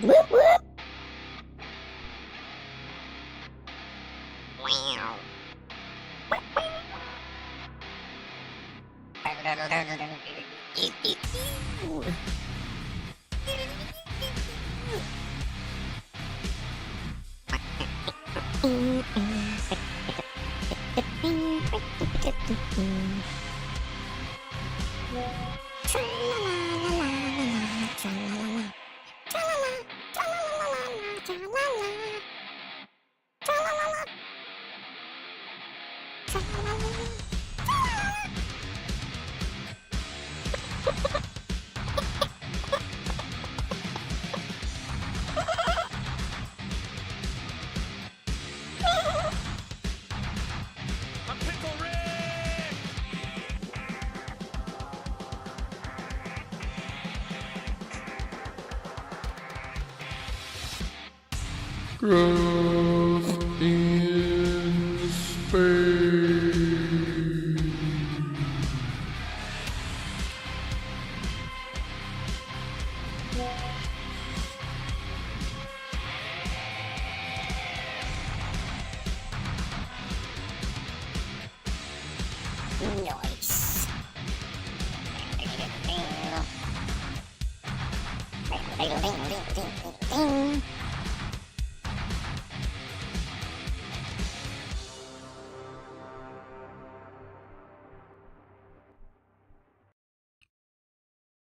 Whoop whoop. Wow. Growth in space. Nice.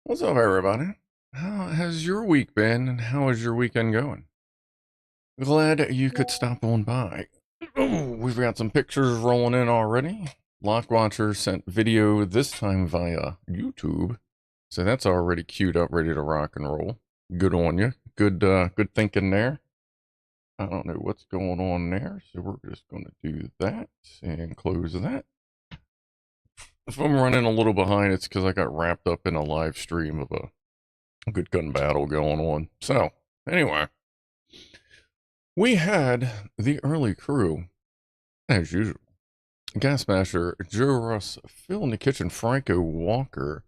What's up, everybody? How has your week been, and how is your weekend going? Glad you could stop on by. Oh, we've got some pictures rolling in already. Lockwatcher sent video this time via YouTube, so that's already queued up, ready to rock and roll. Good on you. Good thinking there. I don't know what's going on there, so we're just going to do that and close that. If I'm running a little behind, it's because I got wrapped up in a live stream of a good gun battle going on. So, anyway, we had the early crew, as usual. Gasmasher, Joe Russ, Phil in the Kitchen, Franco Walker.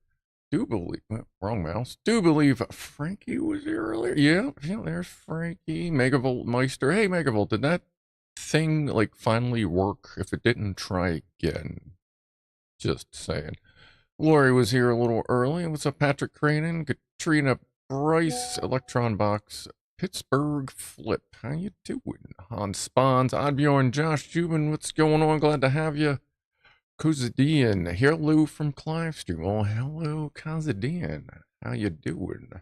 Do believe, wrong mouse. Do believe Frankie was here earlier. Yeah, there's Frankie. Megavolt Meister. Hey, Megavolt, did that thing, like, finally work? If it didn't, try again. Just saying. Lori was here a little early. What's up, Patrick Cranen? Katrina Bryce, Electron Box, Pittsburgh Flip. How you doing? Hans Spawns, Oddbjorn, Josh Jubin. What's going on? Glad to have you. Kozadian, hello from Clive Stream. Oh, hello, Kozadian. How you doing?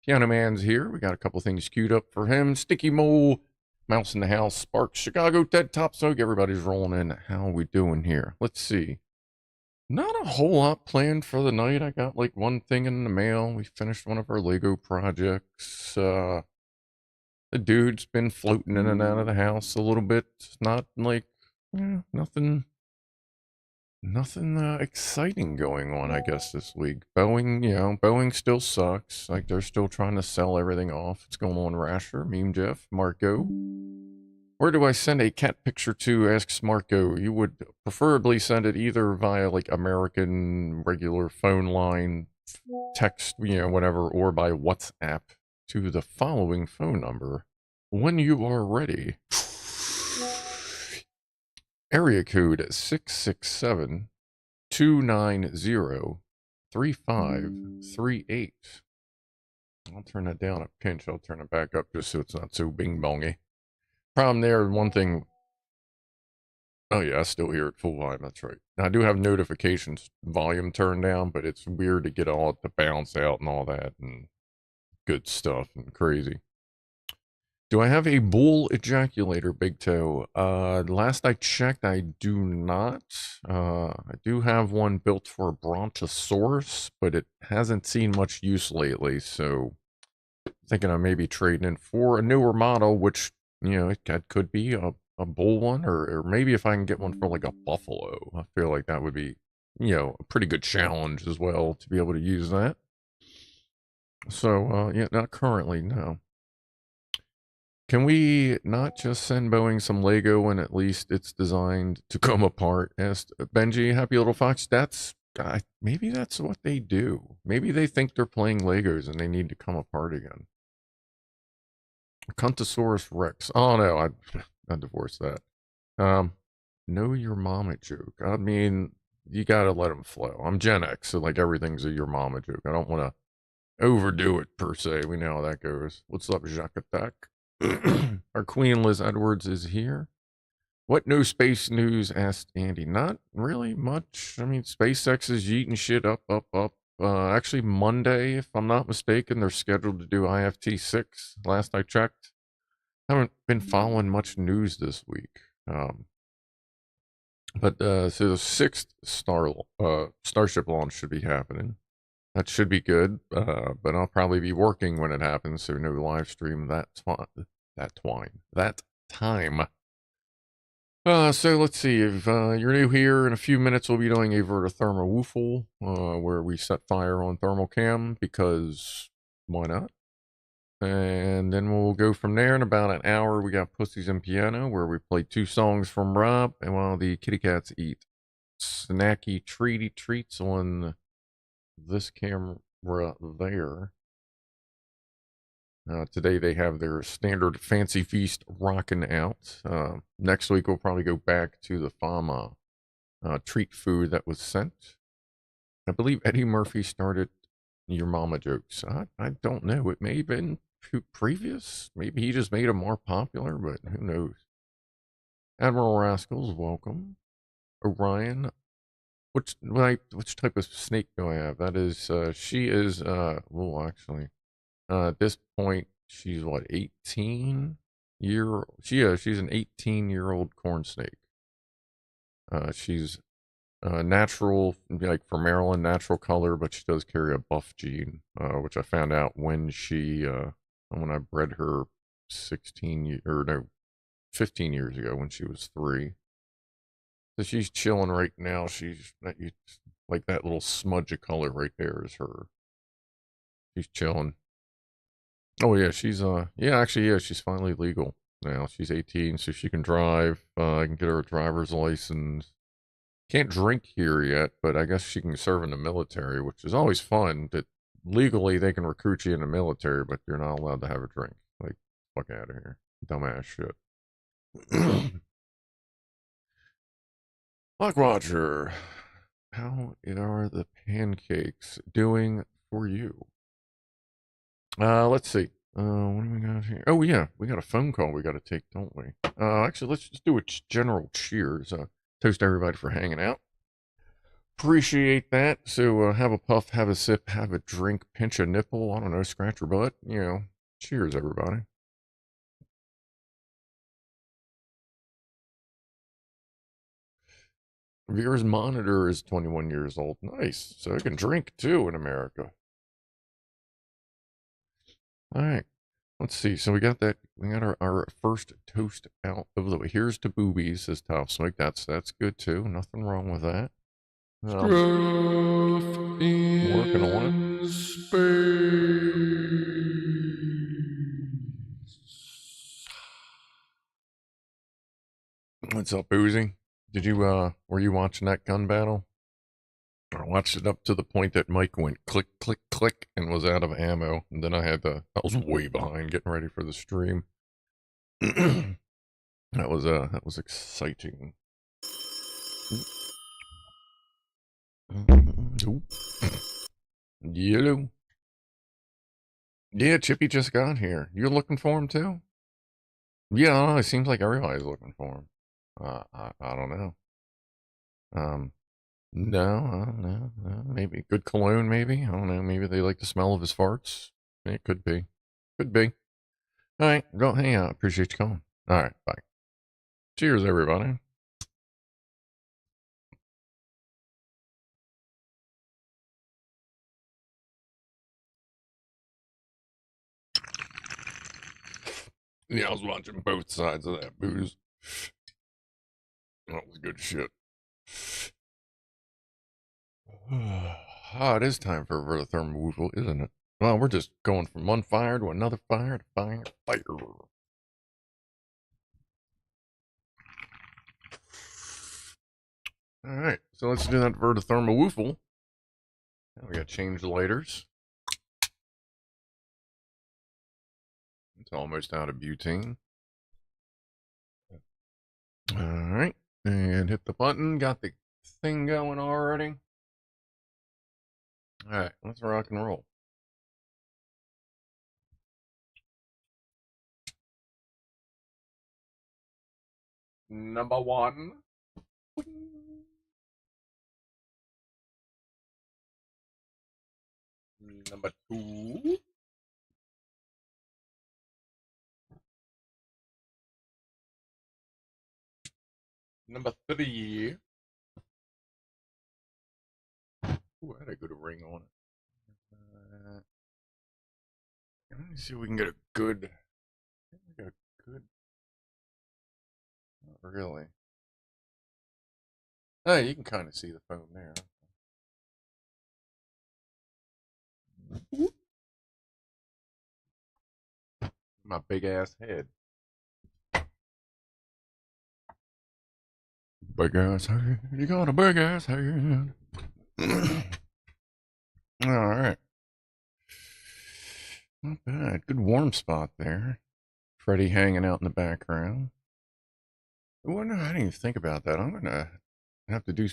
Pianoman's here. We got a couple things queued up for him. Sticky Mole, Mouse in the House, Sparks, Chicago, Ted Topsog. Everybody's rolling in. How we doing here? Let's see. Not a whole lot planned for the night. I got like one thing in the mail. We finished one of our Lego projects. The dude's been floating in and out of the house a little bit. Not like, nothing exciting going on, I guess, this week. Boeing still sucks. Like, they're still trying to sell everything off. What's going on, Rasher, Meme Jeff, Marco? Where do I send a cat picture to, asks Marco. You would preferably send it either via, like, American regular phone line, text, whatever, or by WhatsApp to the following phone number when you are ready. Area code 667-290-3538. I'll turn that down a pinch. I'll turn it back up just so it's not so bing-bongy. Problem there, one thing. Oh yeah, I still hear it full volume. That's right. Now, I do have notifications volume turned down, but it's weird to get all it to bounce out and all that and good stuff and crazy. Do I have a bull ejaculator, Big Toe? Last I checked, I do not. I do have one built for a Brontosaurus, but it hasn't seen much use lately, so thinking of maybe trading in for a newer model, which, it could be a bull one, or maybe if I can get one for like a buffalo. I feel like that would be, a pretty good challenge as well to be able to use that. So, not currently, no. Can we not just send Boeing some Lego when at least it's designed to come apart? Asked Benji, Happy Little Fox. Maybe that's what they do. Maybe they think they're playing Legos and they need to come apart again. Cuntosaurus Rex. Oh no, I divorced that. Know your mama joke. I mean, you gotta let them flow. I'm Gen X, so like everything's a your mama joke. I don't want to overdo it per se. We know how that goes. What's up, Jacques Attack? Our Queen Liz Edwards is here. What no space news? Asked Andy. Not really much. I mean, SpaceX is yeeting shit up, up, up. Actually, Monday, if I'm not mistaken, they're scheduled to do IFT 6. Last I checked. Haven't been following much news this week. But so the sixth Starship launch should be happening. That should be good. But I'll probably be working when it happens, so no live stream that time. So let's see. If you're new here, in a few minutes we'll be doing a VertoThermoWhoofle, where we set fire on thermal cam because why not? And then we'll go from there. In about an hour, we got Pussies and Piano, where we play 2 songs from Rob, and while the kitty cats eat snacky treaty treats on this camera there. Today they have their standard fancy feast rocking out. Next week we'll probably go back to the Fama treat food that was sent. I believe Eddie Murphy started your mama jokes. I don't know. It may have been previous. Maybe he just made them more popular, but who knows? Admiral Rascals, welcome. Orion, which type of snake do I have? That is, she is, well, actually, at this point, she's what, 18 year? She's an 18-year-old corn snake. She's natural, like for Maryland, natural color, but she does carry a buff gene, which I found out when I bred her 15 years ago when she was 3. So she's chilling right now. She's like that little smudge of color right there is her. She's chilling. Oh yeah, she's she's finally legal now. She's 18, so she can drive. I can get her a driver's license. Can't drink here yet, but I guess she can serve in the military, which is always fun. That legally they can recruit you in the military, but you're not allowed to have a drink. Like, fuck out of here, dumbass shit. Lock Roger, how are the pancakes doing for you? Let's see. What do we got here? Oh yeah, we got a phone call we got to take, don't we? Actually, let's just do a general cheers. Toast everybody for hanging out. Appreciate that. So have a puff, have a sip, have a drink, pinch a nipple. I don't know, scratch your butt. Cheers, everybody. Vera's monitor is 21 years old. Nice. So it can drink too in America. All right. Let's see. So we got that. We got our first toast out of the way. Here's to boobies, says Top Smoke. That's good too. Nothing wrong with that. Working on it. What's up, Boozy? Did you were you watching that gun battle? I watched it up to the point that Mike went click, click, click, and was out of ammo. And then I was way behind getting ready for the stream. that was exciting. Yellow. Yeah, Chippy just got here. You're looking for him too? Yeah, I don't know. It seems like everybody's looking for him. I don't know. No. Maybe good cologne. Maybe I don't know. Maybe they like the smell of his farts. It could be. Could be. All right, go hang out. Appreciate you calling. All right, bye. Cheers, everybody. Yeah, I was watching both sides of that booze. That was good shit. It is time for a VertoThermoWhoofle, isn't it? Well, we're just going from one fire to another fire to fire to fire. All right, so let's do that VertoThermoWhoofle. We got to change the lighters. It's almost out of butane. Alright. And hit the button. Got the thing going already. Alright, let's rock and roll. Number one. Number two. Number three. Ooh, I had a good ring on it. Let me see if we can get a good. Not really. Oh, you can kind of see the phone there. My big ass head. Big ass head. You got a big ass head. Alright. Not bad. Good warm spot there. Freddy hanging out in the background. Well, no, I didn't even think about that. I'm gonna have to do.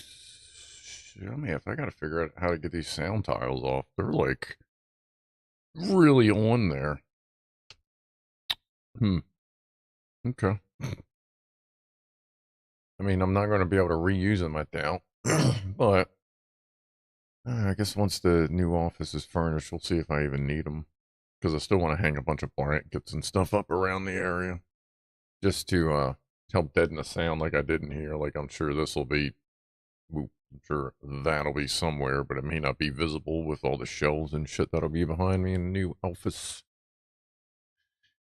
I mean, if I gotta figure out how to get these sound tiles off, they're like really on there. Okay. I mean, I'm not going to be able to reuse them, I doubt. But I guess once the new office is furnished, we'll see if I even need them. Because I still want to hang a bunch of blankets and stuff up around the area. Just to help deaden the sound like I did in here. Like, I'm sure this will be... I'm sure that'll be somewhere, but it may not be visible with all the shelves and shit that'll be behind me in the new office.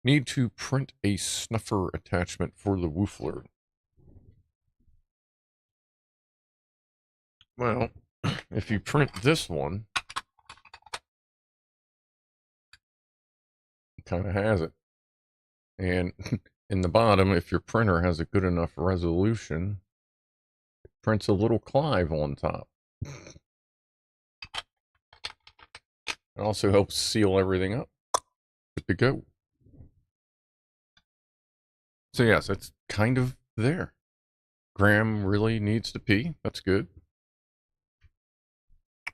Need to print a snuffer attachment for the woofler. Well, if you print this one, it kind of has it. And in the bottom, if your printer has a good enough resolution, it prints a little Clive on top. It also helps seal everything up. Good to go. So yes, it's kind of there. Graham really needs to pee. That's good.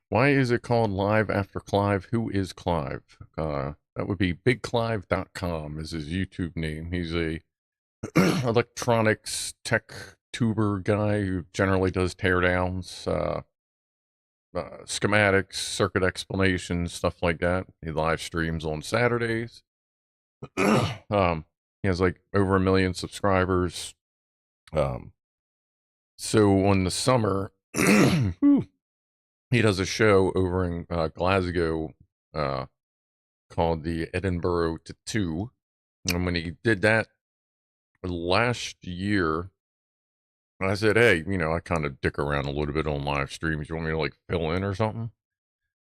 Why is it called Live After Clive? Who is Clive? That would be BigClive.com is his YouTube name. He's a electronics tech tuber guy who generally does teardowns, schematics, circuit explanations, stuff like that. He live streams on Saturdays. He has like over 1 million subscribers. So in the summer, he does a show over in Glasgow called the Edinburgh Tattoo. And when he did that last year, I said, hey, you know, I kind of dick around a little bit on live streams. You want me to like fill in or something?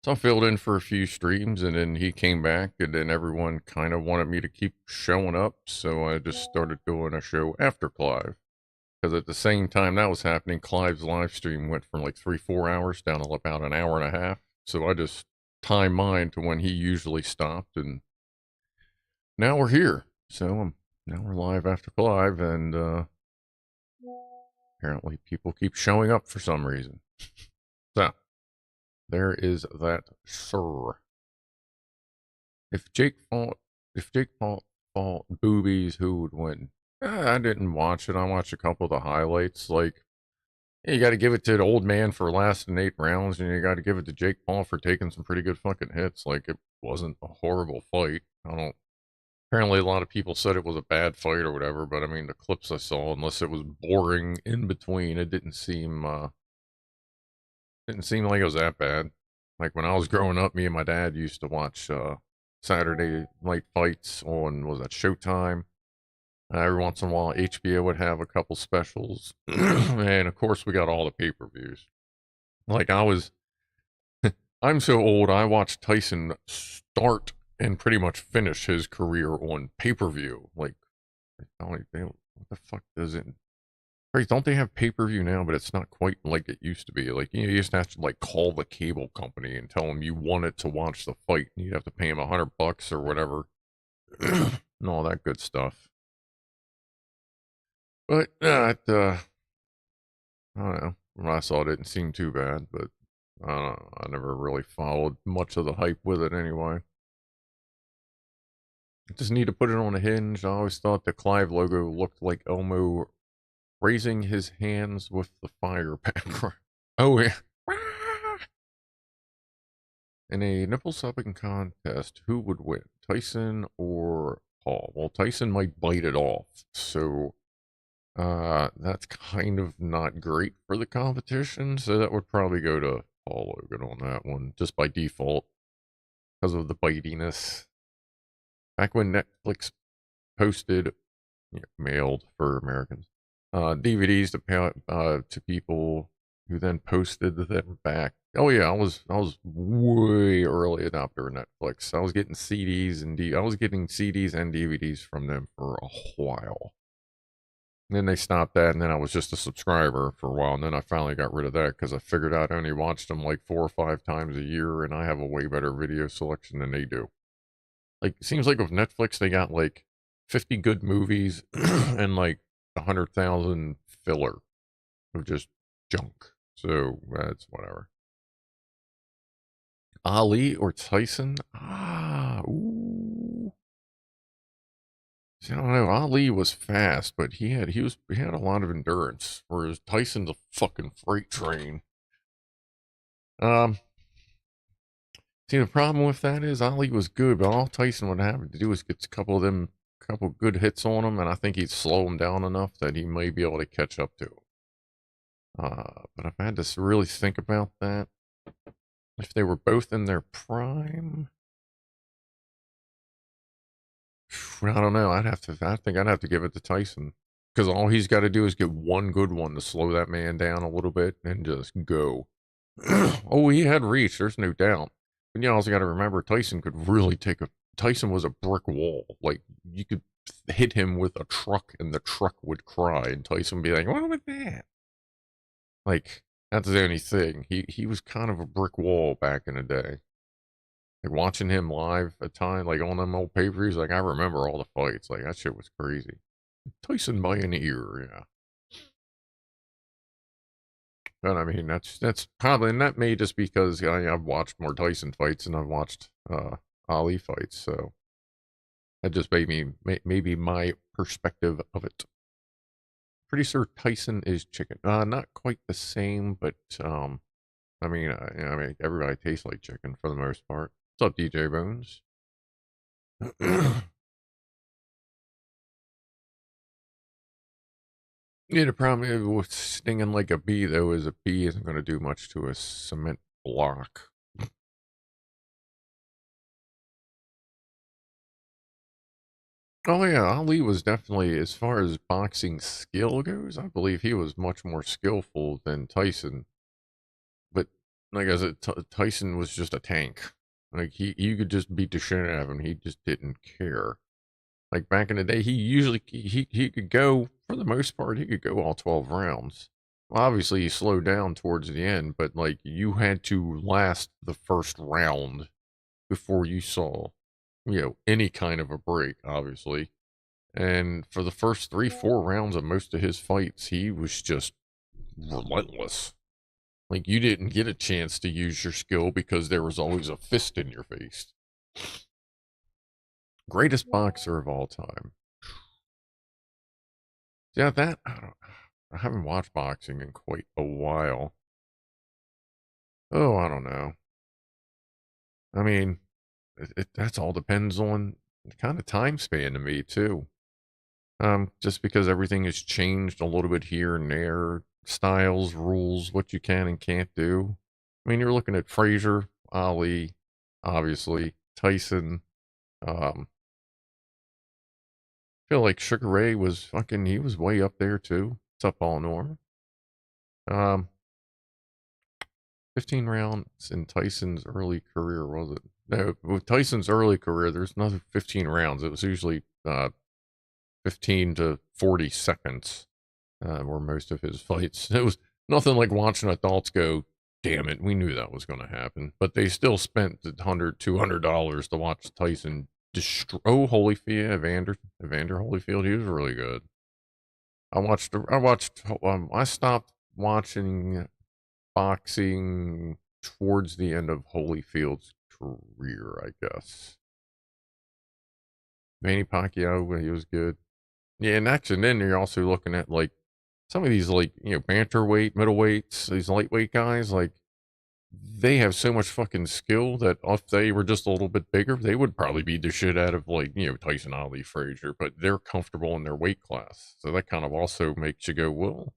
So I filled in for a few streams, and then he came back, and then everyone kind of wanted me to keep showing up. So I just started doing a show after Clive. Because at the same time that was happening, Clive's live stream went from like 3-4 hours down to about an hour and a half. So I just timed mine to when he usually stopped, and now we're here. So now we're live after Clive, and apparently people keep showing up for some reason. So there is that, sir. If Jake fought boobies, who would win? I didn't watch it. I watched a couple of the highlights. Like, you got to give it to the old man for lasting 8 rounds, and you got to give it to Jake Paul for taking some pretty good fucking hits. Like, it wasn't a horrible fight. Apparently a lot of people said it was a bad fight or whatever, but I mean, the clips I saw, unless it was boring in between, it didn't seem like it was that bad. Like, when I was growing up, me and my dad used to watch Saturday night fights on, was that Showtime? Every once in a while, HBO would have a couple specials. And of course, we got all the pay-per-views. Like, I'm so old, I watched Tyson start and pretty much finish his career on pay-per-view. Like, what the fuck does it? Right, don't they have pay-per-view now, but it's not quite like it used to be. Like, you used to have to, like, call the cable company and tell them you wanted to watch the fight, and you'd have to pay them $100 or whatever. and all that good stuff. But I don't know. When I saw it, didn't seem too bad, but I don't know. I never really followed much of the hype with it anyway. I just need to put it on a hinge. I always thought the Clive logo looked like Elmo raising his hands with the fire background. Oh, yeah. In a nipple sucking contest, who would win, Tyson or Paul? Well, Tyson might bite it off, so that's kind of not great for the competition. So that would probably go to Paul Logan on that one, just by default, because of the bitiness. Back when Netflix posted, mailed for Americans, DVDs to people who then posted them back. Oh yeah, I was way early adopter of Netflix. I was getting CDs and DVDs from them for a while. And then they stopped that, and then I was just a subscriber for a while, and then I finally got rid of that because I figured out I only watched them like 4 or 5 times a year, and I have a way better video selection than they do. Like, it seems like with Netflix, they got like 50 good movies and like 100,000 filler of just junk. So that's whatever. Ali or Tyson? Ooh. See, I don't know. Ali was fast, but he had a lot of endurance, whereas Tyson's a fucking freight train. See, the problem with that is Ali was good, but all Tyson would have to do is get a couple good hits on him, and I think he'd slow him down enough that he may be able to catch up to him. But if I had to really think about that, if they were both in their prime, I don't know. I think I'd have to give it to Tyson, because all he's got to do is get one good one to slow that man down a little bit and just go. Oh, he had reach. There's no doubt. But you also got to remember, Tyson was a brick wall. Like, you could hit him with a truck and the truck would cry, and Tyson would be like, what was that? Like, that's the only thing. He was kind of a brick wall back in the day. Like, watching him live at time, like on them old pay-per-views, like, I remember all the fights. Like, that shit was crazy. Tyson by an ear, yeah. But I mean, that's probably, and that may just because I've watched more Tyson fights than I've watched Ali fights, so that just maybe my perspective of it. Pretty sure Tyson is chicken. Not quite the same, but I mean, everybody tastes like chicken for the most part. What's up, DJ Bones? Yeah, the problem with stinging like a bee, though, is a bee isn't going to do much to a cement block. Oh, yeah, Ali was definitely, as far as boxing skill goes, I believe he was much more skillful than Tyson. But, like I said, Tyson was just a tank. Like, you could just beat the shit out of him. He just didn't care. Like, back in the day, he could go, for the most part, he could go all 12 rounds. Well, obviously, he slowed down towards the end, but, like, you had to last the first round before you saw, any kind of a break, obviously. And for the first 3, 4 rounds of most of his fights, he was just relentless. Like, you didn't get a chance to use your skill because there was always a fist in your face. Greatest boxer of all time. Yeah, I haven't watched boxing in quite a while. Oh, I don't know. I mean, that's all depends on the kind of time span to me, too. Just because everything has changed a little bit here and there, styles, rules, what you can and can't do. I mean, you're looking at Frazier, Ali, obviously, Tyson. Feel like Sugar Ray was he was way up there too. What's up, all Norm? 15 rounds in Tyson's early career, was it? No, with Tyson's early career, there's another 15 rounds. It was usually 15 to 40 seconds were most of his fights. It was nothing like watching adults go, damn it, we knew that was going to happen. But they still spent $100, $200 to watch Tyson Holyfield, Evander Holyfield. He was really good. I stopped watching boxing towards the end of Holyfield's career, I guess. Manny Pacquiao, he was good. Yeah, and then you're also looking at like some of these like, bantamweight, middleweights, these lightweight guys, like they have so much fucking skill that if they were just a little bit bigger, they would probably beat the shit out of like, Tyson Ali, Frazier, but they're comfortable in their weight class. So that kind of also makes you go, well,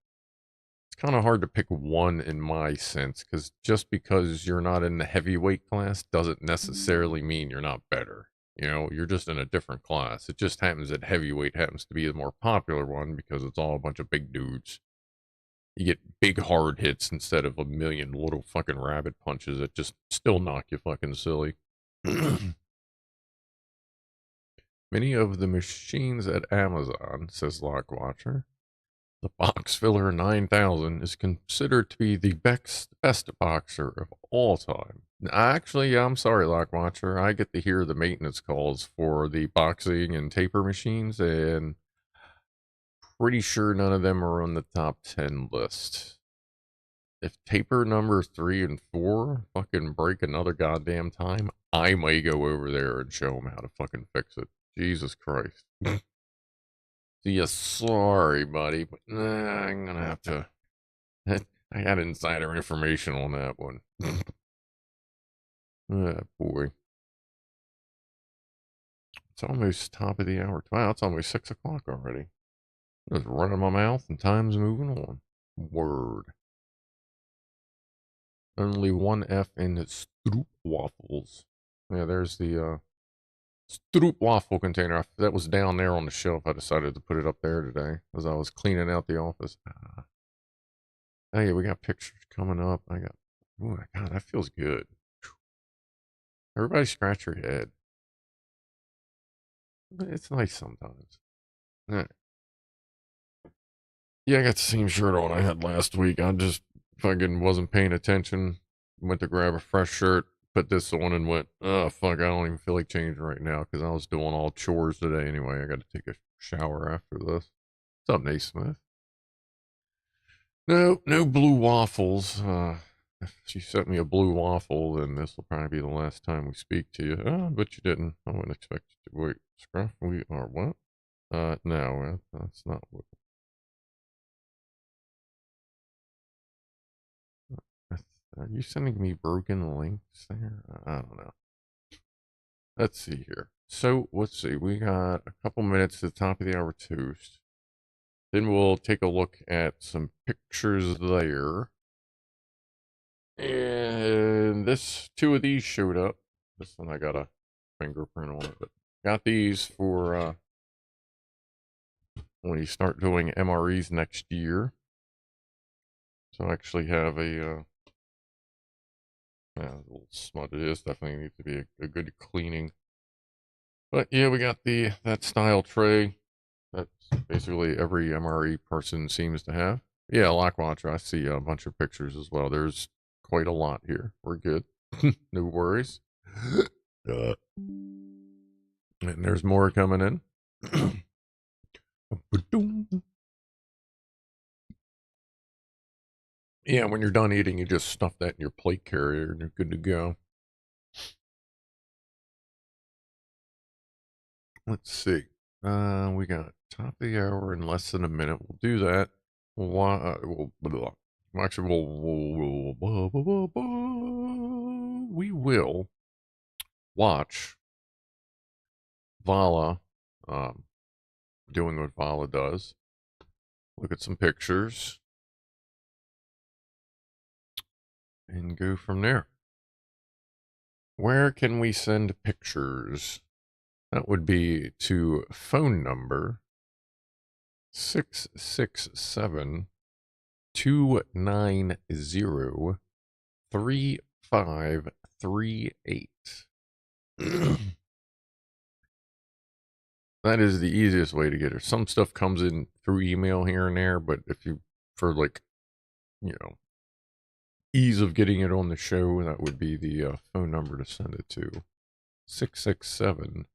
it's kind of hard to pick one in my sense, because just because you're not in the heavyweight class doesn't necessarily mean you're not better. You're just in a different class. It just happens that heavyweight happens to be the more popular one because it's all a bunch of big dudes. You get big hard hits instead of a million little fucking rabbit punches that just still knock you fucking silly. Many of the machines at Amazon, says Lockwatcher, the Box Filler 9000 is considered to be the best boxer of all time. Actually, I'm sorry, Lockwatcher. I get to hear the maintenance calls for the boxing and taper machines, and pretty sure none of them are on the top 10 list. If taper number 3 and 4 fucking break another goddamn time, I may go over there and show them how to fucking fix it. Jesus Christ. Yeah, sorry, buddy, but I'm gonna have to. I got insider information on that one. Ah, boy. It's almost top of the hour. Wow, it's almost 6 o'clock already. Just running my mouth and time's moving on. Word. Only one F in Stroop waffles. Yeah, there's the Stroop waffle container. That was down there on the shelf. I decided to put it up there today as I was cleaning out the office. Oh yeah, we got pictures coming up. Oh my God, that feels good. Everybody scratch your head. It's nice sometimes. Yeah, I got the same shirt on I had last week. I just fucking wasn't paying attention. Went to grab a fresh shirt, put this on, and went, oh, fuck, I don't even feel like changing right now because I was doing all chores today anyway. I got to take a shower after this. What's up, Naismith? No blue waffles. If she sent me a blue waffle, then this will probably be the last time we speak to you. Oh, but you didn't. I wouldn't expect you to. Wait, Scruff, we are what? No, that's not what. Are you sending me broken links there? I don't know. Let's see here. So, let's see. We got a couple minutes to the top of the hour toast. Then we'll take a look at some pictures there. And two of these showed up. This one I got a fingerprint on it, but got these for when you start doing MREs next year. So I actually have a little smut. It is definitely needs to be a good cleaning. But yeah, we got that style tray that basically every MRE person seems to have. Yeah, Lockwatcher, I see a bunch of pictures as well. There's quite a lot here. We're good. No worries. And there's more coming in. Yeah, when you're done eating, you just stuff that in your plate carrier and you're good to go. Let's see. We got top of the hour in less than a minute. We'll do that. We will watch Vala doing what Vala does. Look at some pictures and go from there. Where can we send pictures? That would be to phone number 667 290 3538. That is the easiest way to get her. Some stuff comes in through email here and there, but if you, for like, ease of getting it on the show, that would be the phone number to send it to. 667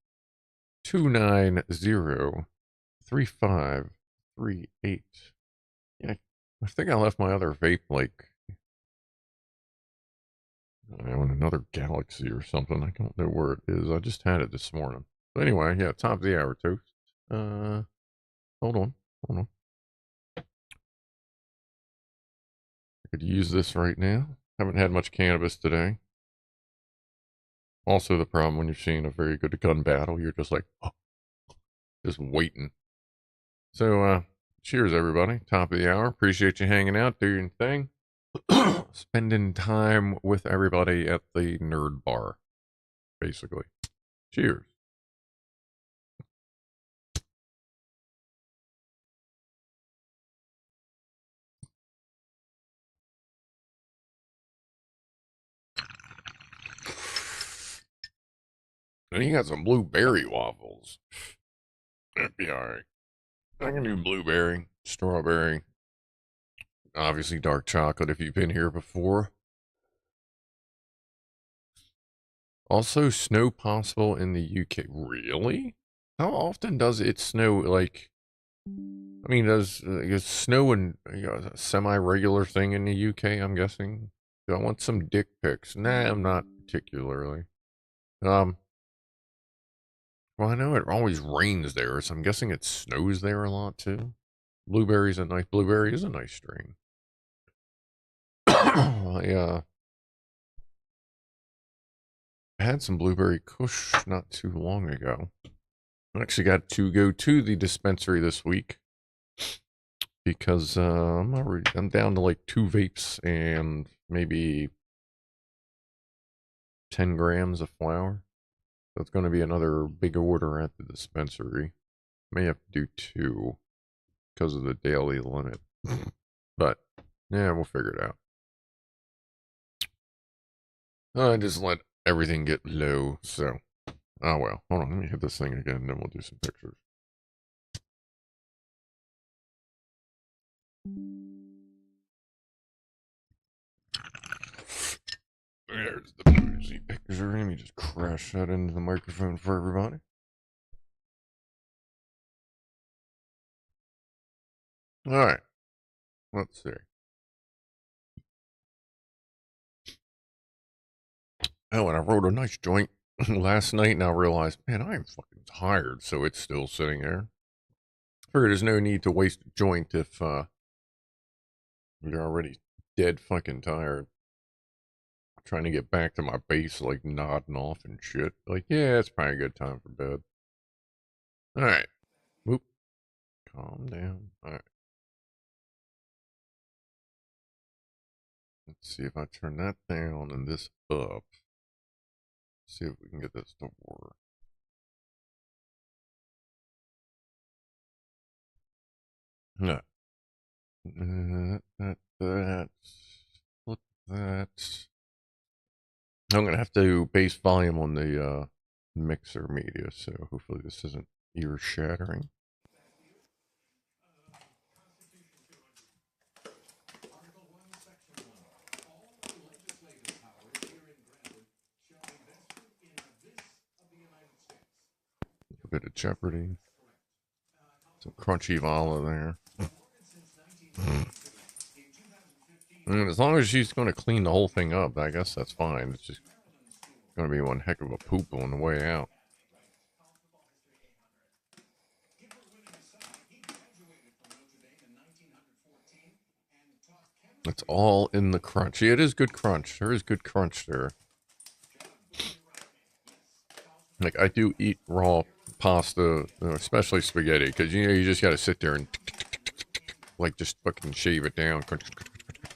2903538. Yeah, I think I left my other vape like in another galaxy or something. I don't know where it is. I just had it this morning. But anyway, yeah, top of the hour toast. Hold on, hold on. I could use this right now. Haven't had much cannabis today. Also, the problem when you're seeing a very good gun battle, you're just like, oh, just waiting. So, cheers, everybody. Top of the hour. Appreciate you hanging out, doing your thing. Spending time with everybody at the nerd bar, basically. Cheers. And you got some blueberry waffles. That'd be alright. I can do blueberry, strawberry, obviously dark chocolate if you've been here before. Also, snow possible in the UK. Really? How often does it snow? Like, I mean, does snow and a semi-regular thing in the UK? I'm guessing. Do I want some dick pics? Nah, I'm not particularly. Well, I know it always rains there, so I'm guessing it snows there a lot too. Blueberry is a nice strain. I had some blueberry kush not too long ago. I actually got to go to the dispensary this week because I'm down to like 2 vapes and maybe 10 grams of flour. So it's going to be another big order at the dispensary. May have to do 2 because of the daily limit. But yeah, we'll figure it out. I just let everything get low, so. Oh well, hold on, let me hit this thing again and then we'll do some pictures. There's the boozy picture. Let me just crash that into the microphone for everybody. Alright, let's see. Oh, and I wrote a nice joint last night and I realized, man, I am fucking tired, so it's still sitting there. Figured there's no need to waste a joint if you're already dead fucking tired. Trying to get back to my base, like nodding off and shit. Like, yeah, it's probably a good time for bed. Alright. Whoop. Calm down. Alright. Let's see if I turn that down and this up. See if we can get this to work. No. That. Flip that. I'm going to have to base volume on the mixer media, so hopefully this isn't ear shattering. A bit of Jeopardy. Some crunchy vala there. And as long as she's going to clean the whole thing up, I guess that's fine. It's just going to be one heck of a poop on the way out. It's all in the crunch. Yeah, it is good crunch. There is good crunch there. Like, I do eat raw pasta, especially spaghetti, because, you know, you just got to sit there and, like, just fucking shave it down. Crunch, crunch, crunch.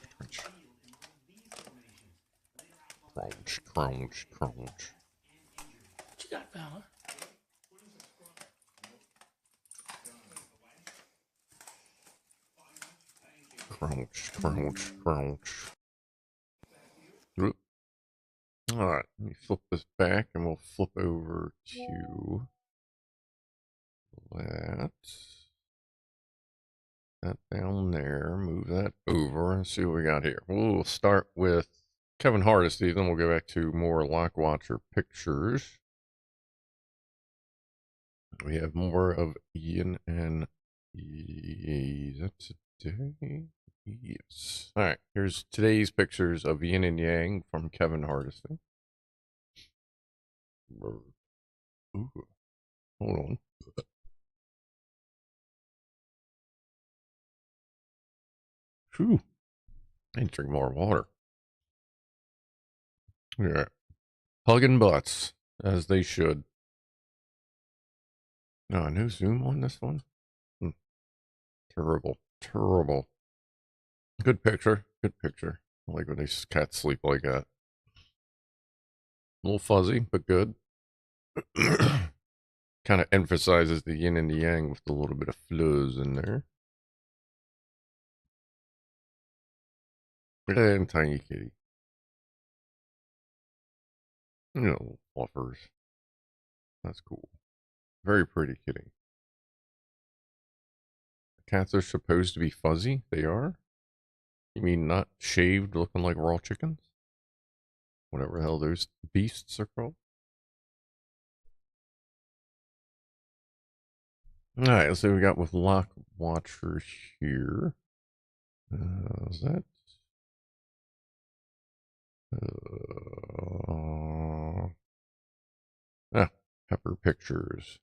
Crunch, crunch. What you got, fella? Crunch, crunch, crunch. Alright, let me flip this back and we'll flip over to that. That down there, move that over and see what we got here. We'll start with Kevin Hardesty, then we'll go back to more Lock Watcher pictures. we have more of Ian and is that today? Yes. All right. Here's today's pictures of Yin and Yang from Kevin Hardison. Ooh, hold on. Whew. I need to drink more water. Yeah. Hugging butts, as they should. No, no zoom on this one. Terrible. Terrible. Good picture. Good picture. I like when these cats sleep like that. A little fuzzy, but good. Kind of emphasizes the yin and the yang with a little bit of fuzz in there. And tiny kitty. You know, fluffers. That's cool. Very pretty kitty. Cats are supposed to be fuzzy? They are? You mean not shaved, looking like raw chickens? Whatever the hell those beasts are called. Alright, let's see what we got with Lock Watcher here. Is that? Pepper Pictures.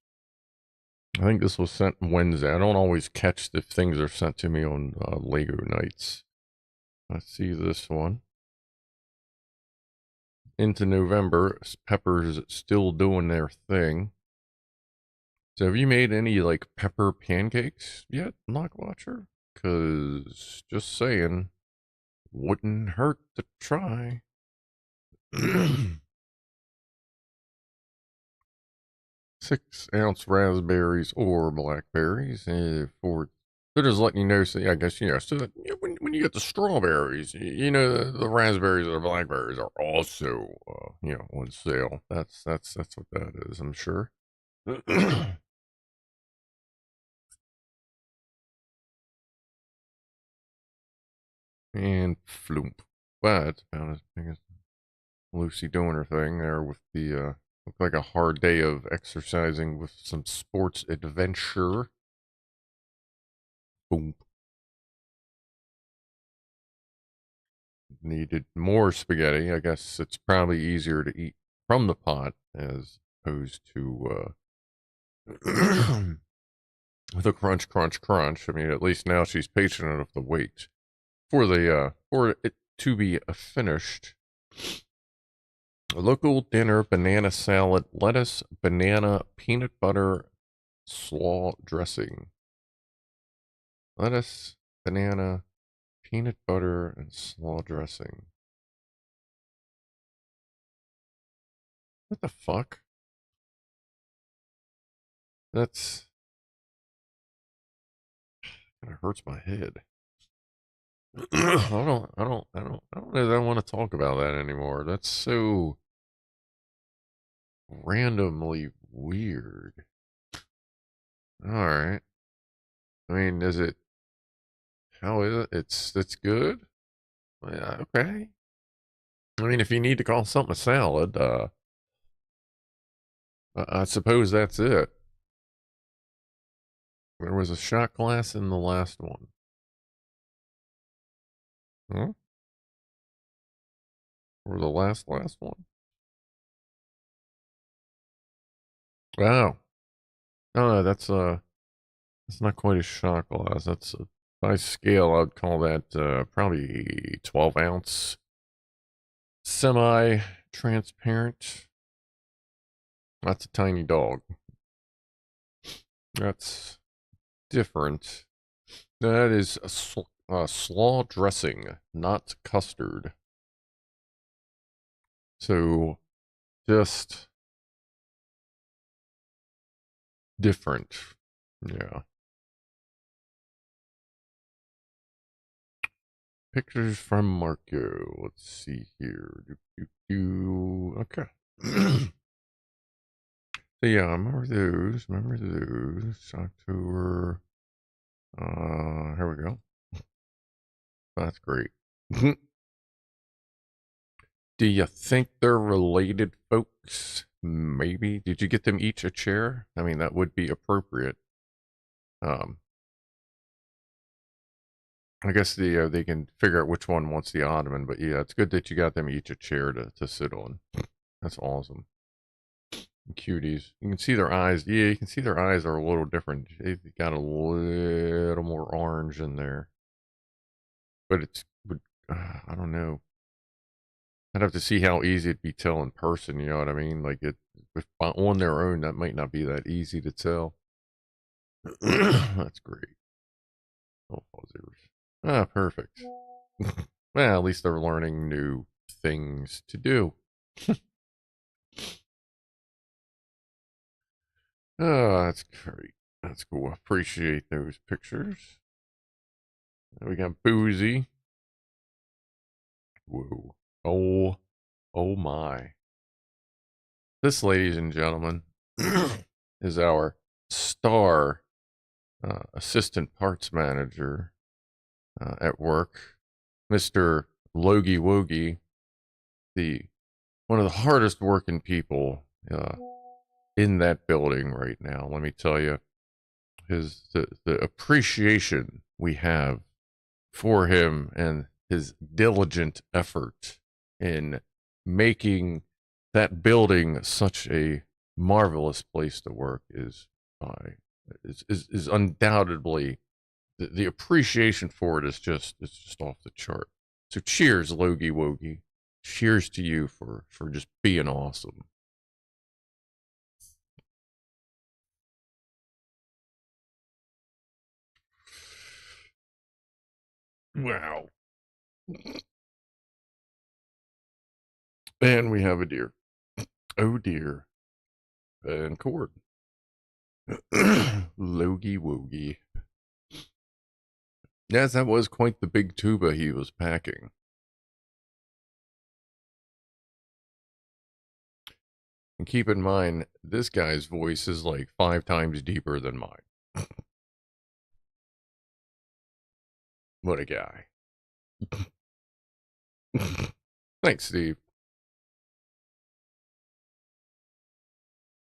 I think this was sent Wednesday. I don't always catch if things are sent to me on Lego nights. Let's see this one. Into November, Pepper's still doing their thing. So have you made any like pepper pancakes yet, Lock Watcher? Cause just saying, wouldn't hurt to try. 6-ounce raspberries or blackberries for they're just letting you know. So I guess so that, when you get the strawberries, the raspberries or the blackberries are also on sale. That's what that is, I'm sure. And floomp. But it's about as big as Lucy doing her thing there with the looked like a hard day of exercising with some sports adventure. Boom. Needed more spaghetti. I guess it's probably easier to eat from the pot as opposed to with a crunch, crunch, crunch. I mean, at least now she's patient enough to wait for it to be finished. A local dinner banana salad, lettuce, banana, peanut butter, slaw dressing. Lettuce, banana, peanut butter, and slaw dressing. What the fuck? That's kind of hurts my head. I don't know that I want to talk about that anymore. That's so randomly weird. All right. I mean, how is it? It's good? Yeah, okay. I mean, if you need to call something a salad, I suppose that's it. There was a shot glass in the last one. Huh? Or the last one? Wow. No, that's not quite a shot glass. That's by scale, I'd call that probably 12-ounce, semi-transparent. That's a tiny dog. That's different. That is a slaw dressing, not custard. So, just different. Yeah. Pictures from Marco. Let's see here. Okay. So yeah, I remember those. October. Here we go. That's great. Do you think they're related, folks? maybe. Did you get them each a chair? I mean, that would be appropriate. I guess they can figure out which one wants the ottoman, but yeah, it's good that you got them each a chair to sit on. That's awesome. Cuties. You can see their eyes. Yeah, you can see their eyes are a little different. They've got a little more orange in there. But I don't know. I'd have to see how easy it'd be tell in person, you know what I mean? Like on their own, that might not be that easy to tell. That's great. Oh, fuzzies. Ah, perfect. Well, at least they're learning new things to do. Oh, that's great. That's cool. Appreciate those pictures. We got Boozy. Whoa. Oh my. This, ladies and gentlemen, is our star assistant parts manager at work, Mr. Logie Wogie, one of the hardest working people in that building right now. Let me tell you, the appreciation we have for him and his diligent effort in making that building such a marvelous place to work is undoubtedly the appreciation for it is just off the chart. So cheers, Logie Wogie. Cheers to you for just being awesome. Wow. And we have a deer. Oh dear. And cord. Logie Wogie. Yes, that was quite the big tuba he was packing. And keep in mind, this guy's voice is like 5 times deeper than mine. What a guy. Thanks, Steve.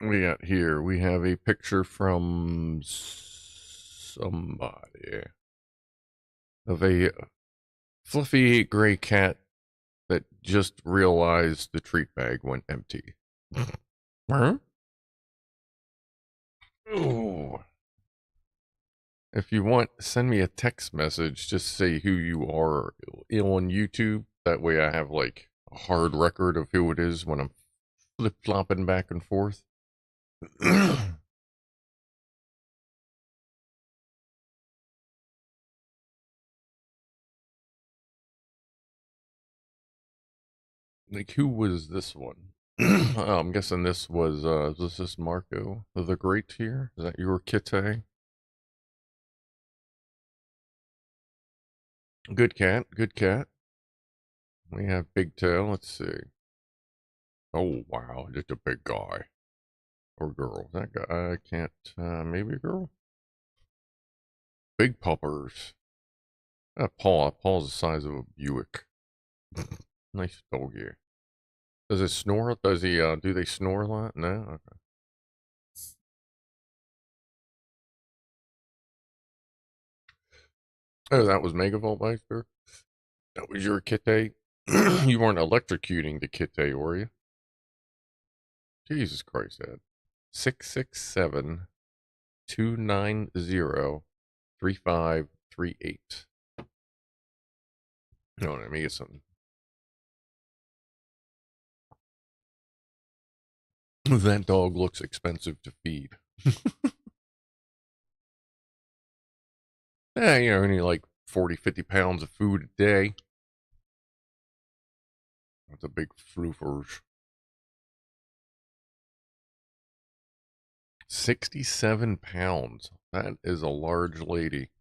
We have a picture from somebody of a fluffy gray cat that just realized the treat bag went empty. Huh? Oh. If you want, send me a text message. Just say who you are on YouTube. That way I have like a hard record of who it is when I'm flip-flopping back and forth. Like, who was this one? Oh, I'm guessing this was, this Marco the Great here? Is that your Kitty? Good cat, good cat. We have Big Tail, let's see. Oh, wow, just a big guy. Or girl. That guy, I can't, maybe a girl? Big puppers. Paul's the size of a Buick. Nice doggy. Does it snore? Does he, do they snore a lot? No? Okay. Oh, that was Megavolt Meister? That was your kitty? You weren't electrocuting the kitty, were you? Jesus Christ, Ed. 667-290-3538. You know what I mean? It's something. That dog looks expensive to feed. Yeah, you know, only like 40, 50 pounds of food a day. That's a big floofers. 67 pounds. That is a large lady.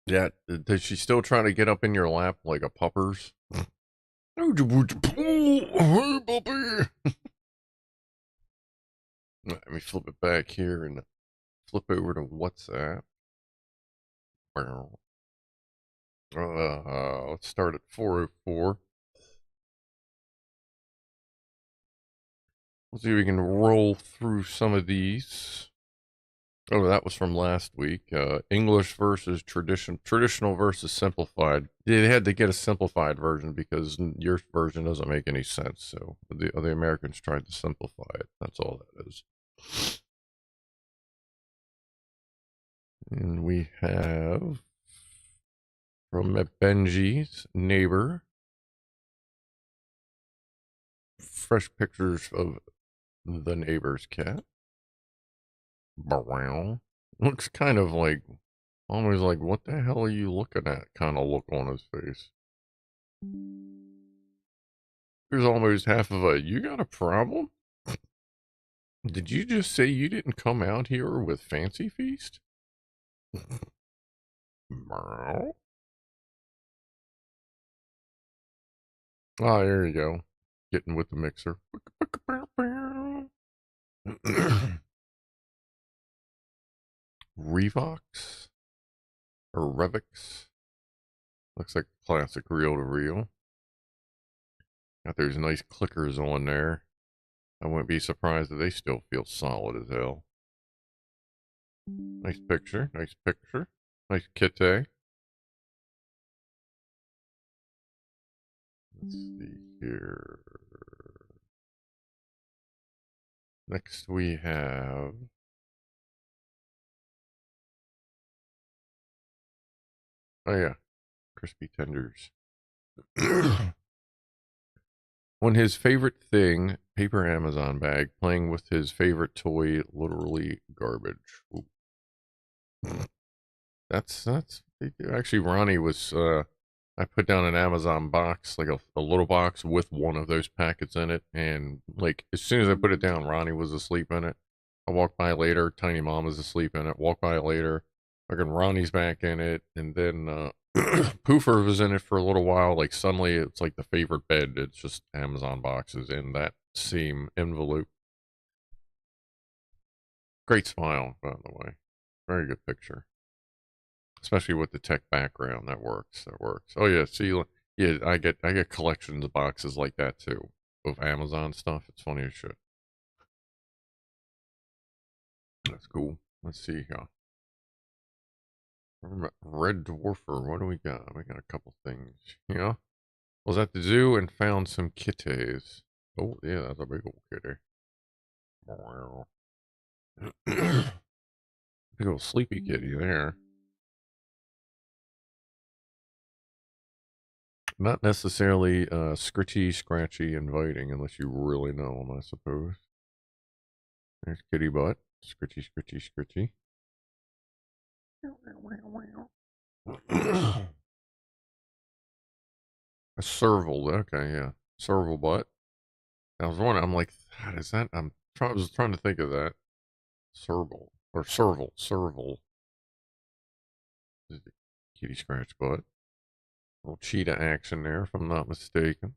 Yeah, does she still try to get up in your lap like a puppers? Hey, puppy. Let me flip it back here and flip over to WhatsApp. Let's start at 4:04. Let's see if we can roll through some of these. Oh, that was from last week. English versus traditional versus simplified. They had to get a simplified version because your version doesn't make any sense. So the Americans tried to simplify it. That's all that is. And we have from Benji's neighbor fresh pictures of the neighbor's cat. Brown. Looks kind of like, almost like, what the hell are you looking at? Kind of look on his face. There's almost half of a, you got a problem? Did you just say you didn't come out here with Fancy Feast? Ah, there you go. Getting with the mixer. Revox? Or Revix? Looks like classic reel-to-reel. Got those nice clickers on there. I wouldn't be surprised if they still feel solid as hell. Nice picture, nice picture. Nice kitty. Let's see here. Next we have... Oh yeah, crispy tenders. On his favorite thing, paper Amazon bag, playing with his favorite toy, literally garbage. Ooh. That's actually Ronnie was I put down an Amazon box, like a little box with one of those packets in it, and like as soon as I put it down, Ronnie was asleep in it. I walked by later, Tiny Mom was asleep in it. Walked by later, fucking Ronnie's back in it, and then Poofer was in it for a little while. Like suddenly, it's like the favorite bed. It's just Amazon boxes in that same envelope. Great smile, by the way. Very good picture. Especially with the tech background, that works. That works. Oh yeah, see, yeah, I get collections of boxes like that too of Amazon stuff. It's funny as shit. That's cool. Let's see here. Red Dwarfer. What do we got? We got a couple things. Yeah. Was at the zoo and found some kitties. Oh yeah, that's a big old kitty. Big old sleepy kitty there. Not necessarily scritchy, scratchy, inviting, unless you really know them, I suppose. There's kitty butt. Scritchy, scritchy, scritchy. A serval. Okay, yeah. Serval butt. I was wondering, I'm like, God, is that? I was trying to think of that. Serval. Or serval. Serval. Kitty scratch butt. Little cheetah action there, if I'm not mistaken.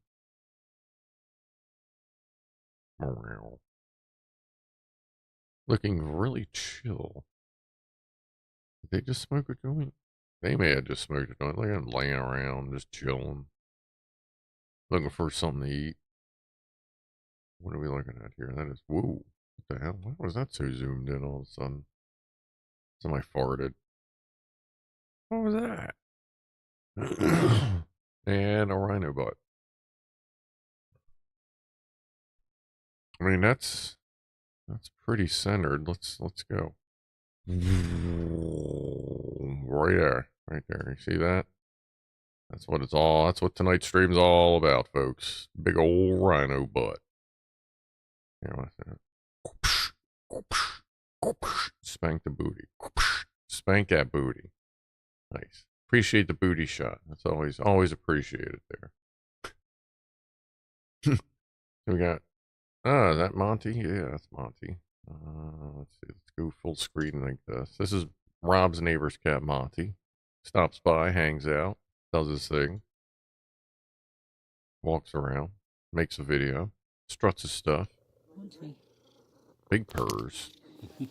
Looking really chill. Did they just smoke a joint? They may have just smoked a joint. Look at them laying around, just chilling. Looking for something to eat. What are we looking at here? That is, whoa. What the hell? Why was that so zoomed in all of a sudden? Somebody farted. What was that? And a rhino butt. I mean, that's pretty centered. Let's go. Right there. Right there. You see that? That's what it's all. That's what tonight's stream's all about, folks. Big old rhino butt. Here, what's that? Spank the booty. Spank that booty. Nice. Appreciate the booty shot. That's always appreciated there. We got, is that Monty? Yeah, that's Monty. Let's see. Let's go full screen like this. This is Rob's neighbor's cat, Monty. Stops by, hangs out, does his thing, walks around, makes a video, struts his stuff. Monty. Big purrs. There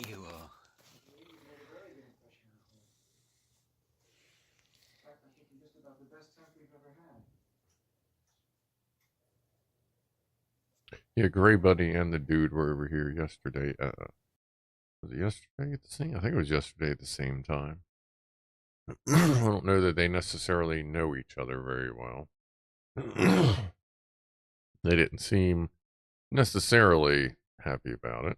you are. Yeah, Gray Buddy and the dude were over here yesterday. Was it yesterday at the same? I think it was yesterday at the same time. I don't know that they necessarily know each other very well. They didn't seem necessarily happy about it.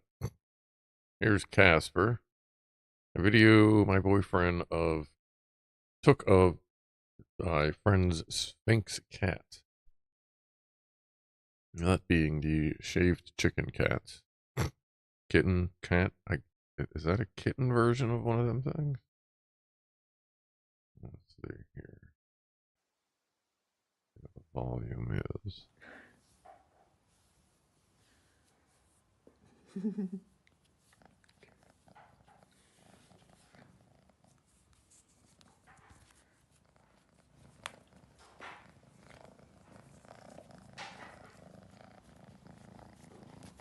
Here's Casper, a video my boyfriend took of my friend's Sphinx cat. That being the shaved chicken cat. Kitten cat. Is that a kitten version of one of them things? Let's see here. What the volume is.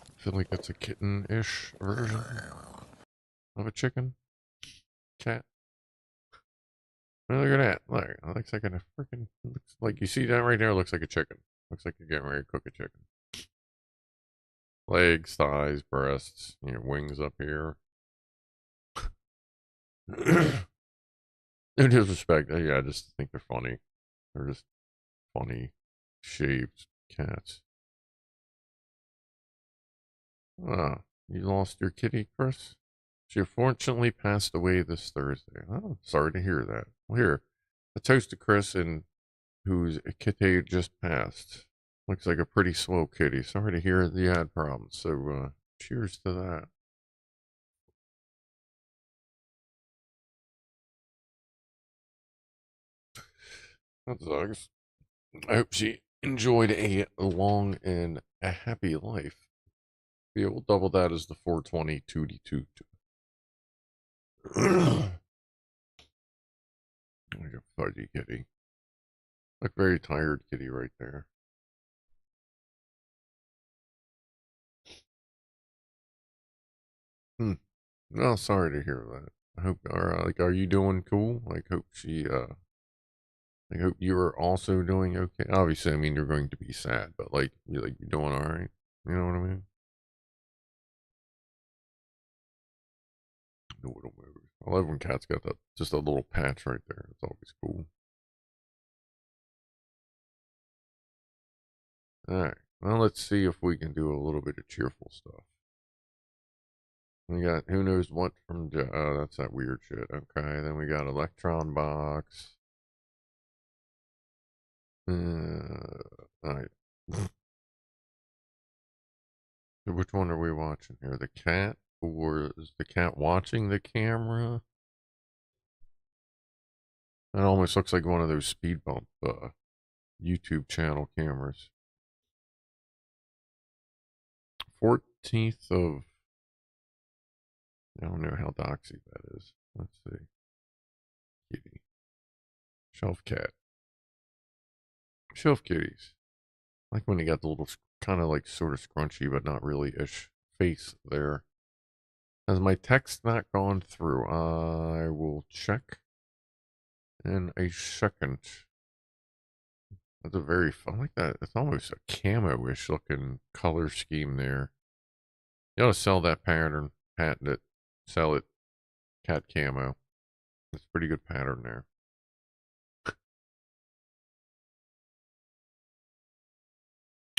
I feel like it's a kitten-ish version of a chicken cat. Look at that. Look, it looks like a freaking. Looks like you see that right there. Looks like a chicken. Looks like you're getting ready to cook a chicken. Legs, thighs, breasts, wings up here. No disrespect. Yeah, I just think they're funny. They're just funny, shaved cats. Ah, you lost your kitty, Chris? She unfortunately passed away this Thursday. Oh, sorry to hear that. Well, here, a toast to Chris and whose kitty just passed. Looks like a pretty slow kitty. Sorry to hear that you had problems. So, cheers to that. That sucks. I hope she enjoyed a long and a happy life. Yeah, we'll double that as the 420 tootie toot. Like a fudgy kitty. Like very tired kitty right there. No, sorry to hear that. I hope, are you doing cool? Like, I hope you are also doing okay. Obviously, I mean, you're going to be sad, but you're doing all right. You know what I mean? The little moves. I love when cats got that, just a little patch right there. It's always cool. All right. Well, let's see if we can do a little bit of cheerful stuff. We got who knows what from. Oh, that's that weird shit. Okay, then we got Electron Box. Alright. So which one are we watching here? The cat? Or is the cat watching the camera? That almost looks like one of those speed bump YouTube channel cameras. 14th of. I don't know how doxy that is. Let's see. Kitty. Shelf cat. Shelf kitties. I like when they got the little kind of like sort of scrunchy but not really ish face there. Has my text not gone through? I will check in a second. That's a very fun, like that. It's almost a camo-ish looking color scheme there. You ought to sell that pattern, patent it, sell it, cat camo. It's a pretty good pattern there.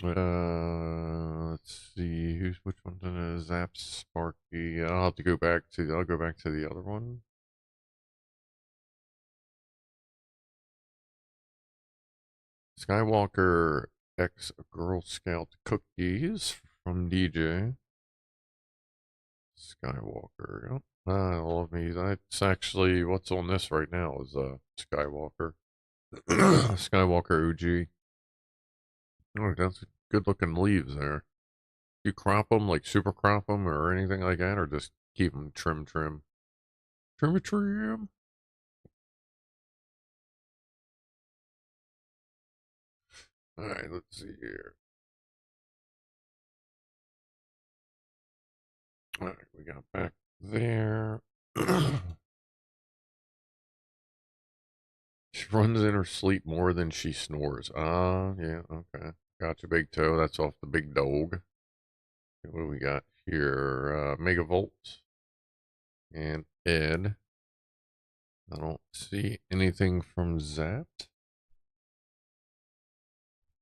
Let's see which one's in a Zap Sparky. I'll have to go back to. I'll go back to the other one. Skywalker X Girl Scout cookies from DJ. Skywalker. Yep. I love me. That's actually what's on this right now is Skywalker. Skywalker OG. Oh, that's good looking leaves there. You crop them, like super crop them or anything like that, or just keep them trim. Trim. Alright, let's see here. Alright, we got back there. She runs in her sleep more than she snores. Yeah, okay. Gotcha, Big Toe. That's off the big dog. What do we got here? Megavolt and Ed. I don't see anything from Zapped.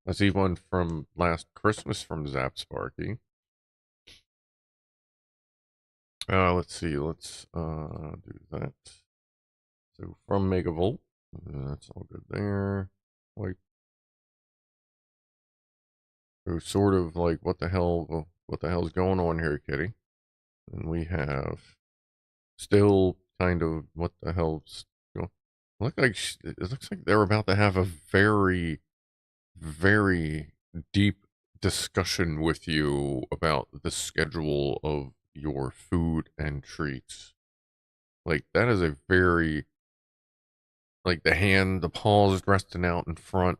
I see one from last Christmas from Zap Sparky. Let's see. Let's do that. So from Megavolt, that's all good there. Like, so sort of like what the hell's going on here, Kitty? And we have still kind of what the hell's going. It looks like they're about to have a very, very deep discussion with you about the schedule of your food and treats. Like that is a very, like the paws resting out in front,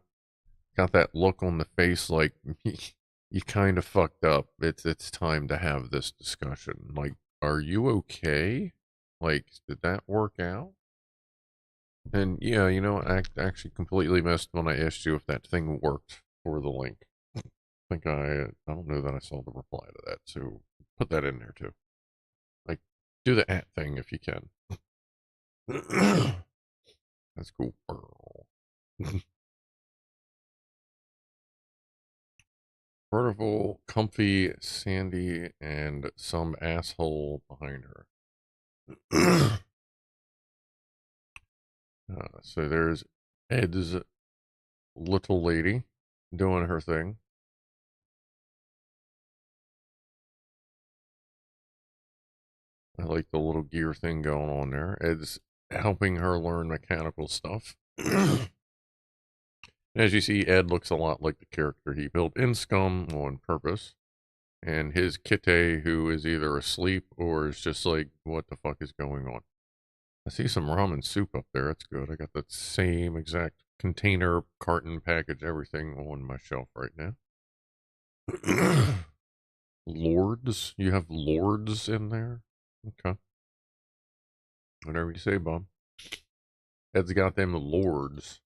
got that look on the face like you kind of fucked up. It's time to have this discussion. Like, are you okay? Like, did that work out? And yeah, you know, I actually completely missed when I asked you if that thing worked for the link. I don't know that I saw the reply to that, so put that in there too. Like, do the @ thing if you can. That's cool. Vertical, comfy, Sandy, and some asshole behind her. So there's Ed's little lady doing her thing. I like the little gear thing going on there. Ed's helping her learn mechanical stuff. As you see, Ed looks a lot like the character he built in Scum on purpose. And his Kitty, who is either asleep or is just like, what the fuck is going on? I see some ramen soup up there. That's good. I got that same exact container, carton, package, everything on my shelf right now. Lords? You have lords in there? Okay. Whatever you say, Bob. Ed's got them lords.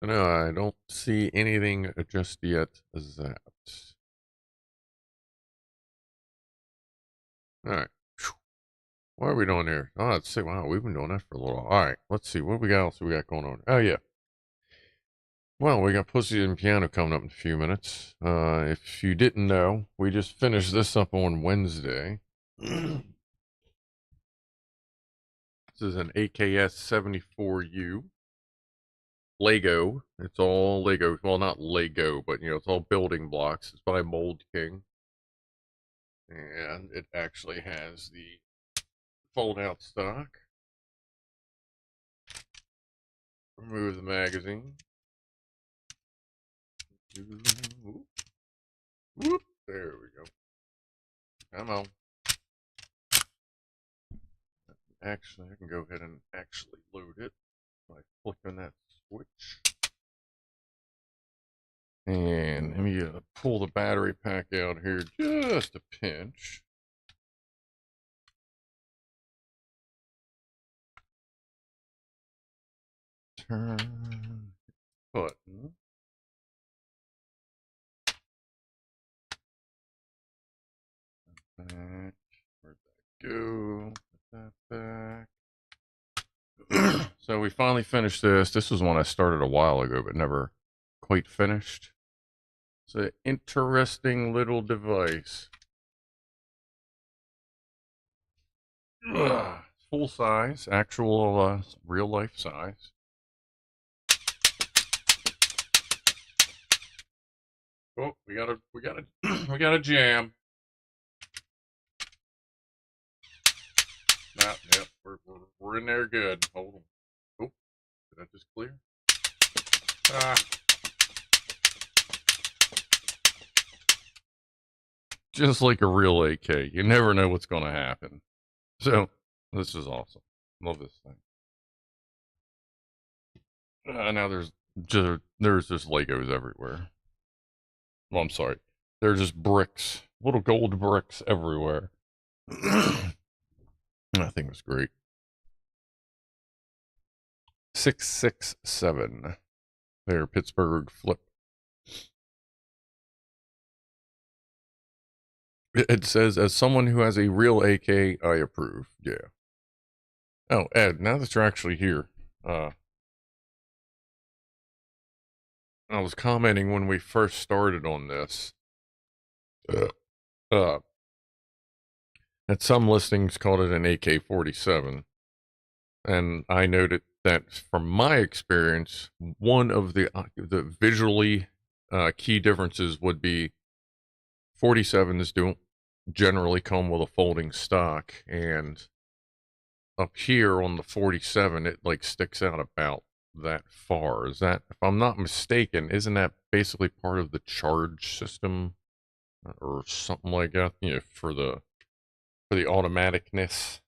No, I don't see anything just yet as that. Alright. What are we doing here? Oh, let's see. Wow, we've been doing that for a little while. Alright, let's see. What else we got going on? Oh, yeah. Well, we got Pussies and Piano coming up in a few minutes. If you didn't know, we just finished this up on Wednesday. This is an AKS 74U. Lego. It's all Lego. Well, not Lego, but, you know, it's all building blocks. It's by Mold King. And it actually has the fold-out stock. Remove the magazine. Whoop. There we go. Come on. Actually, I can go ahead and actually load it by flicking that switch. And let me pull the battery pack out here just a pinch. Turn button. Back. Where'd that go? Put that back. So we finally finished this. This was one I started a while ago, but never quite finished. It's an interesting little device. Full size, actual real life size. Oh, we got a jam. Nah, yep, we're in there good. Hold on. Oh, did that just clear? Just like a real AK, you never know what's going to happen. So this is awesome. Love this thing. Now there's just Legos everywhere. Well, I'm sorry. There's just bricks, little gold bricks everywhere. That thing was great. 667. There, Pittsburgh flip. It says, as someone who has a real AK, I approve. Yeah. Oh, Ed, now that you're actually here, I was commenting when we first started on this, uh, that some listings called it an AK-47. And I noted that from my experience, one of the visually key differences would be 47s don't generally come with a folding stock, and up here on the 47, it like sticks out about that far. Is that, if I'm not mistaken, isn't that basically part of the charge system or something like that? You know, for the automaticness.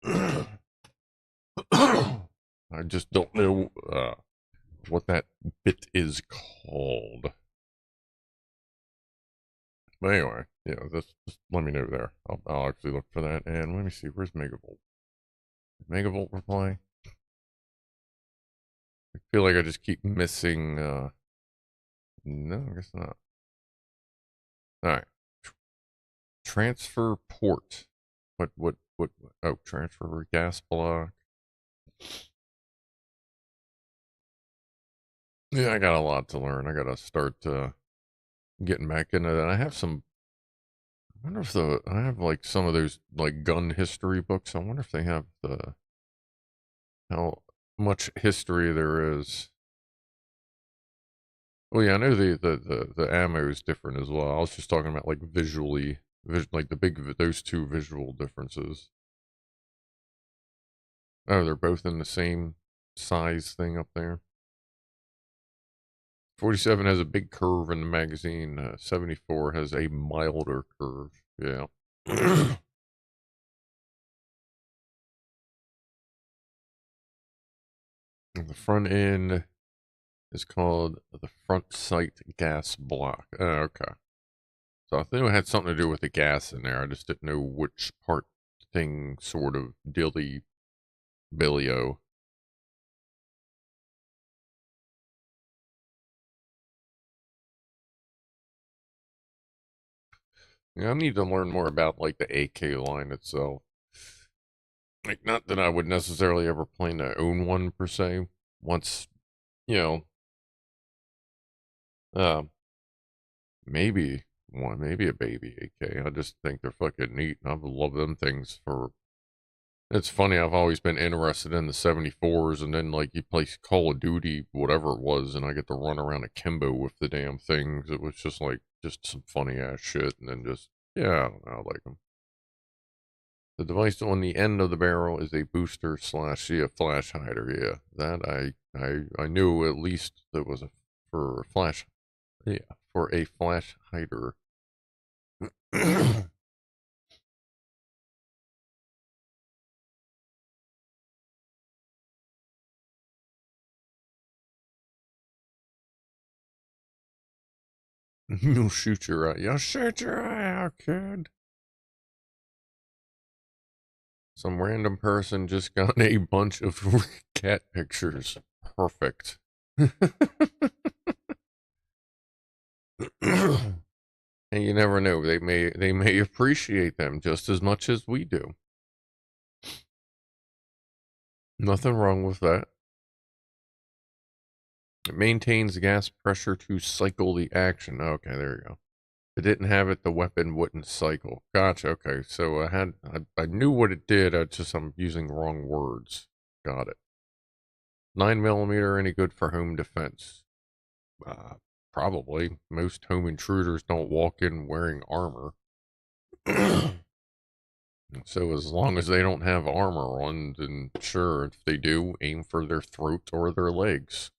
I just don't know what that bit is called. But anyway, yeah, just let me know there. I'll actually look for that. And let me see, where's Megavolt? Did Megavolt reply? I feel like I just keep missing, no, I guess not. Alright. Transfer port. What, oh, transfer gas block. Yeah, I got a lot to learn. I gotta start, getting back into that. I have some, I wonder if I have like some of those like gun history books. I wonder if they have how much history there is. Well, yeah, I know the ammo is different as well. I was just talking about like visually, like those two visual differences. Oh, they're both in the same size thing up there. 47 has a big curve in the magazine. 74 has a milder curve. Yeah. The front end is called the front sight gas block. Oh, okay. So I think it had something to do with the gas in there. I just didn't know which part thing sort of dilly billio. Yeah, I need to learn more about like the AK line itself. Like, not that I would necessarily ever plan to own one per se. Once, you know, uh, maybe one, maybe a baby AK. I just think they're fucking neat. I love them things for. It's funny, I've always been interested in the 74s, and then, like, you play Call of Duty, whatever it was, and I get to run around akimbo with the damn things. It was just, like, just some funny-ass shit, and then just, yeah, I don't know, I like them. The device on the end of the barrel is a booster slash, yeah, flash hider, yeah. That I knew at least that was for a flash, yeah, for a flash hider. You'll shoot your eye. You'll shoot your eye out, kid. Some random person just got a bunch of cat pictures. Perfect. And you never know. They may appreciate them just as much as we do. Nothing wrong with that. It maintains gas pressure to cycle the action. Okay, there you go. If it didn't have it, the weapon wouldn't cycle. Gotcha. Okay, so I knew what it did. I'm using wrong words. Got it. 9mm, any good for home defense? Probably. Most home intruders don't walk in wearing armor. So as long as they don't have armor on, then sure, if they do, aim for their throat or their legs.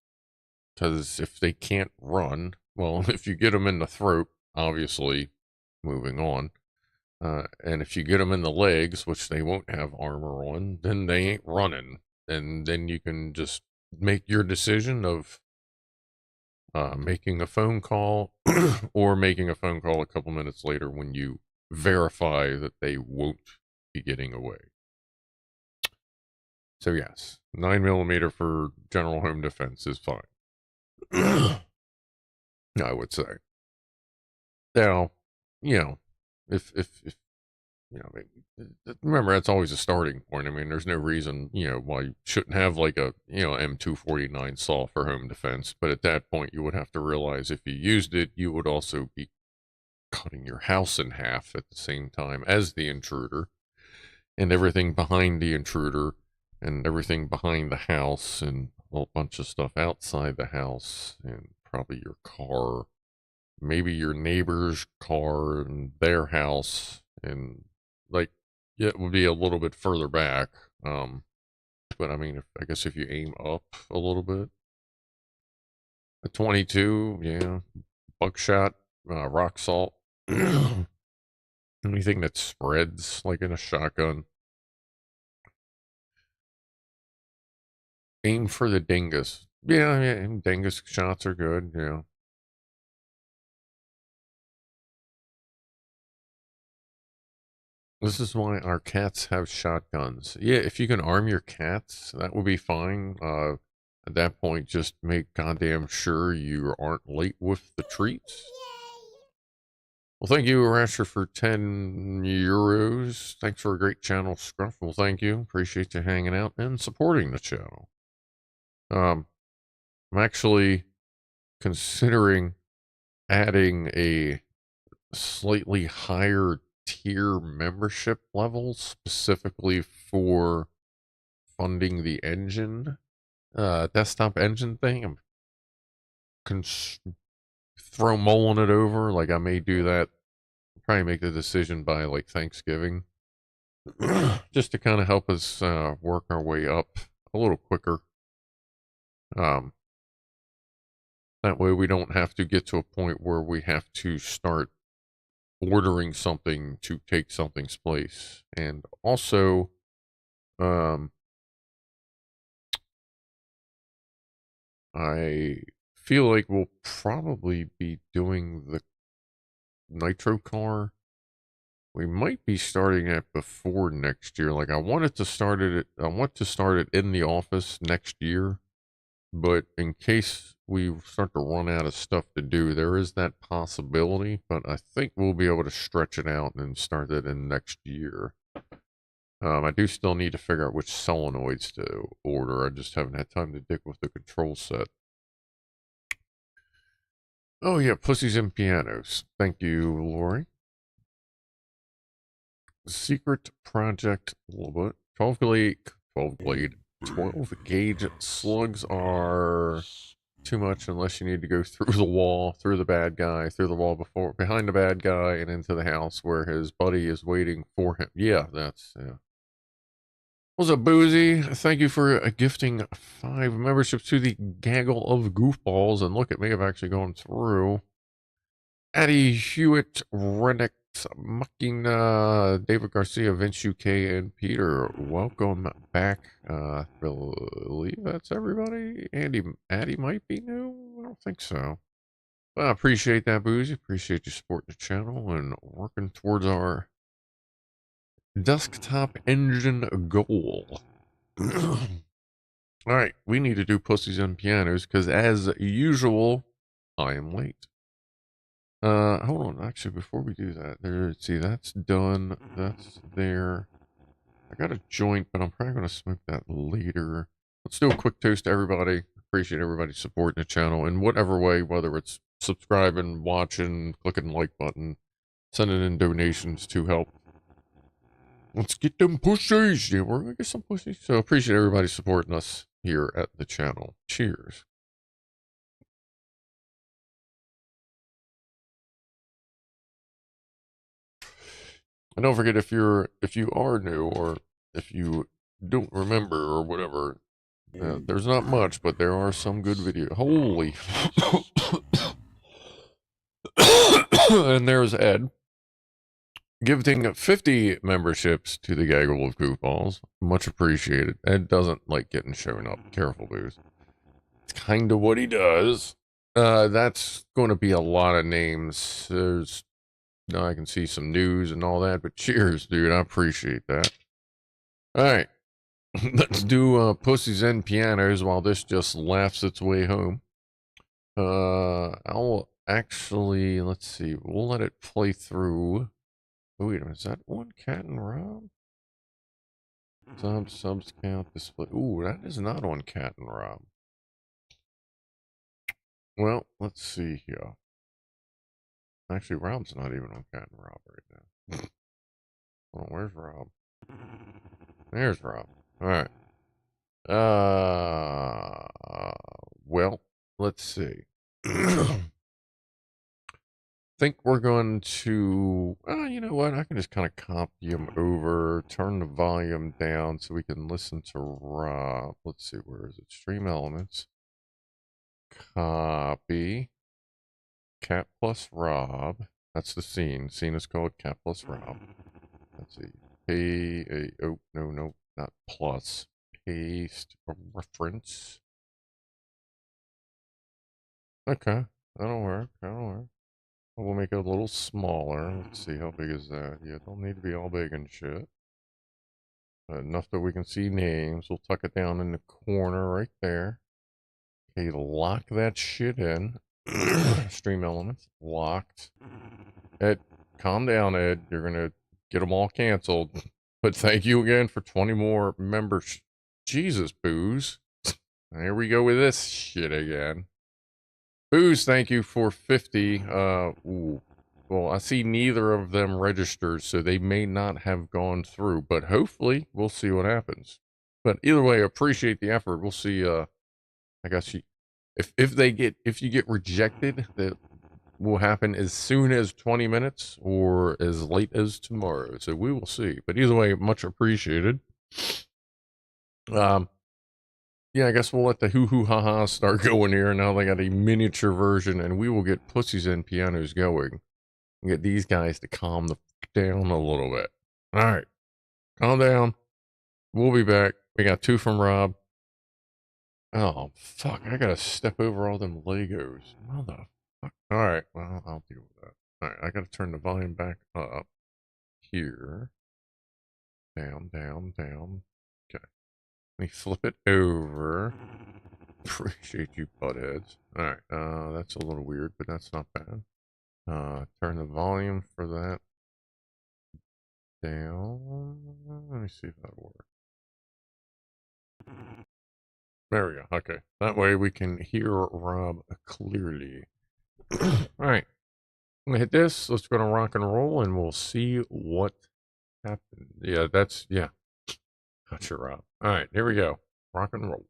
Because if they can't run, well, if you get them in the throat, obviously, moving on. And if you get them in the legs, which they won't have armor on, then they ain't running. And then you can just make your decision of making a phone call or making a phone call a couple minutes later when you verify that they won't be getting away. So yes, 9mm for general home defense is fine. I would say. Now, you know, if you know, remember, that's always a starting point. I mean, there's no reason, you know, why you shouldn't have like a, you know, M249 saw for home defense. But at that point, you would have to realize if you used it, you would also be cutting your house in half at the same time as the intruder, and everything behind the intruder, and everything behind the house, and a whole bunch of stuff outside the house, and probably your car, maybe your neighbor's car and their house, and like it would be a little bit further back. But I mean, I guess if you aim up a little bit, a 22, yeah, buckshot, rock salt, anything that spreads like in a shotgun. Aim for the dingus. Yeah, yeah, dingus shots are good. Yeah. This is why our cats have shotguns. Yeah, if you can arm your cats, that would be fine. At that point, just make goddamn sure you aren't late with the treats. Well, thank you, Rasher, for 10 euros. Thanks for a great channel, Scruff. Well, thank you. Appreciate you hanging out and supporting the channel. I'm actually considering adding a slightly higher tier membership level specifically for funding the engine, desktop engine thing. I'm throw mulling it over. Like, I may do that. Probably make the decision by like Thanksgiving, just to kind of help us work our way up a little quicker. That way we don't have to get to a point where we have to start ordering something to take something's place. And also, I feel like we'll probably be doing the nitro car. We might be starting it before next year. Like, I want to start it in the office next year, but in case we start to run out of stuff to do, there is that possibility. But I think we'll be able to stretch it out and start it in next year. I do still need to figure out which solenoids to order. I just haven't had time to dig with the control set. Oh yeah, Pussies and Pianos. Thank you, Lori. Secret project, a little bit. 12 blade, 12 gauge slugs are too much unless you need to go through the wall, through the bad guy, through the wall behind the bad guy, and into the house where his buddy is waiting for him. Yeah, that's, yeah. What's up, Boozy? Thank you for gifting 5 memberships to the Gaggle of Goofballs. And look at me, I've actually gone through. Addie Hewitt, Renix, Mucking, David Garcia, Vince UK, and Peter. Welcome back. I believe that's everybody. Addie might be new. I don't think so. But I appreciate that, Boozy. Appreciate you supporting the channel and working towards our desktop engine goal. All right, we need to do Pussies and Pianos because, as usual, I am late. Hold on. Actually, before we do that, let's see, that's done. That's there. I got a joint, but I'm probably going to smoke that later. Let's do a quick toast to everybody. Appreciate everybody supporting the channel in whatever way, whether it's subscribing, watching, clicking the like button, sending in donations to help. Let's get them pussies. Yeah, we're going to get some pussies. So appreciate everybody supporting us here at the channel. Cheers. And don't forget, if you are new or if you don't remember or whatever, there's not much, but there are some good videos. Holy. And there's Ed giving 50 memberships to the Gaggle of Goofballs. Much appreciated. Ed doesn't like getting shown up. Careful, dudes. It's kind of what he does. That's going to be a lot of names. There's, I can see some news and all that, but cheers, dude. I appreciate that. All right. Let's do Pussies and Pianos while this just laughs its way home. I'll actually, let's see, we'll let it play through Oh, wait a minute. Is that one cat and Rob? Subs count display. Ooh, that is not on cat and Rob. Well, let's see here. Actually, Rob's not even on cat and Rob right now. Hold on, where's Rob? There's Rob. All right. Well, let's see. Think we're going to, you know what? I can just kind of copy him over, turn the volume down so we can listen to Rob. Let's see, where is it? Stream elements. Copy. Cat plus Rob. That's the scene. Scene is called Cat plus Rob. Let's see. Oh, no, not plus. Paste a reference. Okay, that'll work. We'll make it a little smaller. Let's see, how big is that? Yeah, don't need to be all big and shit. Enough that we can see names. We'll tuck it down in the corner right there. Okay, lock that shit in. Stream elements, locked. Ed, calm down, Ed. You're gonna get them all canceled. But thank you again for 20 more members. Jesus, Booze. Here we go with this shit again. Booze, thank you for 50. Ooh. Well, I see neither of them registered, so they may not have gone through, but hopefully we'll see what happens. But either way, appreciate the effort. We'll see, I guess if you get rejected, that will happen as soon as 20 minutes or as late as tomorrow. So we will see. But either way, much appreciated. Yeah, I guess we'll let the hoo-hoo-ha-ha start going here. Now they got a miniature version, and we will get Pussies and Pianos going. And get these guys to calm the down a little bit. All right. Calm down. We'll be back. We got 2 from Rob. Oh, fuck. I gotta step over all them Legos. Motherfucker. All right. Well, I'll deal with that. All right. I gotta turn the volume back up. Here. Down. Okay. Let me flip it over. Appreciate you, buttheads. Alright, that's a little weird, but that's not bad. Turn the volume for that down. Let me see if that'll work. There we go. Okay. That way we can hear Rob clearly. Alright. I'm gonna hit this. Let's go to rock and roll and we'll see what happens. Yeah, yeah. Gotcha, Rob. Alright, here we go. Rock and roll.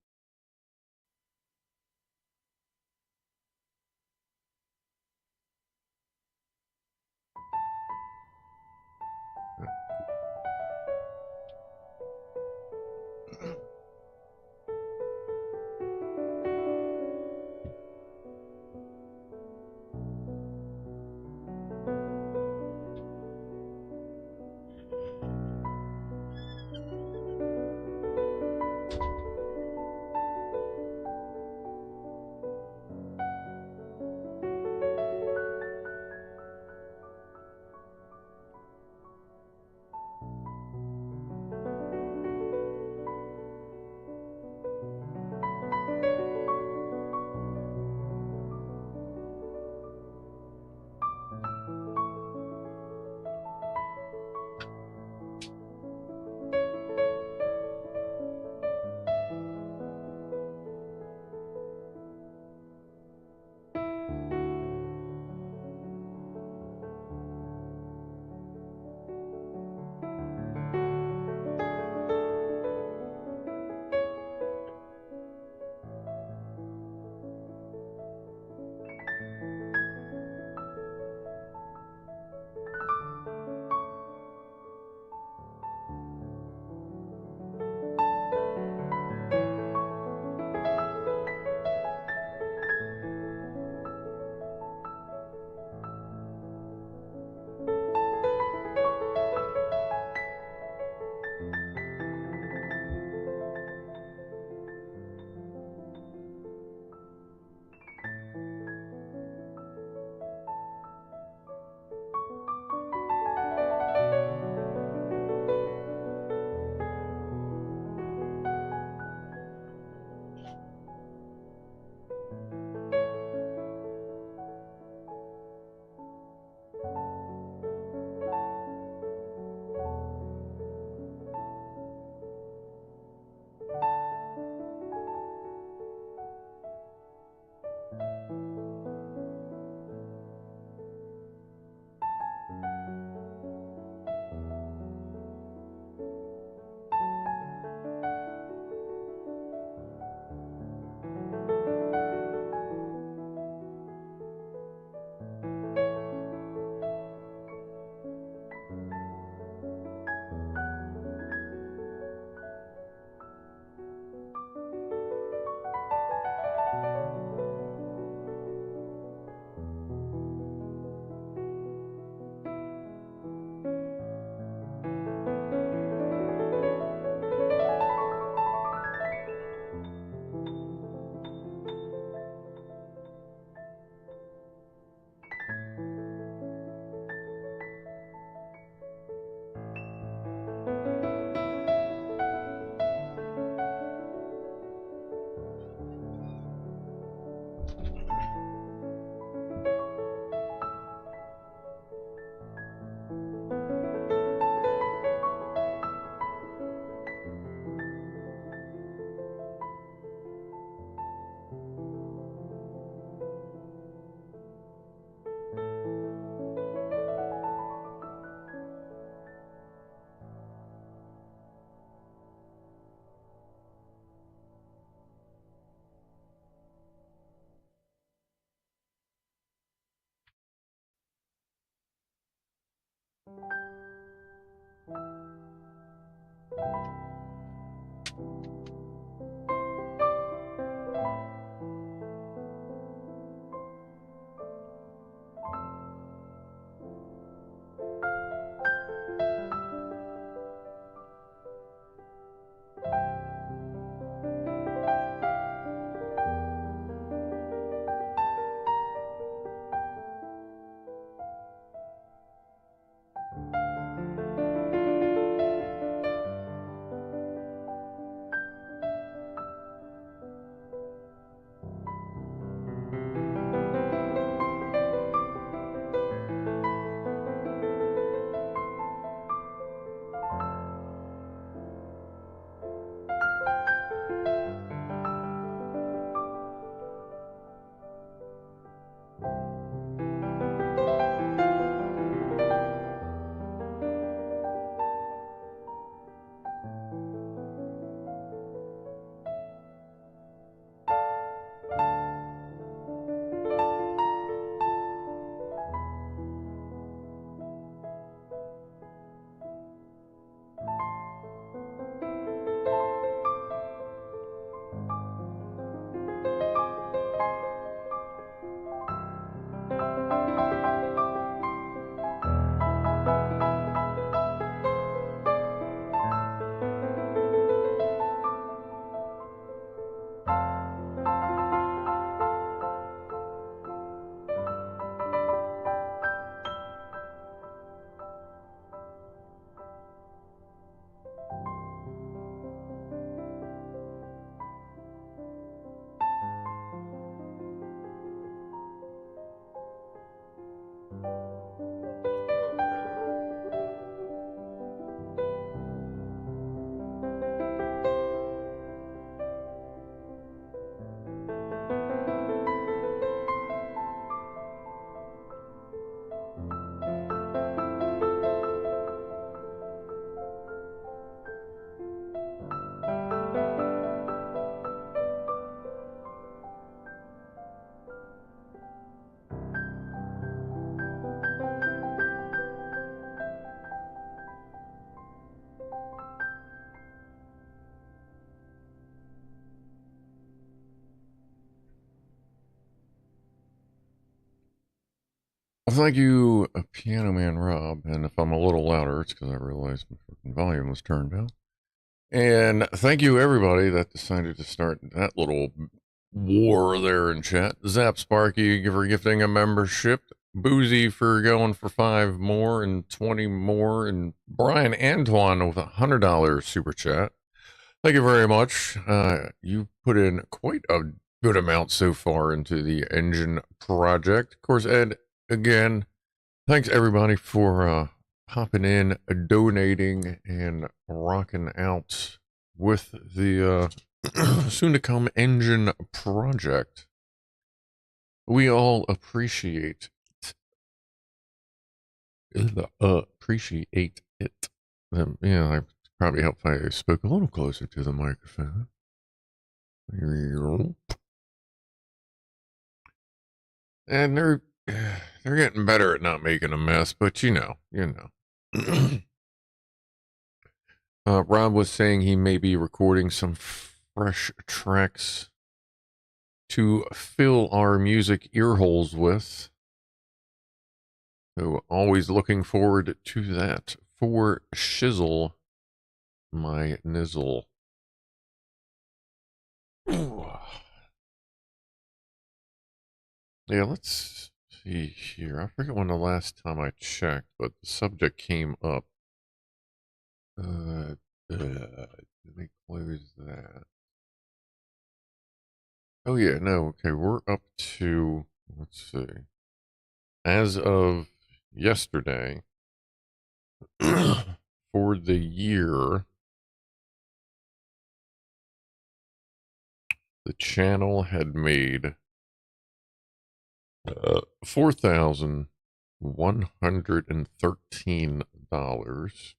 Well, thank you, Pianoman Rob. And if I'm a little louder, it's because I realized my freaking volume was turned down. And thank you, everybody that decided to start that little war there in chat. Zap Sparky for gifting a membership. Boozy for going for 5 more and 20 more. And Brian Antoine with $100 super chat. Thank you very much. You put in quite a good amount so far into the engine project. Of course, Ed, again, thanks everybody for popping in, donating, and rocking out with the soon-to-come engine project. We all appreciate appreciate it. Yeah, I probably help if I spoke a little closer to the microphone. And they're getting better at not making a mess, but you know. Rob was saying he may be recording some fresh tracks to fill our music ear holes with. So always looking forward to that. For shizzle, my nizzle. Yeah, let's see here. I forget when the last time I checked, but the subject came up. Let me close that. Oh yeah, no, okay, we're up to, let's see. As of yesterday, for the year, the channel had made $4,113.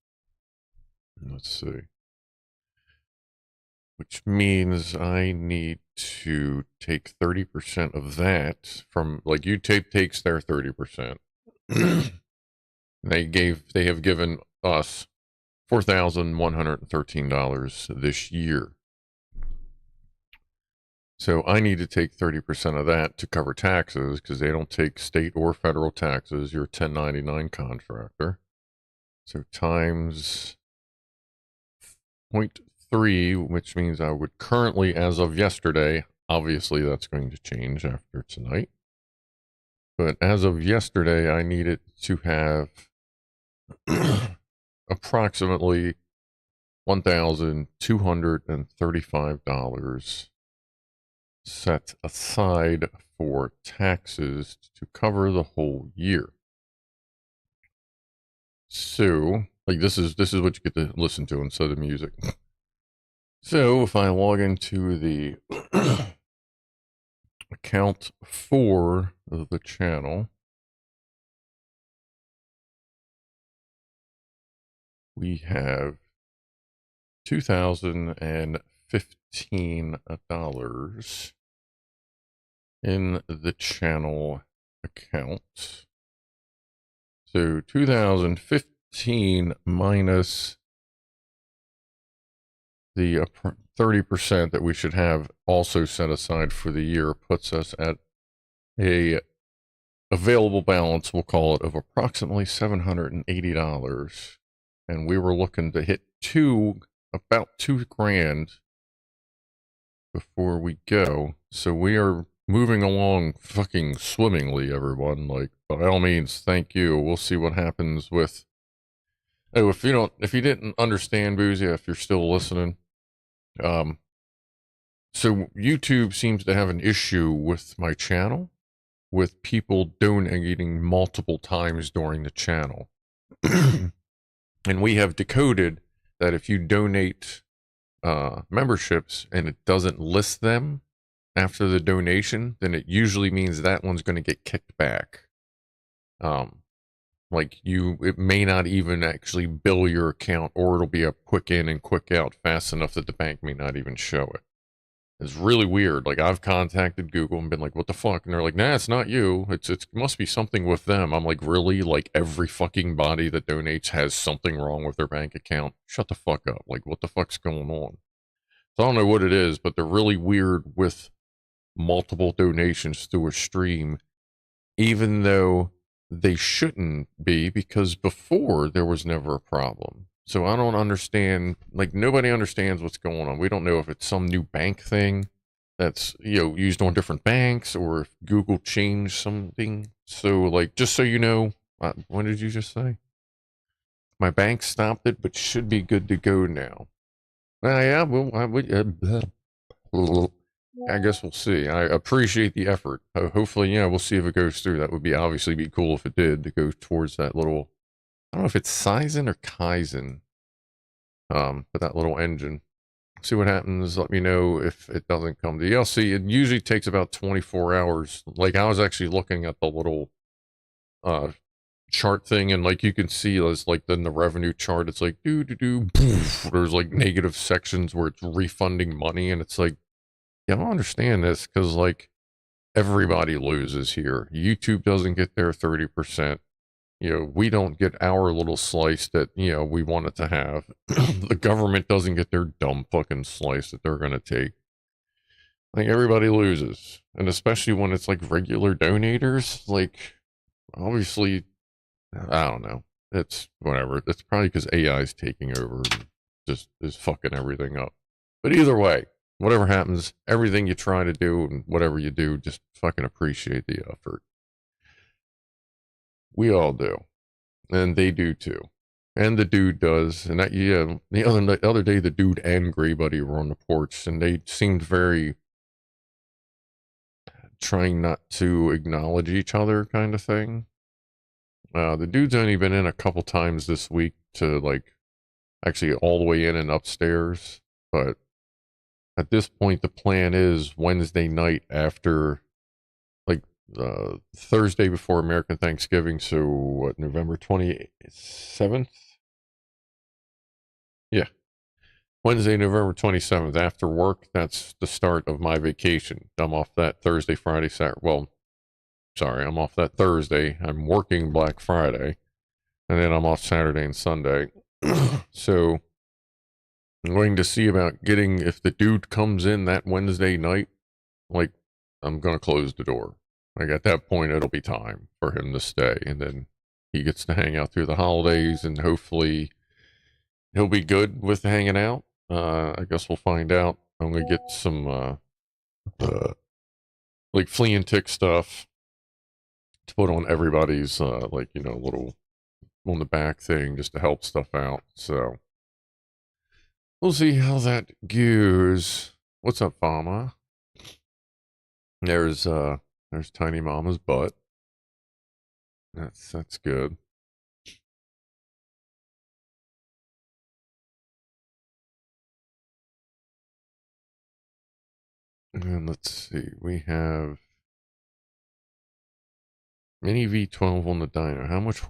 Let's see. Which means I need to take 30% of that from, like, YouTube takes their 30%. They have given us $4,113 this year. So I need to take 30% of that to cover taxes because they don't take state or federal taxes. You're a 1099 contractor. So times 0.3, which means I would currently, as of yesterday, obviously that's going to change after tonight. But as of yesterday, I needed to have approximately $1,235 set aside for taxes to cover the whole year. So, like this is what you get to listen to instead of music. So if I log into the account for the channel, we have $2,015 in the channel account. So 2015 minus the 30% that we should have also set aside for the year puts us at a available balance, we'll call it, of approximately $780. And we were looking to hit about $2,000 before we go. So we are moving along fucking swimmingly, everyone. Like, by all means, thank you. We'll see what happens with... Oh, if you didn't understand, Boozy, if you're still listening, so YouTube seems to have an issue with my channel, with people donating multiple times during the channel. And we have decoded that if you donate memberships and it doesn't list them after the donation, then it usually means that one's going to get kicked back. It may not even actually bill your account, or it'll be a quick in and quick out fast enough that the bank may not even show it. It's really weird. Like, I've contacted Google and been like, what the fuck? And they're like, nah, it's not you. It must be something with them. I'm like, really? Like, every fucking body that donates has something wrong with their bank account? Shut the fuck up. Like, what the fuck's going on? So I don't know what it is, but they're really weird with multiple donations through a stream, even though they shouldn't be, because before there was never a problem. So I don't understand, like, nobody understands what's going on. We don't know if it's some new bank thing that's, used on different banks, or if Google changed something. So, like, just so you know, what did you just say? My bank stopped it, but should be good to go now. Yeah, well, I guess we'll see. I appreciate the effort. Hopefully, we'll see if it goes through. That would obviously be cool if it did, to go towards that little, I don't know if it's Saizen or Kaizen, but that little engine. See what happens. Let me know if it doesn't come to DLC. It usually takes about 24 hours. Like, I was actually looking at the little chart thing, and like you can see, there's like in the revenue chart, it's like poof, there's like negative sections where it's refunding money, and it's like, I don't understand this, because like everybody loses here. YouTube doesn't get their 30%. We don't get our little slice that, we wanted to have. The government doesn't get their dumb fucking slice that they're going to take. Like, everybody loses. And especially when it's like regular donators, like, obviously, I don't know. It's whatever. It's probably because AI is taking over and just is fucking everything up. But either way, whatever happens, everything you try to do and whatever you do, just fucking appreciate the effort. We all do. And they do too. And the dude does. And the other day, the dude and Gray Buddy were on the porch, and they seemed very trying not to acknowledge each other kind of thing. The dude's only been in a couple times this week to, like, actually all the way in and upstairs. But at this point, the plan is Wednesday night after, like, Thursday before American Thanksgiving. So, what, November 27th? Yeah. Wednesday, November 27th, after work. That's the start of my vacation. I'm off that Thursday, Friday, Saturday. Well, sorry, I'm off that Thursday. I'm working Black Friday. And then I'm off Saturday and Sunday. So I'm going to see about getting, if the dude comes in that Wednesday night, like, I'm going to close the door. Like, at that point, it'll be time for him to stay. And then he gets to hang out through the holidays, and hopefully he'll be good with hanging out. I guess we'll find out. I'm going to get some, like, flea and tick stuff to put on everybody's, like, you know, little on the back thing just to help stuff out. So we'll see how that goes. What's up, Mama? There's Tiny Mama's butt. That's good. And let's see, we have Mini V12 on the dyno. How much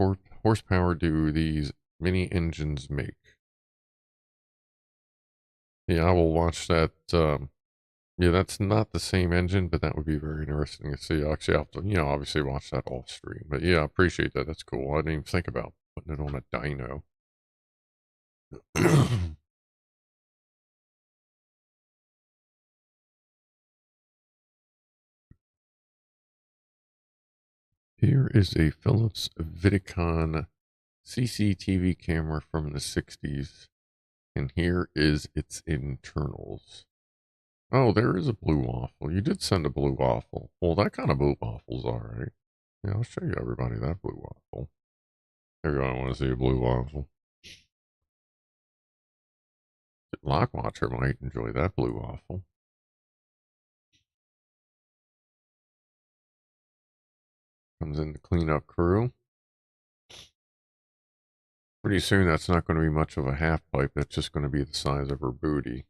horsepower do these mini engines make? Yeah, I will watch that. Yeah, that's not the same engine, but that would be very interesting to see. Actually, I'll have to, you know, obviously watch that off stream. But yeah, I appreciate that. That's cool. I didn't even think about putting it on a dyno. Here is a Philips Vidicon CCTV camera from the 60s. And here is its internals. Oh, there is a blue waffle. You did send a blue waffle. Well, that kind of blue waffle's alright. Yeah, I'll show you everybody that blue waffle. Everyone want to see a blue waffle. Lockwatcher might enjoy that blue waffle. Comes in the cleanup crew. Pretty soon that's not going to be much of a half pipe. That's just going to be the size of her booty.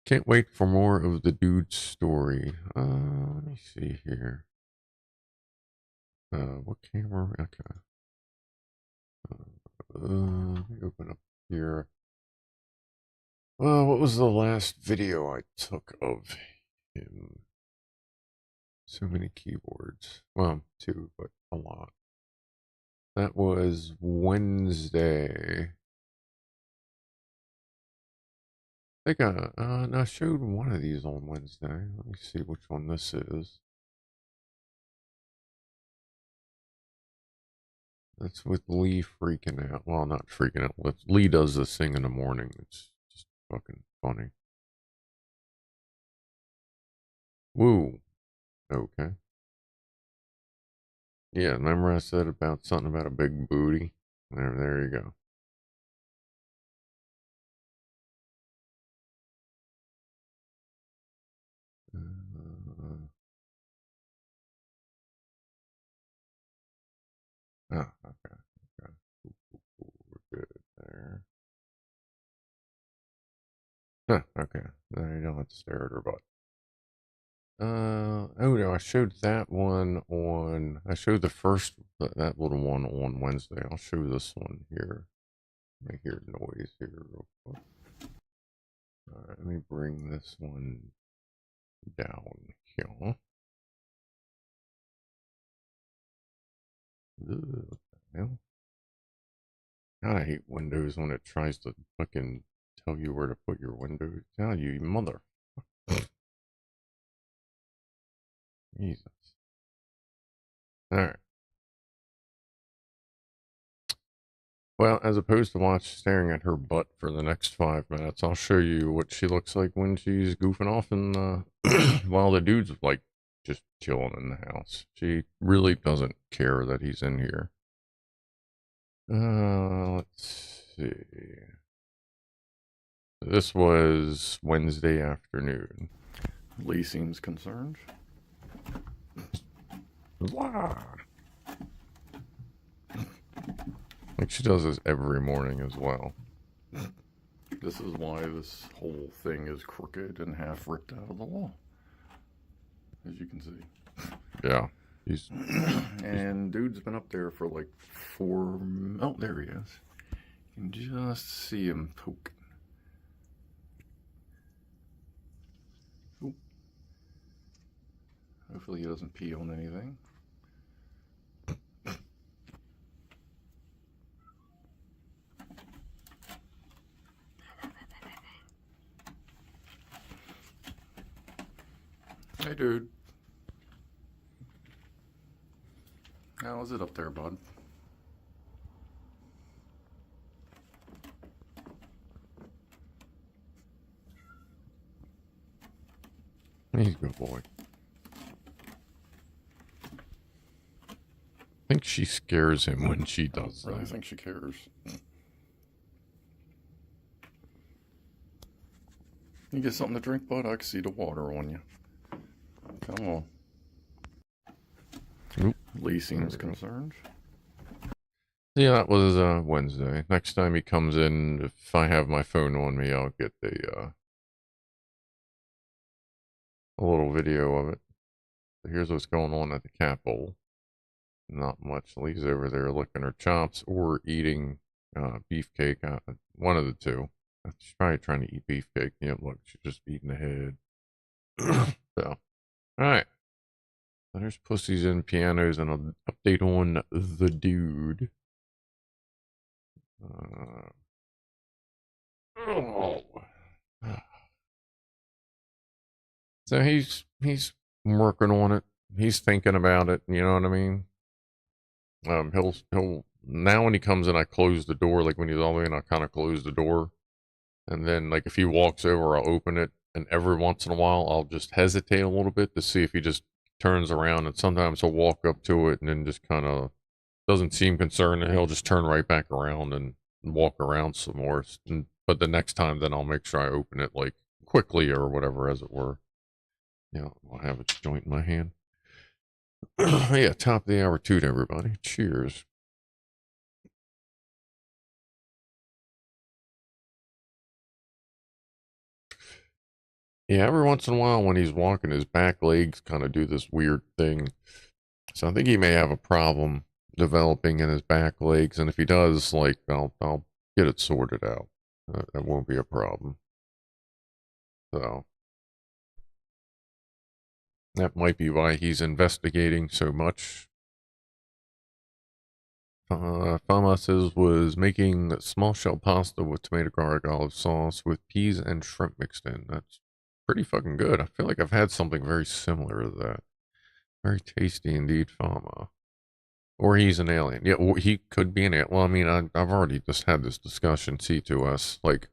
Can't wait for more of the dude's story. Let me see here. What camera? Okay. Let me open up here. What was the last video I took of him? So many keyboards. Well, two, but a lot. That was Wednesday. I think no, I showed one of these on Wednesday. Let me see which one this is. That's with Lee freaking out. Well, not freaking out. Lee does this thing in the morning. It's just fucking funny. Woo. Okay. Yeah, remember I said about something about a big booty? There you go. Oh, okay. Okay. We're good there. Huh, okay. Now you don't have to stare at her butt. Oh no, I showed that one on, I showed the first, that little one on Wednesday. I'll show this one here. I hear noise here real quick. Alright, let me bring this one down here. Ugh, hell? God, I hate Windows when it tries to fucking tell you where to put your windows. Tell you, mother. Jesus. Alright. Well, as opposed to staring at her butt for the next 5 minutes, I'll show you what she looks like when she's goofing off and while the dude's like just chilling in the house. She really doesn't care that he's in here. Let's see. This was Wednesday afternoon. Lee seems concerned. Wow. Like she does this every morning as well. This is why this whole thing is crooked and half ripped out of the wall. As you can see. Yeah. And dude's been up there for like 4... Oh, there he is. You can just see him poking. Oop. Hopefully he doesn't pee on anything. Hey, dude. How is it up there, bud? He's a good boy. I think she scares him when she does. I really think she cares. You get something to drink, bud? I can see the water on you. Come on. Oop, Lee seems concerned. Yeah, that was Wednesday. Next time he comes in, if I have my phone on me, I'll get a little video of it. So here's what's going on at the cat bowl. Not much. Lee's over there licking her chops or eating beefcake. One of the two. She's probably trying to eat beefcake. Yeah, look, she's just eating the head. So, alright. So there's Pussies and Pianos and an update on the dude. So he's working on it. He's thinking about it. You know what I mean? He'll now when he comes in, I close the door. Like when he's all the way in, I kind of close the door, and then like if he walks over, I'll open it. And every once in a while, I'll just hesitate a little bit to see if he just turns around. And sometimes he'll walk up to it and then just kind of doesn't seem concerned, and he'll just turn right back around and walk around some more. But the next time, then I'll make sure I open it like quickly or whatever, as it were. Yeah, I'll have a joint in my hand. Yeah, top of the hour to everybody. Cheers. Yeah, every once in a while when he's walking, his back legs kind of do this weird thing. So I think he may have a problem developing in his back legs, and if he does, like, I'll get it sorted out. That won't be a problem. So that might be why he's investigating so much. Fama says was making small shell pasta with tomato garlic olive sauce with peas and shrimp mixed in. That's pretty fucking good. I feel like I've had something very similar to that. Very tasty indeed, Fama. Or he's an alien. Yeah, or he could be an alien. Well, I mean, I've already just had this discussion, C2S. Like,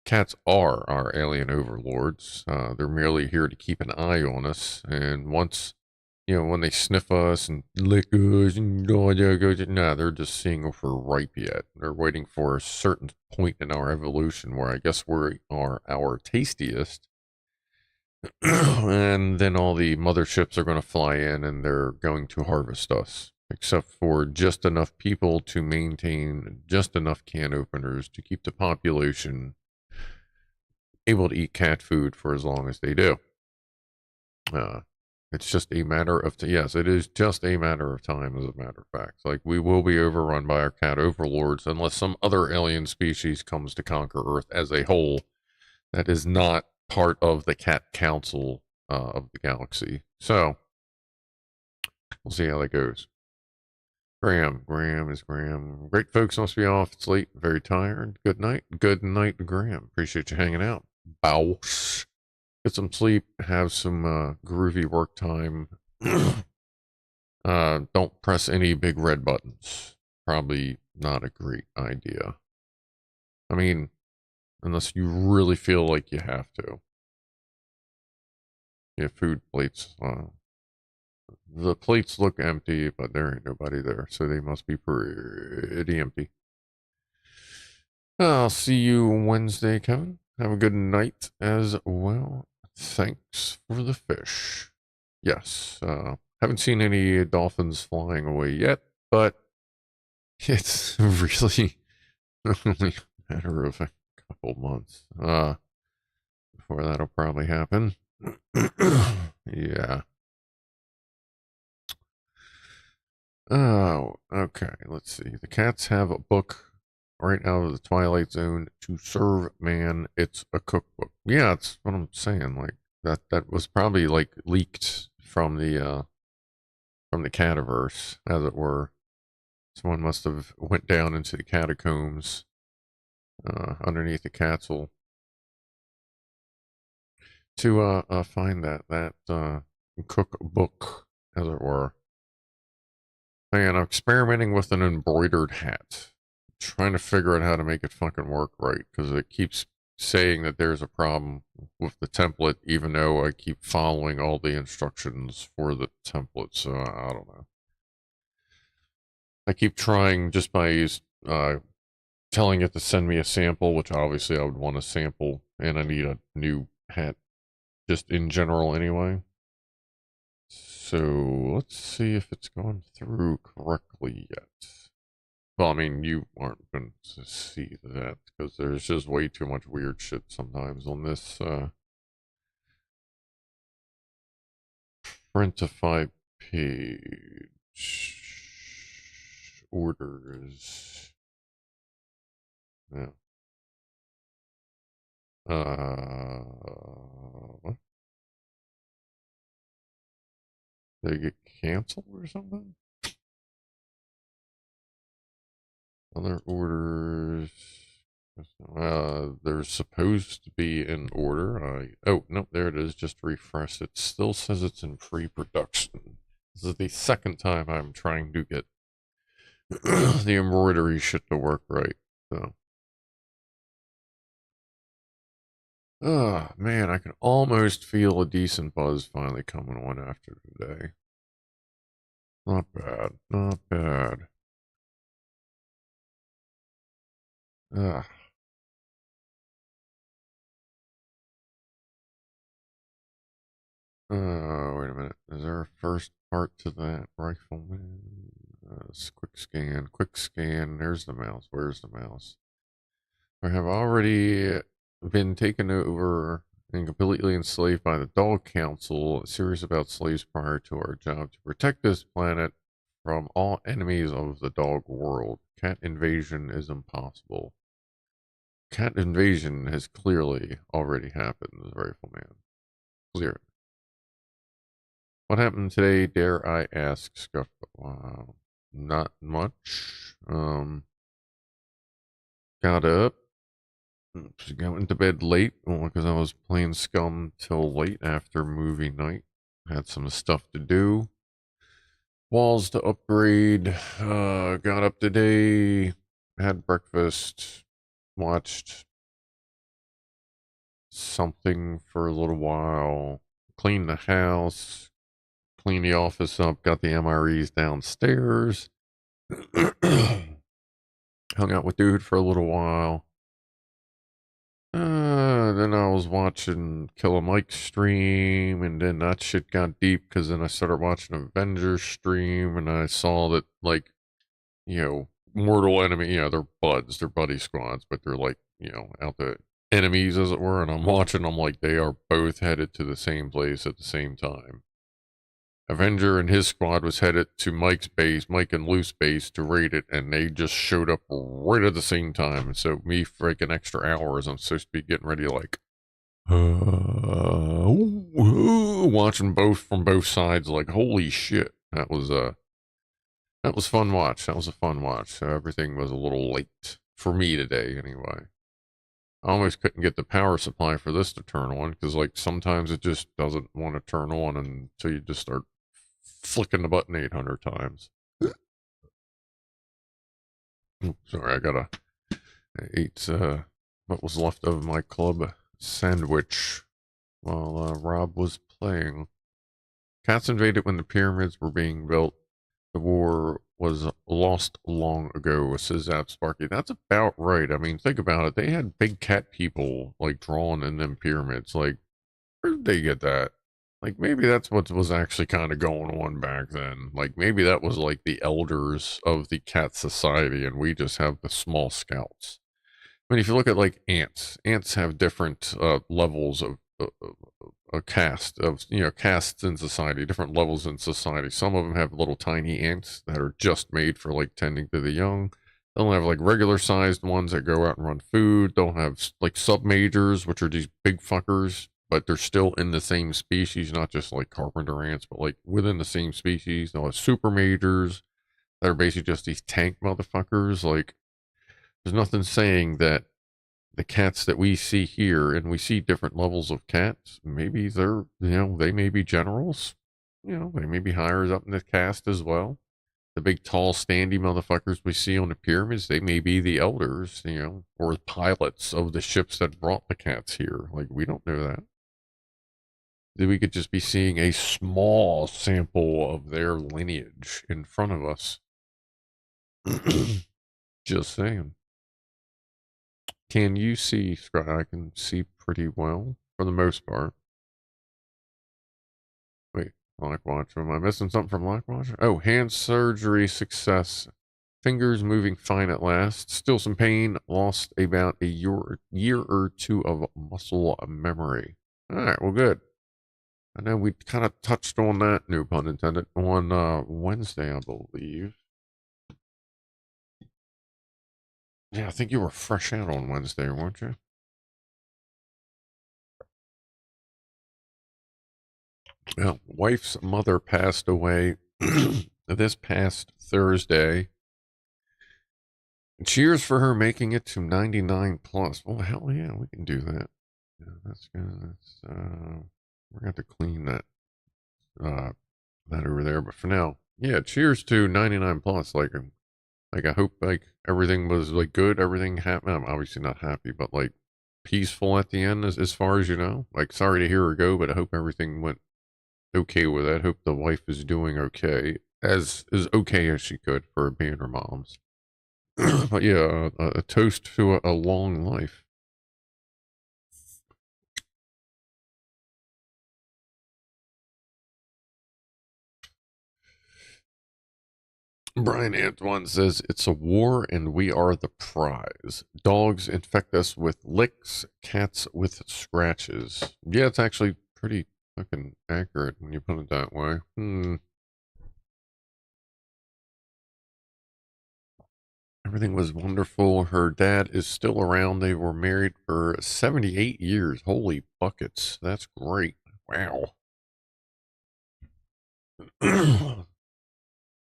cats are our alien overlords. They're merely here to keep an eye on us. And once, when they sniff us and lick us and nah, they're just seeing if we're ripe yet. They're waiting for a certain point in our evolution where I guess we are our tastiest. And then all the motherships are going to fly in and they're going to harvest us. Except for just enough people to maintain just enough can openers to keep the population able to eat cat food for as long as they do. It's just a matter of yes, it is just a matter of time, as a matter of fact. Like, we will be overrun by our cat overlords unless some other alien species comes to conquer Earth as a whole that is not part of the cat council of the galaxy. So we'll see how that goes. Graham is Graham. Great folks must be off. It's late, very tired. Good night, Graham. Appreciate you hanging out. Bow. Get some sleep. Have some groovy work time. Don't press any big red buttons. Probably not a great idea. I mean, unless you really feel like you have to. Yeah, food plates. The plates look empty, but there ain't nobody there, so they must be pretty empty. I'll see you Wednesday, Kevin. Have a good night as well. Thanks for the fish. Yes, haven't seen any dolphins flying away yet, but it's really only a matter of a couple months before that'll probably happen. Yeah. Oh, okay. Let's see. The cats have a book right out of the Twilight Zone to serve man. It's a cookbook. Yeah, that's what I'm saying. Like that was probably like leaked from the cataverse, as it were. Someone must have went down into the catacombs underneath the castle to find that cookbook, as it were. And I'm experimenting with an embroidered hat. Trying to figure out how to make it fucking work right, because it keeps saying that there's a problem with the template, even though I keep following all the instructions for the template, so I don't know. I keep trying just by telling it to send me a sample, which obviously I would want a sample, and I need a new hat just in general anyway. So let's see if it's gone through correctly yet. Well, I mean, you aren't going to see that because there's just way too much weird shit sometimes on this Printify page. Orders. Yeah. What? Did it get canceled or something? Other orders. There's supposed to be an order. Oh, no, there it is. Just refresh. It still says it's in pre-production. This is the second time I'm trying to get the embroidery shit to work right. So. Oh, man, I can almost feel a decent buzz finally coming on after today. Not bad. Not bad. Ugh. Wait a minute. Is there a first part to that? Rifleman. Quick scan. Quick scan. There's the mouse. Where's the mouse? I have already been taken over and completely enslaved by the Dog Council, a series about slaves prior to our job to protect this planet from all enemies of the dog world. Cat invasion is impossible. Cat invasion has clearly already happened, the Rifleman. Clear. What happened today, dare I ask, Scruff? Wow. Not much. Got up. Went to bed late because I was playing Scum till late after movie night. Had some stuff to do. Walls to upgrade. Got up today. Had breakfast. Watched something for a little while. Cleaned the house. Cleaned the office up. Got the MREs downstairs. Hung out with Dude for a little while. Then I was watching Killer Mike stream, and then that shit got deep because then I started watching Avengers stream, and I saw that, like, you know, mortal enemy, you know, they're buds, they're buddy squads, but they're like, you know, out the enemies, as it were, and I'm watching them like they are both headed to the same place at the same time. Avenger and his squad was headed to Mike's base, Mike and Lou's base, to raid it, and they just showed up right at the same time. And so me for like an extra hour as I'm supposed to be getting ready, like, watching both from both sides, like, holy shit. That was fun watch. That was a fun watch. So everything was a little late for me today, anyway. I almost couldn't get the power supply for this to turn on because, like, sometimes it just doesn't want to turn on until you just start flicking the button 800 times. Sorry, I ate what was left of my club sandwich while Rob was playing. Cats invaded when the pyramids were being built. The war was lost long ago, says Zap Sparky. That's about right. I mean, think about it. They had big cat people, like, drawn in them pyramids. Like, where did they get that? Like, maybe that's what was actually kind of going on back then. Like, maybe that was like the elders of the cat society, and we just have the small scouts. I mean, if you look at, like, ants have different levels of a caste of, you know, castes in society, different levels in society. Some of them have little tiny ants that are just made for, like, tending to the young. They'll have, like, regular sized ones that go out and run food. They'll have, like, sub majors, which are these big fuckers, but they're still in the same species, not just like carpenter ants, but like within the same species. They'll have super majors that are basically just these tank motherfuckers. Like, there's nothing saying that the cats that we see here, and we see different levels of cats. Maybe they're, they may be generals. They may be higher up in the caste as well. The big, tall, standy motherfuckers we see on the pyramids, they may be the elders, or pilots of the ships that brought the cats here. Like, we don't know that. We could just be seeing a small sample of their lineage in front of us. Just saying. Can you see, Scott? I can see pretty well, for the most part. Wait, Blackwatch. Am I missing something from Blackwatch? Oh, hand surgery success. Fingers moving fine at last. Still some pain. Lost about a year or two of muscle memory. All right, well, good. I know we kind of touched on that, no pun intended, on Wednesday, I believe. Yeah, I think you were fresh out on Wednesday, weren't you? Well, wife's mother passed away this past Thursday. Cheers for her making it to 99 plus. Well, hell yeah, we can do that. Yeah, that's good. We're going to have to clean that over there. But for now, yeah, cheers to 99 plus. Like I hope like everything was like good. Everything happened. I'm obviously not happy, but like peaceful at the end as far as you know. Like sorry to hear her go, but I hope everything went okay with that. Hope the wife is doing okay, as okay as she could for being her mom's. But yeah, a toast to a long life. Brian Antoine says it's a war and we are the prize. Dogs infect us with licks, cats with scratches. Yeah, it's actually pretty fucking accurate when you put it that way. Everything was wonderful. Her dad is still around. They were married for 78 years. Holy buckets. That's great. Wow.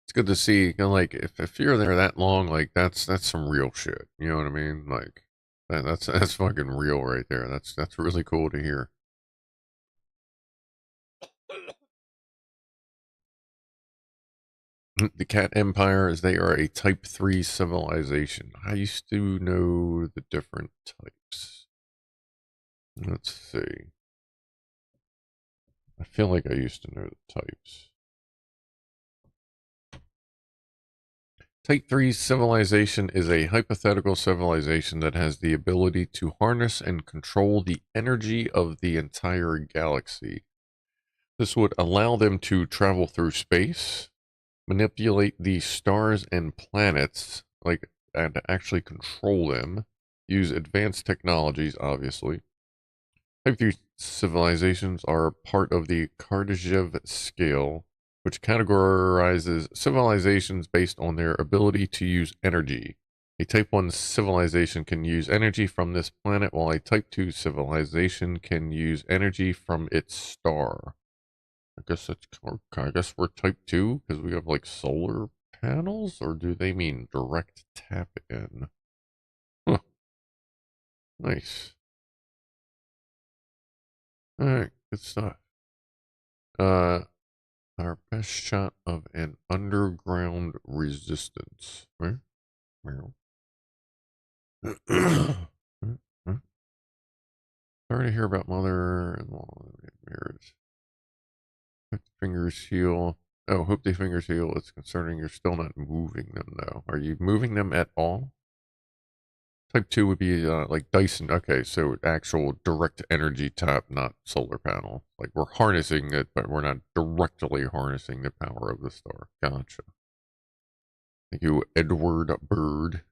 It's good to see. Like if you're there that long, like that's some real shit. You know what I mean? Like that's fucking real right there. That's really cool to hear. The Cat Empire is they are a Type 3 civilization. I used to know the different types. Let's see. I feel like I used to know the types. Type 3 civilization is a hypothetical civilization that has the ability to harness and control the energy of the entire galaxy. This would allow them to travel through space, manipulate the stars and planets, and actually control them, use advanced technologies, obviously. Type 3 civilizations are part of the Kardashev scale, which categorizes civilizations based on their ability to use energy. A Type 1 civilization can use energy from this planet, while a Type 2 civilization can use energy from its star. I guess we're Type 2 because we have like solar panels, or do they mean direct tap in? Huh. Nice. Alright, good stuff. Our best shot of an underground resistance. Right? Sorry to hear about mother-in-law marriage. Hope the fingers heal. Oh, hope the fingers heal. It's concerning you're still not moving them, though. Are you moving them at all? Type 2 would be like Dyson. Okay, so actual direct energy tap, not solar panel. Like we're harnessing it, but we're not directly harnessing the power of the star. Gotcha. Thank you, Edward Bird.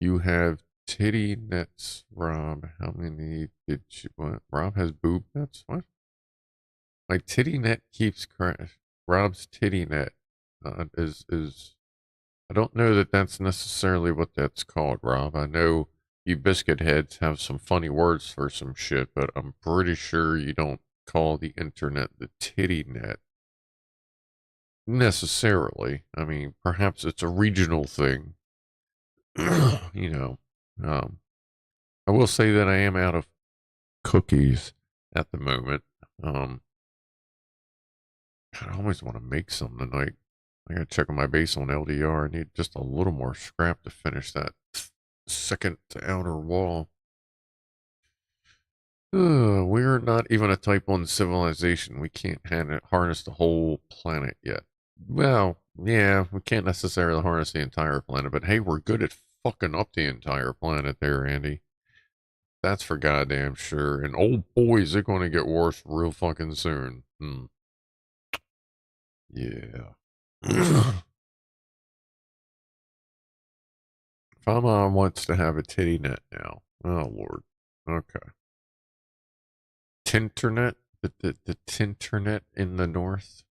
You have titty nets, Rob. How many did you what? Rob has boob nets? What? My titty net keeps crash. Rob's titty net is I don't know that that's necessarily what that's called, Rob. I know you biscuit heads have some funny words for some shit, but I'm pretty sure you don't call the internet the titty net. Necessarily. I mean, perhaps it's a regional thing. You know. I will say that I am out of cookies at the moment. God, I always want to make some tonight. I gotta check on my base on LDR. I need just a little more scrap to finish that second outer wall. We're not even a type 1 civilization. We can't harness the whole planet yet. Well, yeah, we can't necessarily harness the entire planet, but hey, we're good at fucking up the entire planet there, Andy. That's for goddamn sure. And old boys, they're going to get worse real fucking soon. Yeah. Fama wants to have a titty net now. Oh, Lord. Okay. Tinternet? The Tinternet in the north?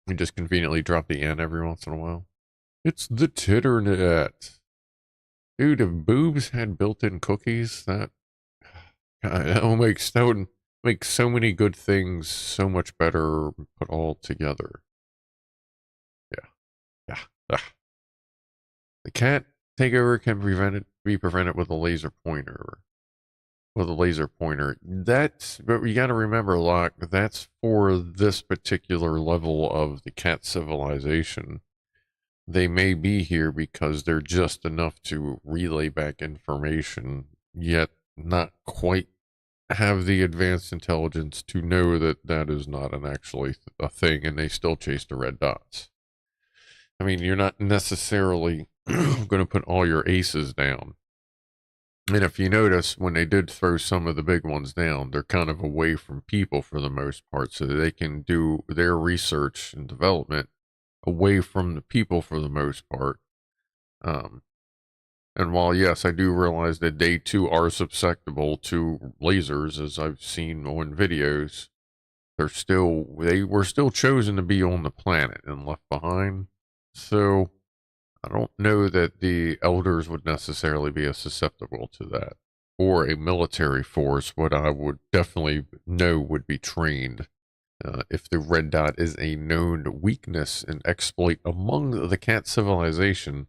You just conveniently drop the N every once in a while. It's the Titternet. Dude, if boobs had built-in cookies, that would make so many good things so much better put all together. Yeah. The cat takeover can be prevented with a laser pointer. With a laser pointer. But you gotta remember, Locke, that's for this particular level of the cat civilization. They may be here because they're just enough to relay back information, yet not quite have the advanced intelligence to know that that is not actually a thing, and they still chase the red dots. I mean, you're not necessarily going to put all your aces down. And if you notice, when they did throw some of the big ones down, they're kind of away from people for the most part, so that they can do their research and development away from the people for the most part. And while, yes, I do realize that they too are susceptible to lasers, as I've seen on videos, they were still chosen to be on the planet and left behind. So I don't know that the elders would necessarily be as susceptible to that. Or a military force, what I would definitely know would be trained. If the red dot is a known weakness and exploit among the cat civilization,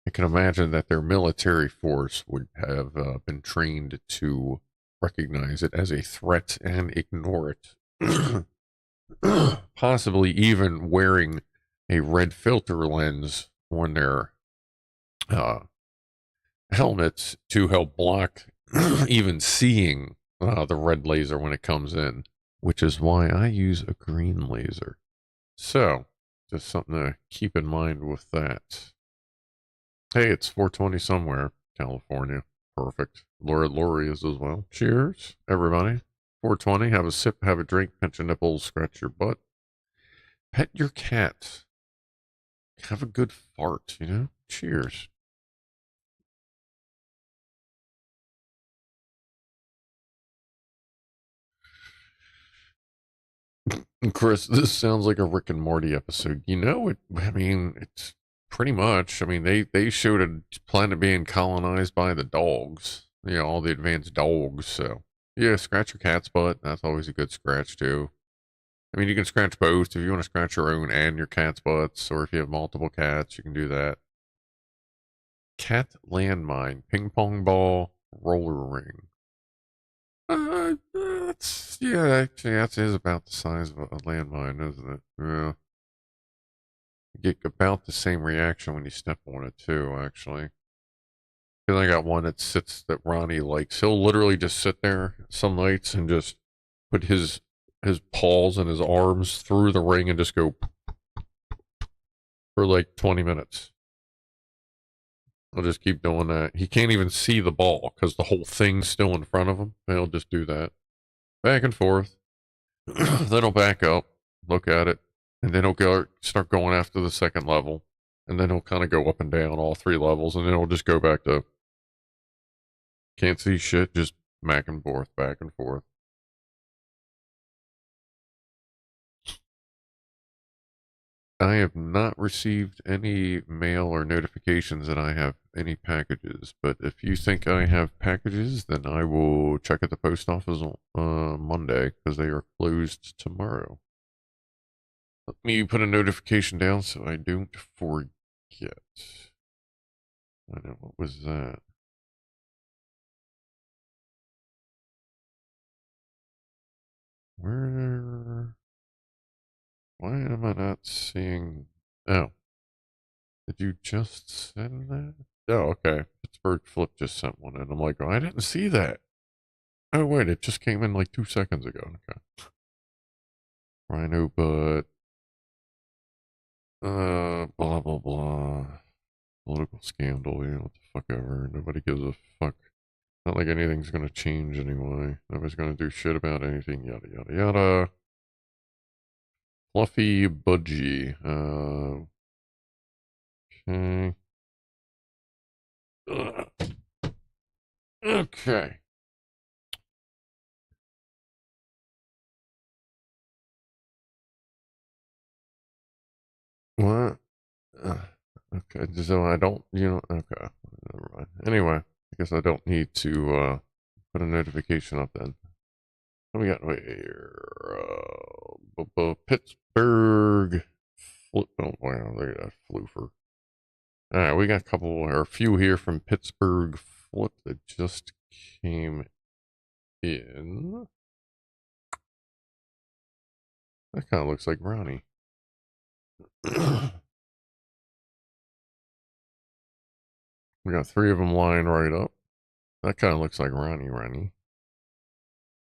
I can imagine that their military force would have been trained to recognize it as a threat and ignore it. Possibly even wearing a red filter lens on their helmets to help block even seeing the red laser when it comes in, which is why I use a green laser. So, just something to keep in mind with that. Hey, it's 420 somewhere, California. Perfect. Lori is as well. Cheers, everybody. 420, have a sip, have a drink, pinch your nipples, scratch your butt. Pet your cat. Have a good fart, you know? Cheers. Chris, this sounds like a Rick and Morty episode. You know, it's pretty much. I mean, they showed a planet being colonized by the dogs. You know, all the advanced dogs. So, yeah, scratch your cat's butt. That's always a good scratch, too. I mean, you can scratch both if you want to scratch your own and your cat's butts, or if you have multiple cats, you can do that. Cat landmine, ping pong ball, roller ring. Actually, that is about the size of a landmine, isn't it? Yeah. You get about the same reaction when you step on it, too, actually. Because I got one that Ronnie likes. He'll literally just sit there some nights and just put his paws and his arms through the ring and just go for like 20 minutes. I'll just keep doing that. He can't even see the ball because the whole thing's still in front of him. He'll just do that. Back and forth. Then he'll back up, look at it, and then he'll start going after the second level. And then he'll kind of go up and down all 3 levels, and then he'll just go back to can't see shit, just back and forth, back and forth. I have not received any mail or notifications that I have any packages, but if you think I have packages, then I will check at the post office on Monday, because they are closed tomorrow. Let me put a notification down so I don't forget. I know, what was that? Where? Why am I not seeing? Oh, did you just send that? Oh, okay. Pittsburgh Flip just sent one, and I'm like, oh, I didn't see that. Oh, wait, it just came in like 2 seconds ago. Okay. Rhino butt. Blah blah blah. Political scandal. Yeah, what the fuck ever. Nobody gives a fuck. Not like anything's gonna change anyway. Nobody's gonna do shit about anything. Yada yada yada. Fluffy budgie. Okay. Okay. What? Okay. So I don't. Okay. Never mind. Anyway, I guess I don't need to put a notification up then. What we got right here? Pittsburgh. Oh, wow, look at that floofer. All right, we got a couple or a few here from Pittsburgh Flip that just came in. That kind of looks like Ronnie. We got 3 of them lying right up. That kind of looks like Ronnie.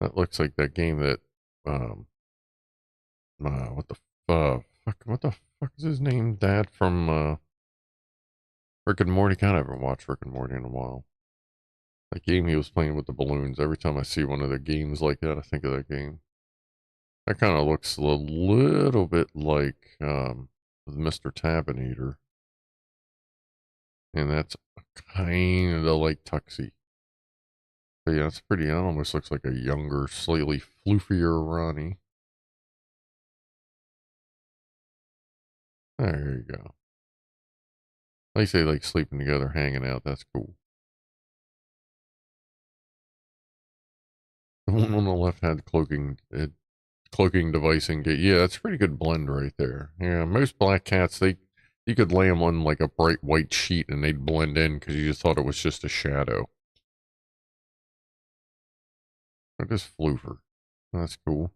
That looks like that game that, what the fuck, what the fuck is his name? Dad from, Rick and Morty. God, I haven't watched Rick and Morty in a while. That game he was playing with the balloons. Every time I see one of the games like that, I think of that game. That kind of looks a little bit like, Mr. Tabinator. And that's kind of like Tuxie. But yeah, it's pretty. It almost looks like a younger, slightly floofier Ronnie. There you go. At least they like sleeping together, hanging out. That's cool. The one on the left had cloaking device engage. Yeah, that's a pretty good blend right there. Yeah, most black cats, you could lay them on like a bright white sheet and they'd blend in because you just thought it was just a shadow. Look at this floofer. That's cool.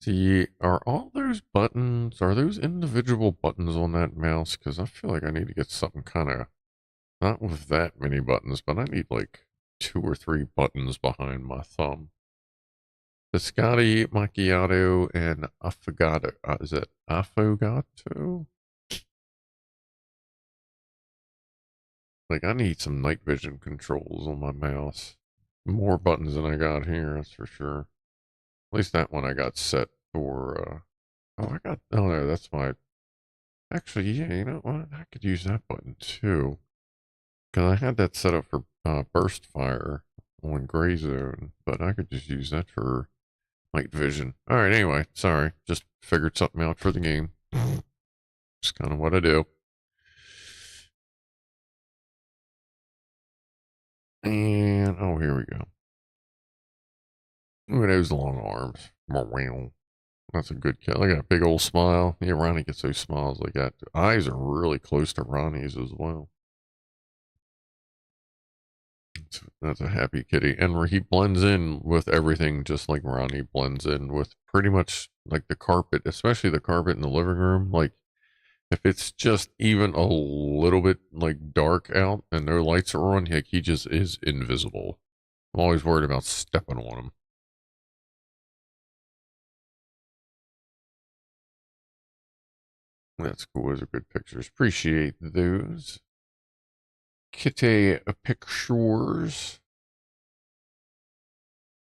See, are all those buttons, are those individual buttons on that mouse? Because I feel like I need to get something kind of, not with that many buttons, but I need like 2 or 3 buttons behind my thumb. Biscotti, macchiato, and affogato. Is it affogato? Like, I need some night vision controls on my mouse. More buttons than I got here, that's for sure. At least that one I got set for, oh, no, that's my, actually, yeah, you know what? I could use that button too. Because I had that set up for burst fire on gray zone, but I could just use that for night vision. All right, anyway, sorry. Just figured something out for the game. Just kind of what I do. And, oh, here we go. Look at those long arms. That's a good cat. Look at that big old smile. Yeah, Ronnie gets those smiles like that. The eyes are really close to Ronnie's as well. That's a happy kitty. And where he blends in with everything just like Ronnie blends in with pretty much like the carpet, especially the carpet in the living room. Like, if it's just even a little bit like dark out and no lights are on, like he just is invisible. I'm always worried about stepping on him. That's cool. Those are good pictures. Appreciate those. Kitty pictures.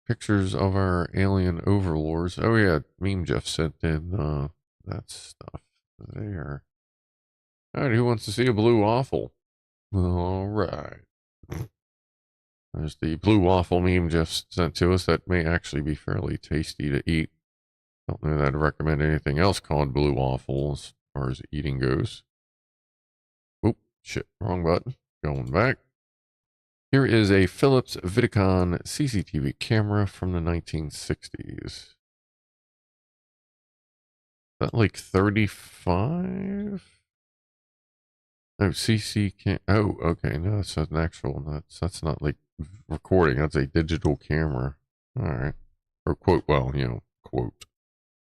Pictures of our alien overlords. Oh yeah, Meme Jeff sent in that stuff there. Alright, who wants to see a blue waffle? Alright. There's the blue waffle meme Jeff sent to us that may actually be fairly tasty to eat. Don't know that I'd recommend anything else called blue waffle as far as eating goes. Oop, shit, wrong button. Going back. Here is a Philips Vidicon CCTV camera from the 1960s. That like 35? Oh, CC can't. Oh, okay. No, that's an actual. That's not like recording. That's a digital camera. All right. Or quote, well, quote.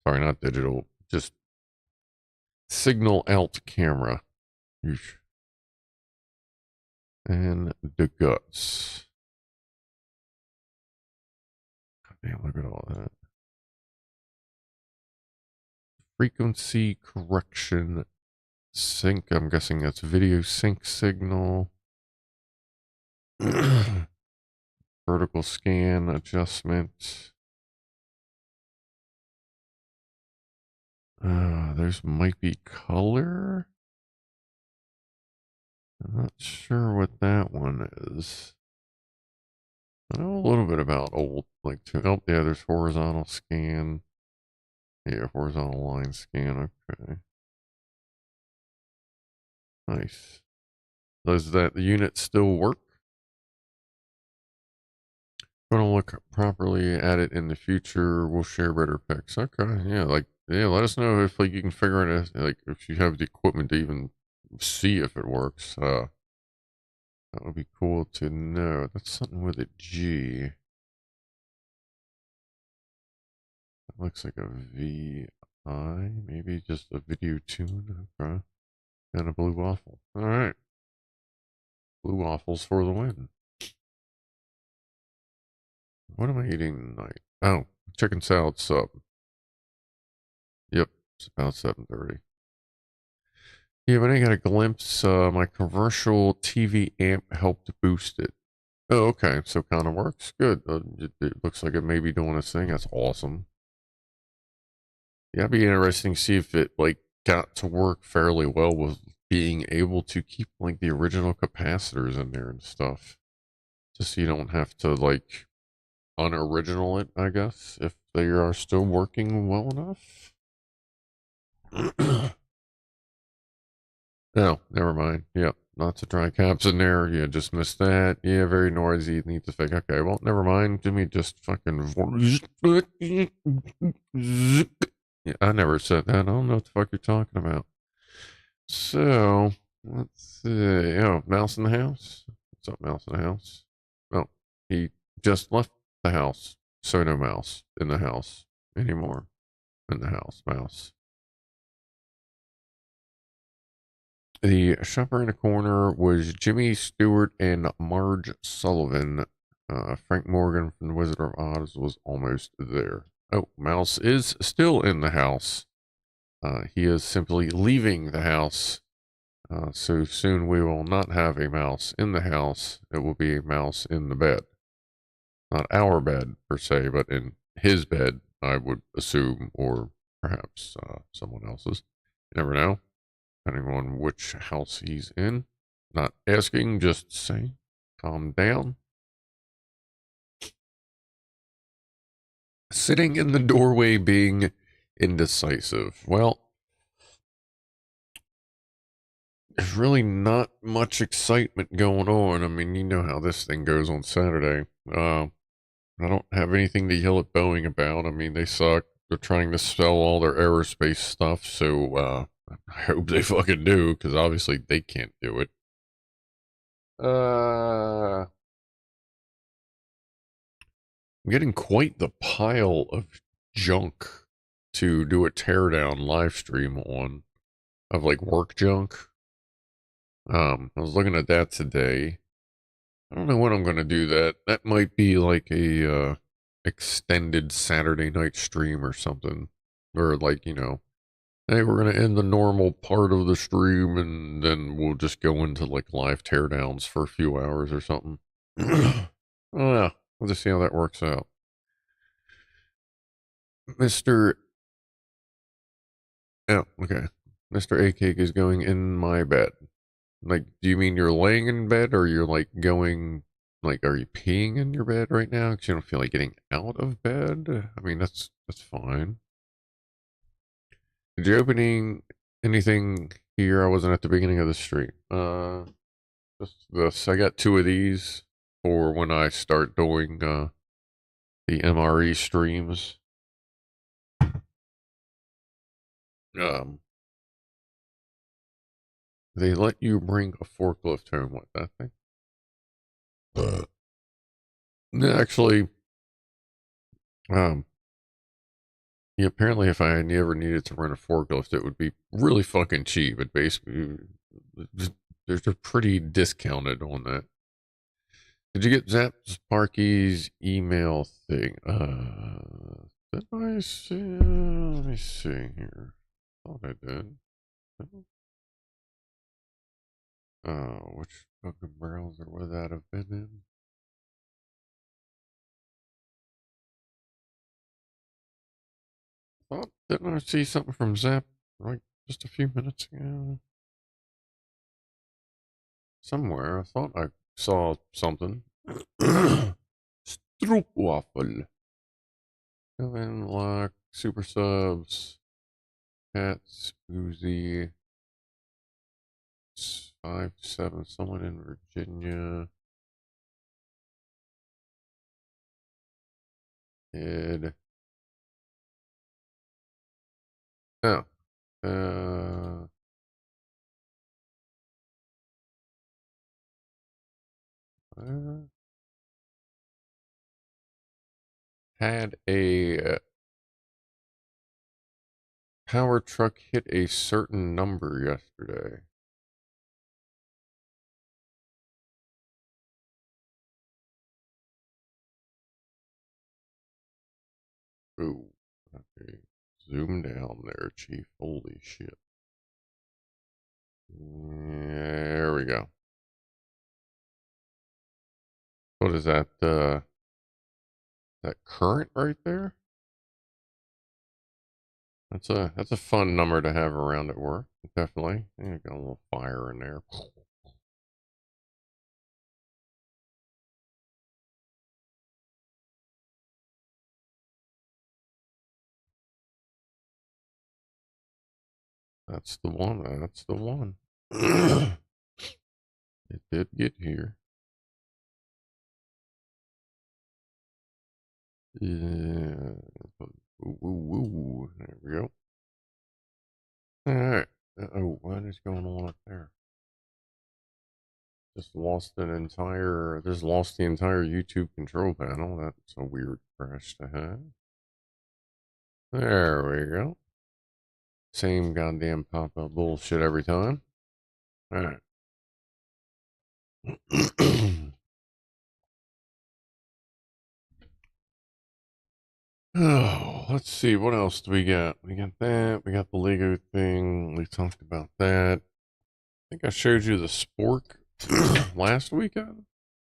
Sorry, not digital. Just signal out camera. Yeesh. And the guts. God damn, look at all that. Frequency correction sync. I'm guessing that's video sync signal. Vertical scan adjustment. There's might be color. I'm not sure what that one is. I know a little bit about old, like, oh, yeah, there's horizontal scan. Yeah, horizontal line scan. Okay. Nice. Does that unit still work? Gonna look properly at it in the future. We'll share better pics. Okay, yeah, let us know if like you can figure it out, like if you have the equipment to even see if it works. That would be cool to know. That's something with a G. That looks like a VI, maybe just a video tune. Okay, and a blue waffle. All right, blue waffles for the win. What am I eating tonight? Oh, chicken salad sub. Yep, it's about 7:30. Yeah, but I got a glimpse. My commercial TV amp helped boost it. Oh, okay. So kind of works. Good. It looks like it may be doing its thing. That's awesome. Yeah, it'd be interesting to see if it like got to work fairly well with being able to keep like the original capacitors in there and stuff. Just so you don't have to like unoriginal it, I guess, if they are still working well enough. No, never mind. Yep, lots of dry caps in there. Yeah, just missed that. Yeah, very noisy. Need to fix. Okay, well, never mind. Jimmy just fucking. Yeah, I never said that. I don't know what the fuck you're talking about. So, let's see. Oh, mouse in the house. What's up, mouse in the house? Oh, he just left the house. So no mouse in the house anymore. In the house, mouse. The shopper in the corner was Jimmy Stewart and Marge Sullivan. Frank Morgan from The Wizard of Oz was almost there. Oh, Mouse is still in the house. He is simply leaving the house. So soon we will not have a mouse in the house. It will be a mouse in the bed. Not our bed, per se, but in his bed, I would assume, or perhaps someone else's. You never know, depending on which house he's in. Not asking, just saying. Calm down. Sitting in the doorway being indecisive. Well, there's really not much excitement going on. I mean, you know how this thing goes on Saturday. I don't have anything to yell at Boeing about. I mean, they suck. They're trying to sell all their aerospace stuff, so I hope they fucking do, because obviously they can't do it. I'm getting quite the pile of junk to do a teardown live stream on, of like work junk. I was looking at that today. I don't know when I'm gonna do that. That might be like a extended Saturday night stream or something. Or like, hey, we're gonna end the normal part of the stream and then we'll just go into like live teardowns for a few hours or something. Oh yeah, we'll just see how that works out. Mr. Oh, okay. Mr. A Cake is going in my bed. Like, do you mean you're laying in bed or you're like going, like, are you peeing in your bed right now? Because you don't feel like getting out of bed? I mean, that's fine. Did you opening anything here? I wasn't at the beginning of the stream. Just this. I got two of these for when I start doing the MRE streams. Um, they let you bring a forklift home with that thing. Actually, Um, yeah, apparently if I ever needed to rent a forklift, it would be really fucking cheap. It basically, they're pretty discounted on that. Did you get Zap Sparky's email thing? Did I see? Let me see here. Thought I did. Which fucking browser would that have been in? Thought, didn't I see something from Zap like just a few minutes ago? Somewhere. I thought I saw something. Stroopwafel. Kevin Lock, Super Subs, Cats, Boozy, 5-7, someone in Virginia. Ed. Oh. Had a power truck hit a certain number yesterday. Ooh. Okay. Zoom down there, Chief. Holy shit. There we go. What is that? That current right there? That's a fun number to have around at work. Definitely. Yeah, got a little fire in there. That's the one. That's the one. It did get here. Yeah. Ooh, ooh, ooh. There we go. All right. Oh, what is going on up there? Just lost the entire YouTube control panel. That's a weird crash to have. There we go. Same goddamn pop-up bullshit every time. All right. Oh, let's see. What else do we got? We got that. We got the Lego thing. We talked about that. I think I showed you the spork last weekend.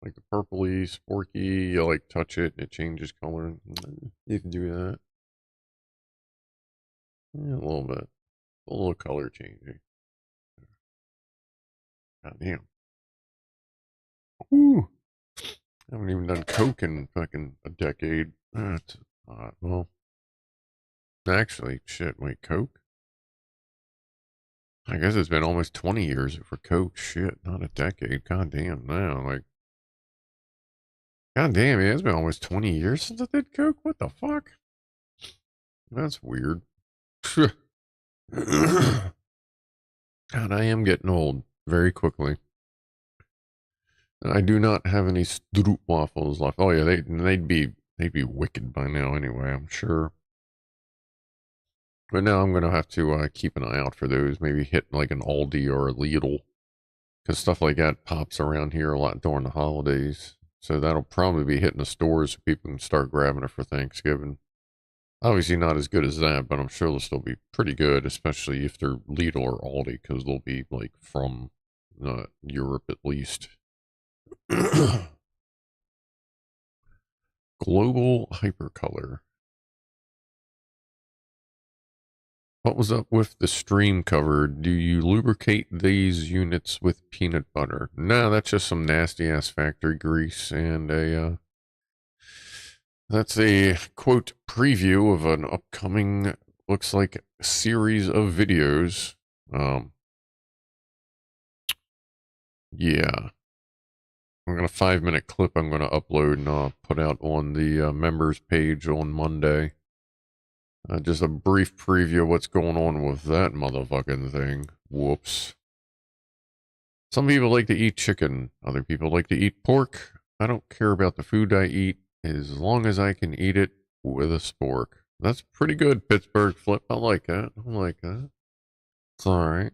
Like the purpley, sporky. You like touch it, it changes color. You can do that. Yeah, a little bit. A little color changing. God damn. Whew. I haven't even done coke in fucking a decade. That's odd. Well, actually, shit, wait, coke? I guess it's been almost 20 years for coke. Shit, not a decade. God damn, now. Like, god damn, yeah, it's been almost 20 years since I did coke. What the fuck? That's weird. God, I am getting old very quickly. I do not have any stroop waffles left. Oh yeah, they'd be wicked by now anyway, I'm sure. But now I'm gonna have to keep an eye out for those. Maybe hit like an Aldi or a Lidl, because stuff like that pops around here a lot during the holidays. So that'll probably be hitting the stores so people can start grabbing it for Thanksgiving. Obviously not as good as that, but I'm sure they'll still be pretty good, especially if they're Lidl or Aldi, because they'll be like from Europe at least. Global hypercolor. What was up with the stream cover? Do you lubricate these units with peanut butter? No, that's just some nasty ass factory grease and that's a quote preview of an upcoming, looks like, series of videos. Yeah. I'm gonna 5-minute clip I'm gonna upload and put out on the members page on Monday. Just a brief preview of what's going on with that motherfucking thing. Whoops. Some people like to eat chicken. Other people like to eat pork. I don't care about the food I eat as long as I can eat it with a spork. That's pretty good, Pittsburgh flip. I like that. I like that. It's alright.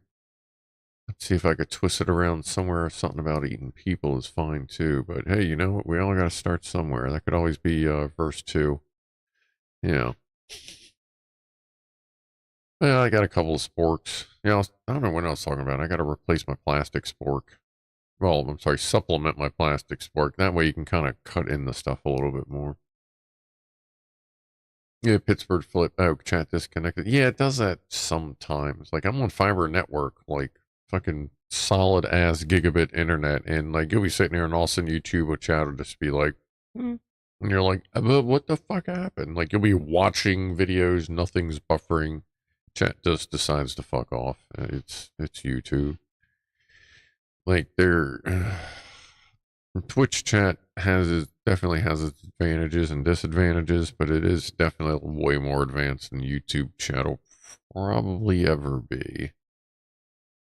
Let's see if I could twist it around somewhere. Something about eating people is fine too. But hey, you know what? We all got to start somewhere. That could always be verse 2. Yeah. Yeah, I got a couple of sporks. Yeah, I don't know what I was talking about. I got to replace my plastic spork. Well, I'm sorry, supplement my plastic spork. That way you can kind of cut in the stuff a little bit more. Yeah, Pittsburgh flip. Oh, chat disconnected. Yeah, it does that sometimes. Like, I'm on fiber network, like, fucking solid ass gigabit internet, and like, you'll be sitting here and all of a sudden YouTube or chat will just be like, hmm. And you're like, but what the fuck happened? Like, you'll be watching videos, nothing's buffering. Chat just decides to fuck off. It's YouTube. Like, they're. Twitch chat definitely has its advantages and disadvantages, but it is definitely way more advanced than YouTube chat will probably ever be.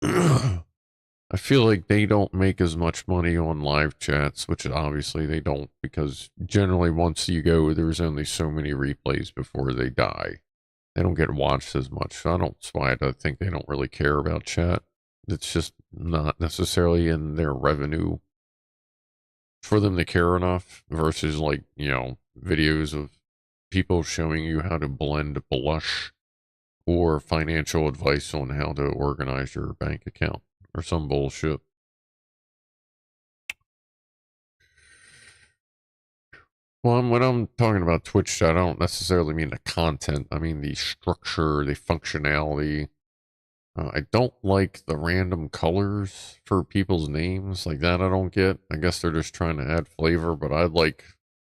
I feel like they don't make as much money on live chats, which obviously they don't, because generally once you go, there's only so many replays before they die. They don't get watched as much. So that's why I think they don't really care about chat. It's just not necessarily in their revenue for them to care enough versus like, you know, videos of people showing you how to blend blush or financial advice on how to organize your bank account or some bullshit. Well, when I'm talking about Twitch chat, I don't necessarily mean the content. I mean the structure, the functionality. I don't like the random colors for people's names. Like that I don't get. I guess they're just trying to add flavor, but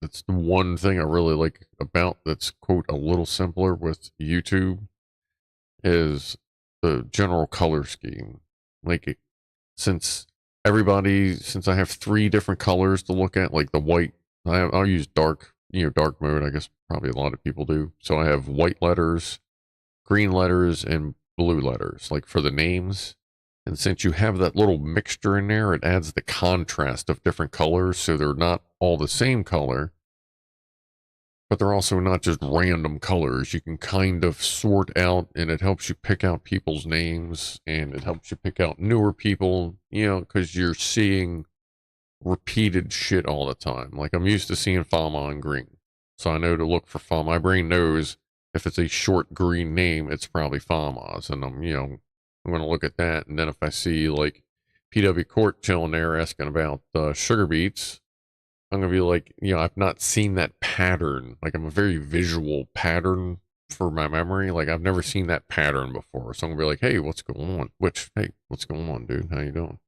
that's the one thing I really like about that's, quote, a little simpler with YouTube is the general color scheme. Like, since since I have 3 different colors to look at, like the white, I'll use dark, dark mode. I guess probably a lot of people do. So I have white letters, green letters, and blue letters, like for the names. And since you have that little mixture in there, it adds the contrast of different colors. So they're not all the same color, but they're also not just random colors. You can kind of sort out, and it helps you pick out people's names, and it helps you pick out newer people, because you're seeing repeated shit all the time. Like, I'm used to seeing Fama in green. So I know to look for Fama. My brain knows if it's a short green name, it's probably Fama's. And I'm going to look at that. And then if I see like PW Court chilling there asking about sugar beets, I'm going to be like, I've not seen that pattern. Like, I'm a very visual pattern for my memory. Like, I've never seen that pattern before. So I'm going to be like, hey, what's going on? Hey, what's going on, dude? How you doing?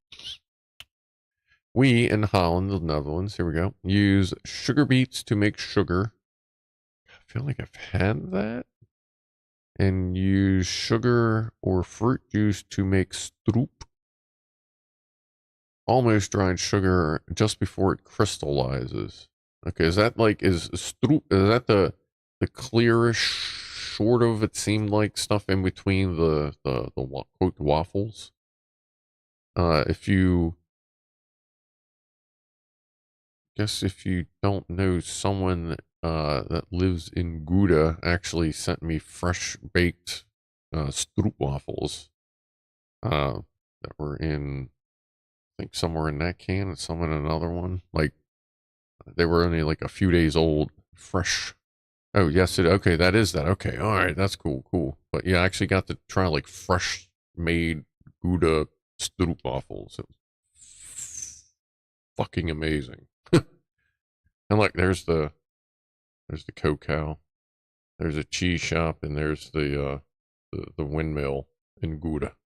We in Holland, the Netherlands, here we go, use sugar beets to make sugar. I feel like I've had that. And use sugar or fruit juice to make stroop. Almost dried sugar just before it crystallizes. Okay, is that like, is stroop, is that the clearish sort of, it seemed like, stuff in between the quote waffles? If you don't know, someone that lives in Gouda actually sent me fresh baked stroop waffles that were in, I think, somewhere in that can and some in another one. Like, they were only like a few days old, fresh. Oh, yes, okay, that is that. Okay, all right, that's cool. But yeah, I actually got to try like fresh made Gouda stroop waffles. It was fucking amazing. And like, there's the Cocoa. There's a cheese shop, and there's the windmill in Gouda.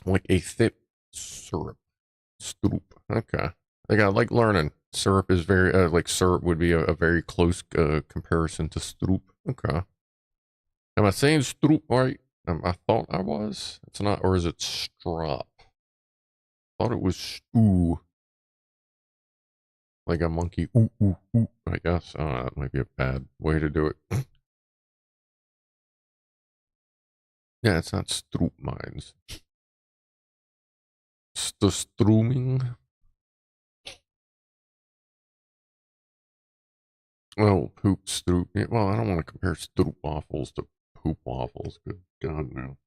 Like a thick syrup. Stroop. Okay. Like, I like learning. Syrup is very, like, syrup would be a very close comparison to stroop. Okay. Am I saying stroop right? I thought I was. It's not, or is it strop? Thought it was stew. Like a monkey. Ooh, ooh, ooh. I guess. That might be a bad way to do it. Yeah, it's not stroop mines. The strooming. Oh, poop stroop. Yeah, well, I don't want to compare stroop waffles to poop waffles. Good God, no.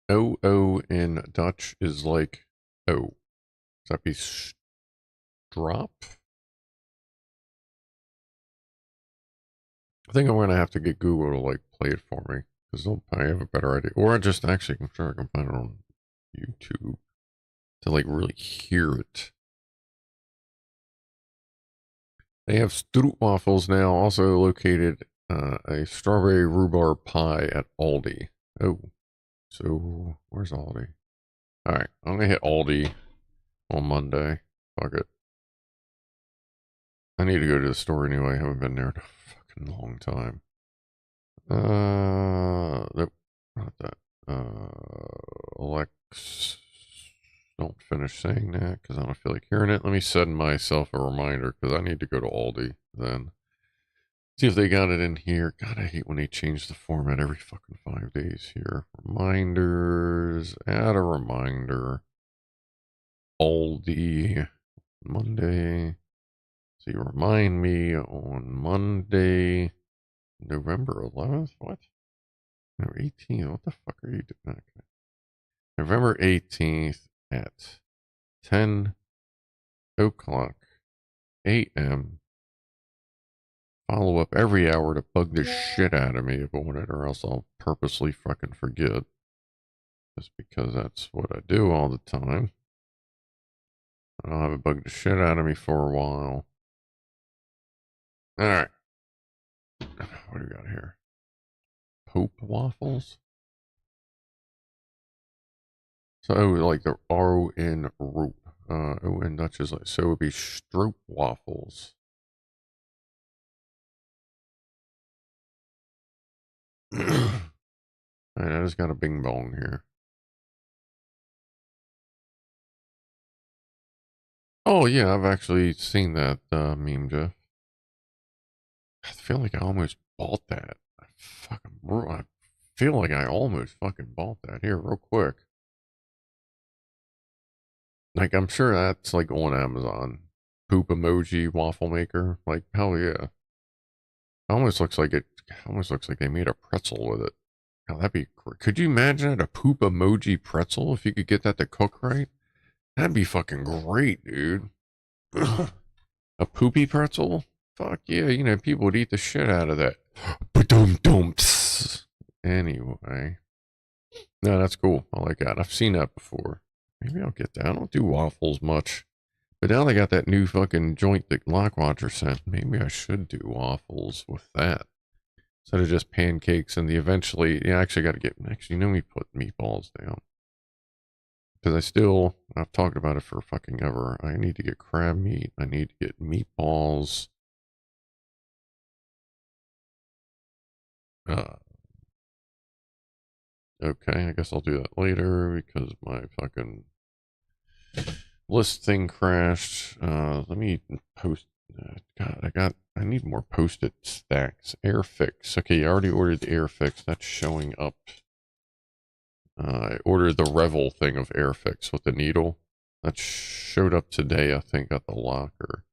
O in Dutch is like O. Does that be strop? I think I'm going to have to get Google to like play it for me because they'll probably have a better idea. Or I just actually, I'm sure I can find it on YouTube to like really hear it. They have stroopwafels now, also located a strawberry rhubarb pie at Aldi. Oh, so where's Aldi? All right, I'm gonna hit Aldi on Monday. Fuck it. I need to go to the store anyway. I haven't been there in a fucking long time. Nope, not that. Alex, don't finish saying that because I don't feel like hearing it. Let me send myself a reminder because I need to go to Aldi then. See if they got it in here. God, I hate when they change the format every fucking 5 days here. Reminders, add a reminder. Aldi, Monday. So you remind me on Monday, November 11th? What? No, 18th. What the fuck are you doing? Okay. November 18th at 10 o'clock a.m. Follow up every hour to bug the shit out of me about it, or else I'll purposely fucking forget. Just because that's what I do all the time. I'll have it bug the shit out of me for a while. Alright. What do we got here? Pope waffles? So, like the R in roop. O in Dutch is like, so it would be stroop waffles. Alright, I just got a bing bong here. Oh yeah, I've actually seen that meme, Jeff. I feel like I almost bought that. I feel like I almost fucking bought that here real quick. Like I'm sure that's like on Amazon. Poop emoji waffle maker. Like hell yeah. Almost looks like it. Almost looks like they made a pretzel with it. Now that'd be. Could you imagine it? A poop emoji pretzel if you could get that to cook right? That'd be fucking great, dude. A poopy pretzel? Fuck yeah, you know, people would eat the shit out of that. Ba-dum-dumps. Anyway. No, that's cool. I like that. I've seen that before. Maybe I'll get that. I don't do waffles much. But now they got that new fucking joint that Lockwatcher sent. Maybe I should do waffles with that. Instead of just pancakes and the eventually... Yeah, I actually got to get... Actually, you know me put meatballs down. Because I've talked about it for fucking ever. I need to get crab meat. I need to get meatballs. Okay, I guess I'll do that later because my fucking list thing crashed. Let me post. God, I need more post-it stacks. Airfix. Okay, I already ordered the Airfix. That's showing up. I ordered the Revel thing of Airfix with the needle. That showed up today, I think, at the locker.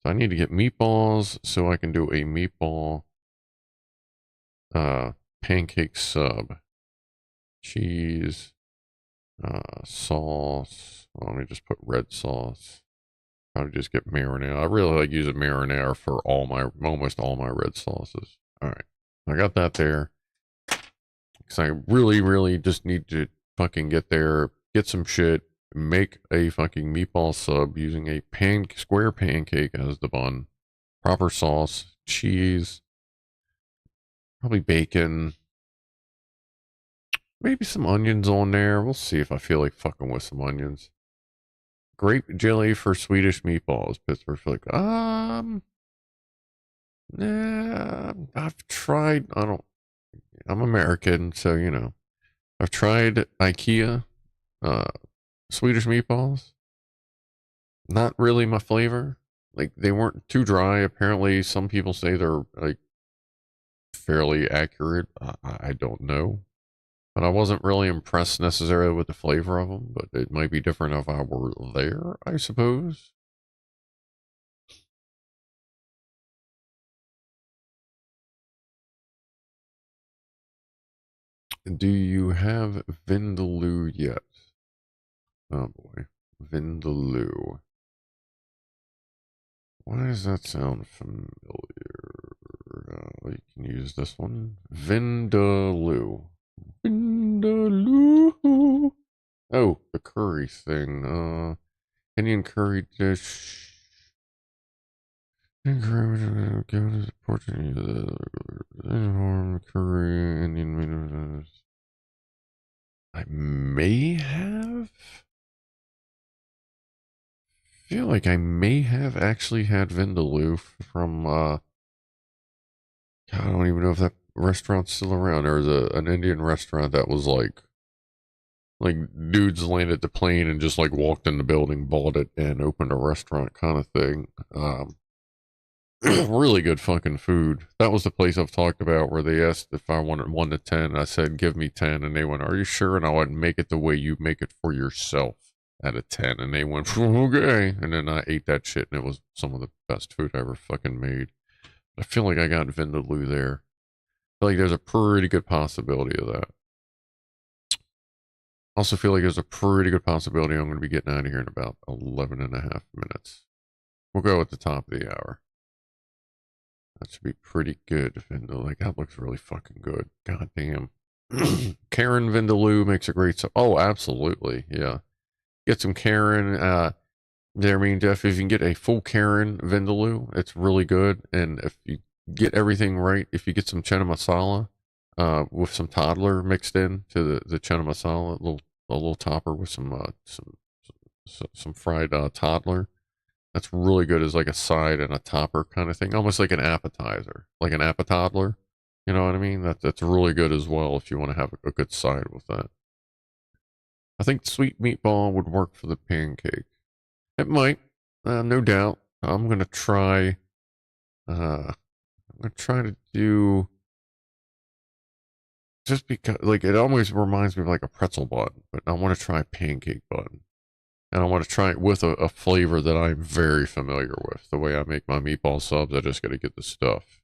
So I need to get meatballs so I can do a meatball pancake sub. Cheese, sauce. Well, let me just put red sauce. Probably just get marinara. I really like using marinara for almost all my red sauces. All right, I got that there. Because I really just need to fucking get there, get some shit, make a fucking meatball sub using a square pancake as the bun, proper sauce, cheese, probably bacon, maybe some onions on there. We'll see if I feel like fucking with some onions. Grape jelly for Swedish meatballs. Pittsburgh like, nah, I've tried, I'm American, so, you know, I've tried IKEA, Swedish meatballs. Not really my flavor. Like, they weren't too dry. Apparently, some people say they're, like, fairly accurate. I don't know. But I wasn't really impressed necessarily with the flavor of them, but it might be different if I were there, I suppose. do you have Vindaloo yet? Oh boy. Vindaloo. Why does that sound familiar? You can use this one. Vindaloo. Vindaloo. Oh, the curry thing. Indian curry dish. Portuguese curry. Indian. I may have. Feel like I may have actually had Vindaloo from. I don't even know if that restaurant's still around. There was an Indian restaurant that was like dudes landed the plane and just like walked in the building, bought it, and opened a restaurant kind of thing. Really good fucking food. That was the place I've talked about where they asked if I wanted 1 to 10. I said, give me 10. And they went, are you sure? And I went, make it the way you make it for yourself at a 10. And they went, okay. And then I ate that shit and it was some of the best food I ever fucking made. I feel like I got Vindaloo there. I feel like there's a pretty good possibility of that. Also feel like there's a pretty good possibility I'm going to be getting out of here in about 11 and a half minutes. We'll go at the top of the hour. That should be pretty good. Like, that looks really fucking good. God damn. Karen Vindaloo makes a great stuff. Oh, absolutely. Yeah. Get some Karen. I mean, Jeff, if you can get a full Karen Vindaloo, it's really good. And if you get everything right, if you get some chana masala, with some toddler mixed in to the chana masala, a little topper with some fried toddler. That's really good as like a side and a topper kind of thing, almost like an appetizer, like an appetodler. You know what I mean? That's really good as well if you want to have a good side with that. I think sweet meatball would work for the pancake. It might, no doubt. I'm gonna try. I'm gonna try to do. Just because, like, it always reminds me of like a pretzel bun, but I want to try a pancake bun. And I want to try it with a flavor that I'm very familiar with. The way I make my meatball subs, I just got to get the stuff.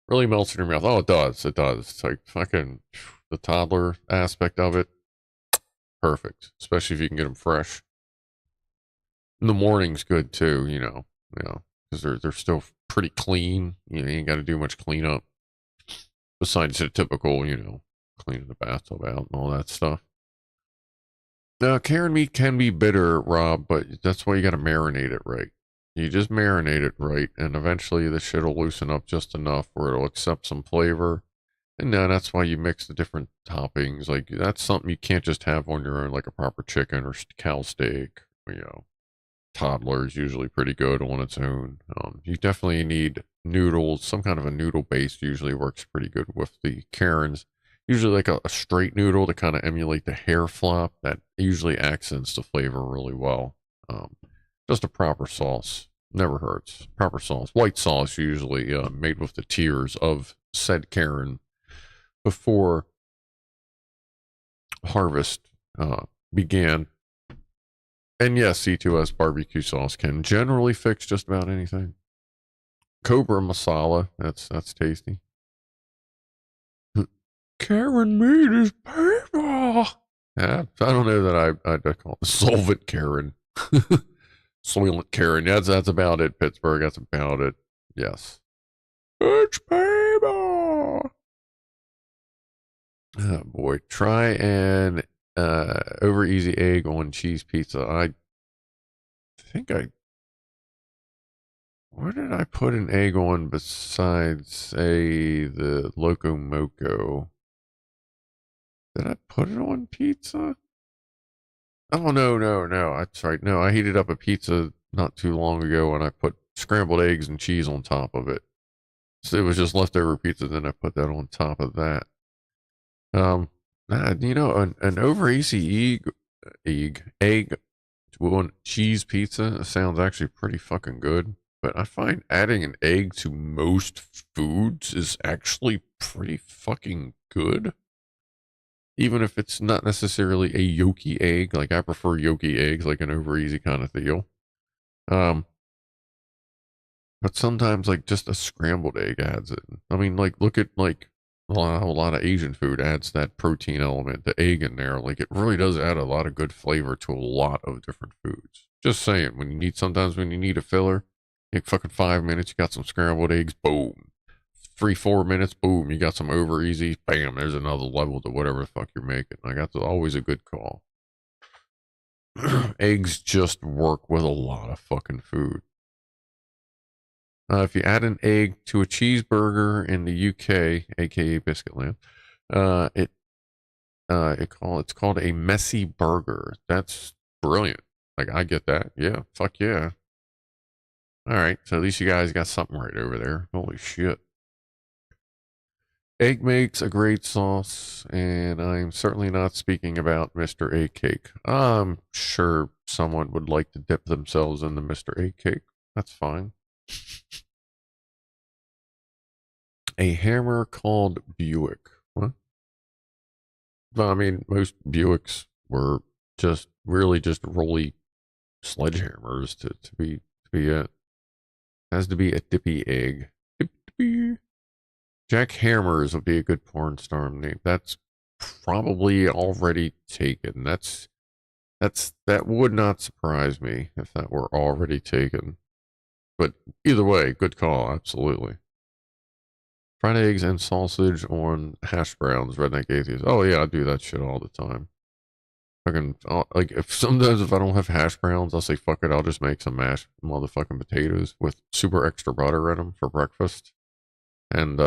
Really melts in your mouth. Oh, it does. It does. It's like fucking the toddler aspect of it. Perfect. Especially if you can get them fresh. In the morning's good too, because they're still pretty clean. You ain't got to do much cleanup. Besides the typical, cleaning the bathtub out and all that stuff. Now, Karen meat can be bitter, Rob, but that's why you got to marinate it right. You just marinate it right, and eventually the shit will loosen up just enough where it'll accept some flavor. And then that's why you mix the different toppings. Like, that's something you can't just have on your own, like a proper chicken or cow steak. Toddler is usually pretty good on its own. You definitely need noodles. Some kind of a noodle base usually works pretty good with the Karens. Usually like a straight noodle to kind of emulate the hair flop. That usually accents the flavor really well. Just a proper sauce. Never hurts. Proper sauce. White sauce usually made with the tears of said Karen before harvest began. And yes, C2S barbecue sauce can generally fix just about anything. Cobra masala. That's tasty. Karen meat is paper. Yeah, I don't know that I'd call it solvent Karen. Soylent Karen. That's about it, Pittsburgh. That's about it. Yes. It's paper. Oh boy. Try an over easy egg on cheese pizza. I think where did I put an egg on besides, say, the Loco Moco? Did I put it on pizza? Oh, no. That's right. No, I heated up a pizza not too long ago and I put scrambled eggs and cheese on top of it. So it was just leftover pizza, then I put that on top of that. An over easy egg on cheese pizza sounds actually pretty fucking good. But I find adding an egg to most foods is actually pretty fucking good. Even if it's not necessarily a yolky egg. Like, I prefer yolky eggs, like an over easy kind of deal. But sometimes, like, just a scrambled egg adds it. I mean, like, look at, like, a lot of Asian food adds that protein element, the egg in there. Like it really does add a lot of good flavor to a lot of different foods. Just saying, sometimes when you need a filler, take fucking 5 minutes, you got some scrambled eggs, boom. 3-4 minutes, boom, you got some over easy, bam, there's another level to whatever the fuck you're making. Like that's always a good call. Eggs just work with a lot of fucking food. If you add an egg to a cheeseburger in the UK, aka Biscuitland, it's called a messy burger. That's brilliant. Like I get that. Yeah, fuck yeah. All right, so at least you guys got something right over there. Holy shit. Egg makes a great sauce, and I'm certainly not speaking about Mr. Egg Cake. I'm sure someone would like to dip themselves in the Mr. Egg Cake. That's fine. A hammer called Buick. What? Well, I mean, most Buicks were just really just rolly sledgehammers to be it. Has to be a dippy egg. Jack Hammers would be a good porn star name. That's probably already taken. That would not surprise me if that were already taken. But either way, good call, absolutely. Fried eggs and sausage on hash browns, redneck atheist. Oh yeah, I do that shit all the time. Fucking like if I don't have hash browns, I'll say fuck it, I'll just make some mashed motherfucking potatoes with super extra butter in them for breakfast, and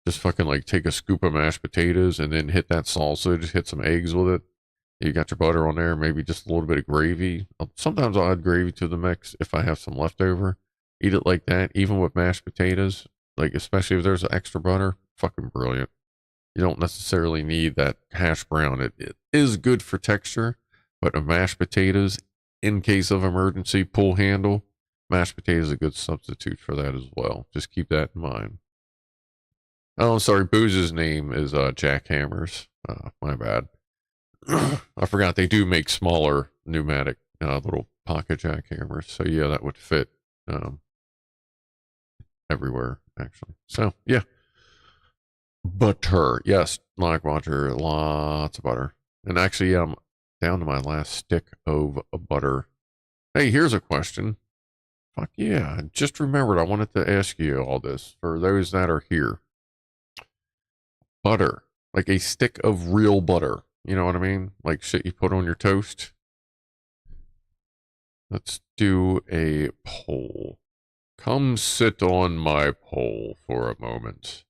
just fucking like take a scoop of mashed potatoes and then hit that sausage, hit some eggs with it. You got your butter on there, maybe just a little bit of gravy. Sometimes I'll add gravy to the mix if I have some leftover. Eat it like that, even with mashed potatoes. Like, especially if there's extra butter, fucking brilliant. You don't necessarily need that hash brown. It is good for texture, but a mashed potatoes, in case of emergency, pull handle, mashed potatoes is a good substitute for that as well. Just keep that in mind. Oh, sorry, Booze's name is Jack Hammers. My bad. I forgot they do make smaller pneumatic little pocket jackhammers. So yeah, that would fit everywhere actually. So yeah, butter. Yes, like butter. Lots of butter. And actually, yeah, I'm down to my last stick of butter. Hey, here's a question. Fuck yeah! I just remembered I wanted to ask you all this for those that are here. Butter, like a stick of real butter. You know what I mean? Like shit you put on your toast. Let's do a poll. Come sit on my poll for a moment.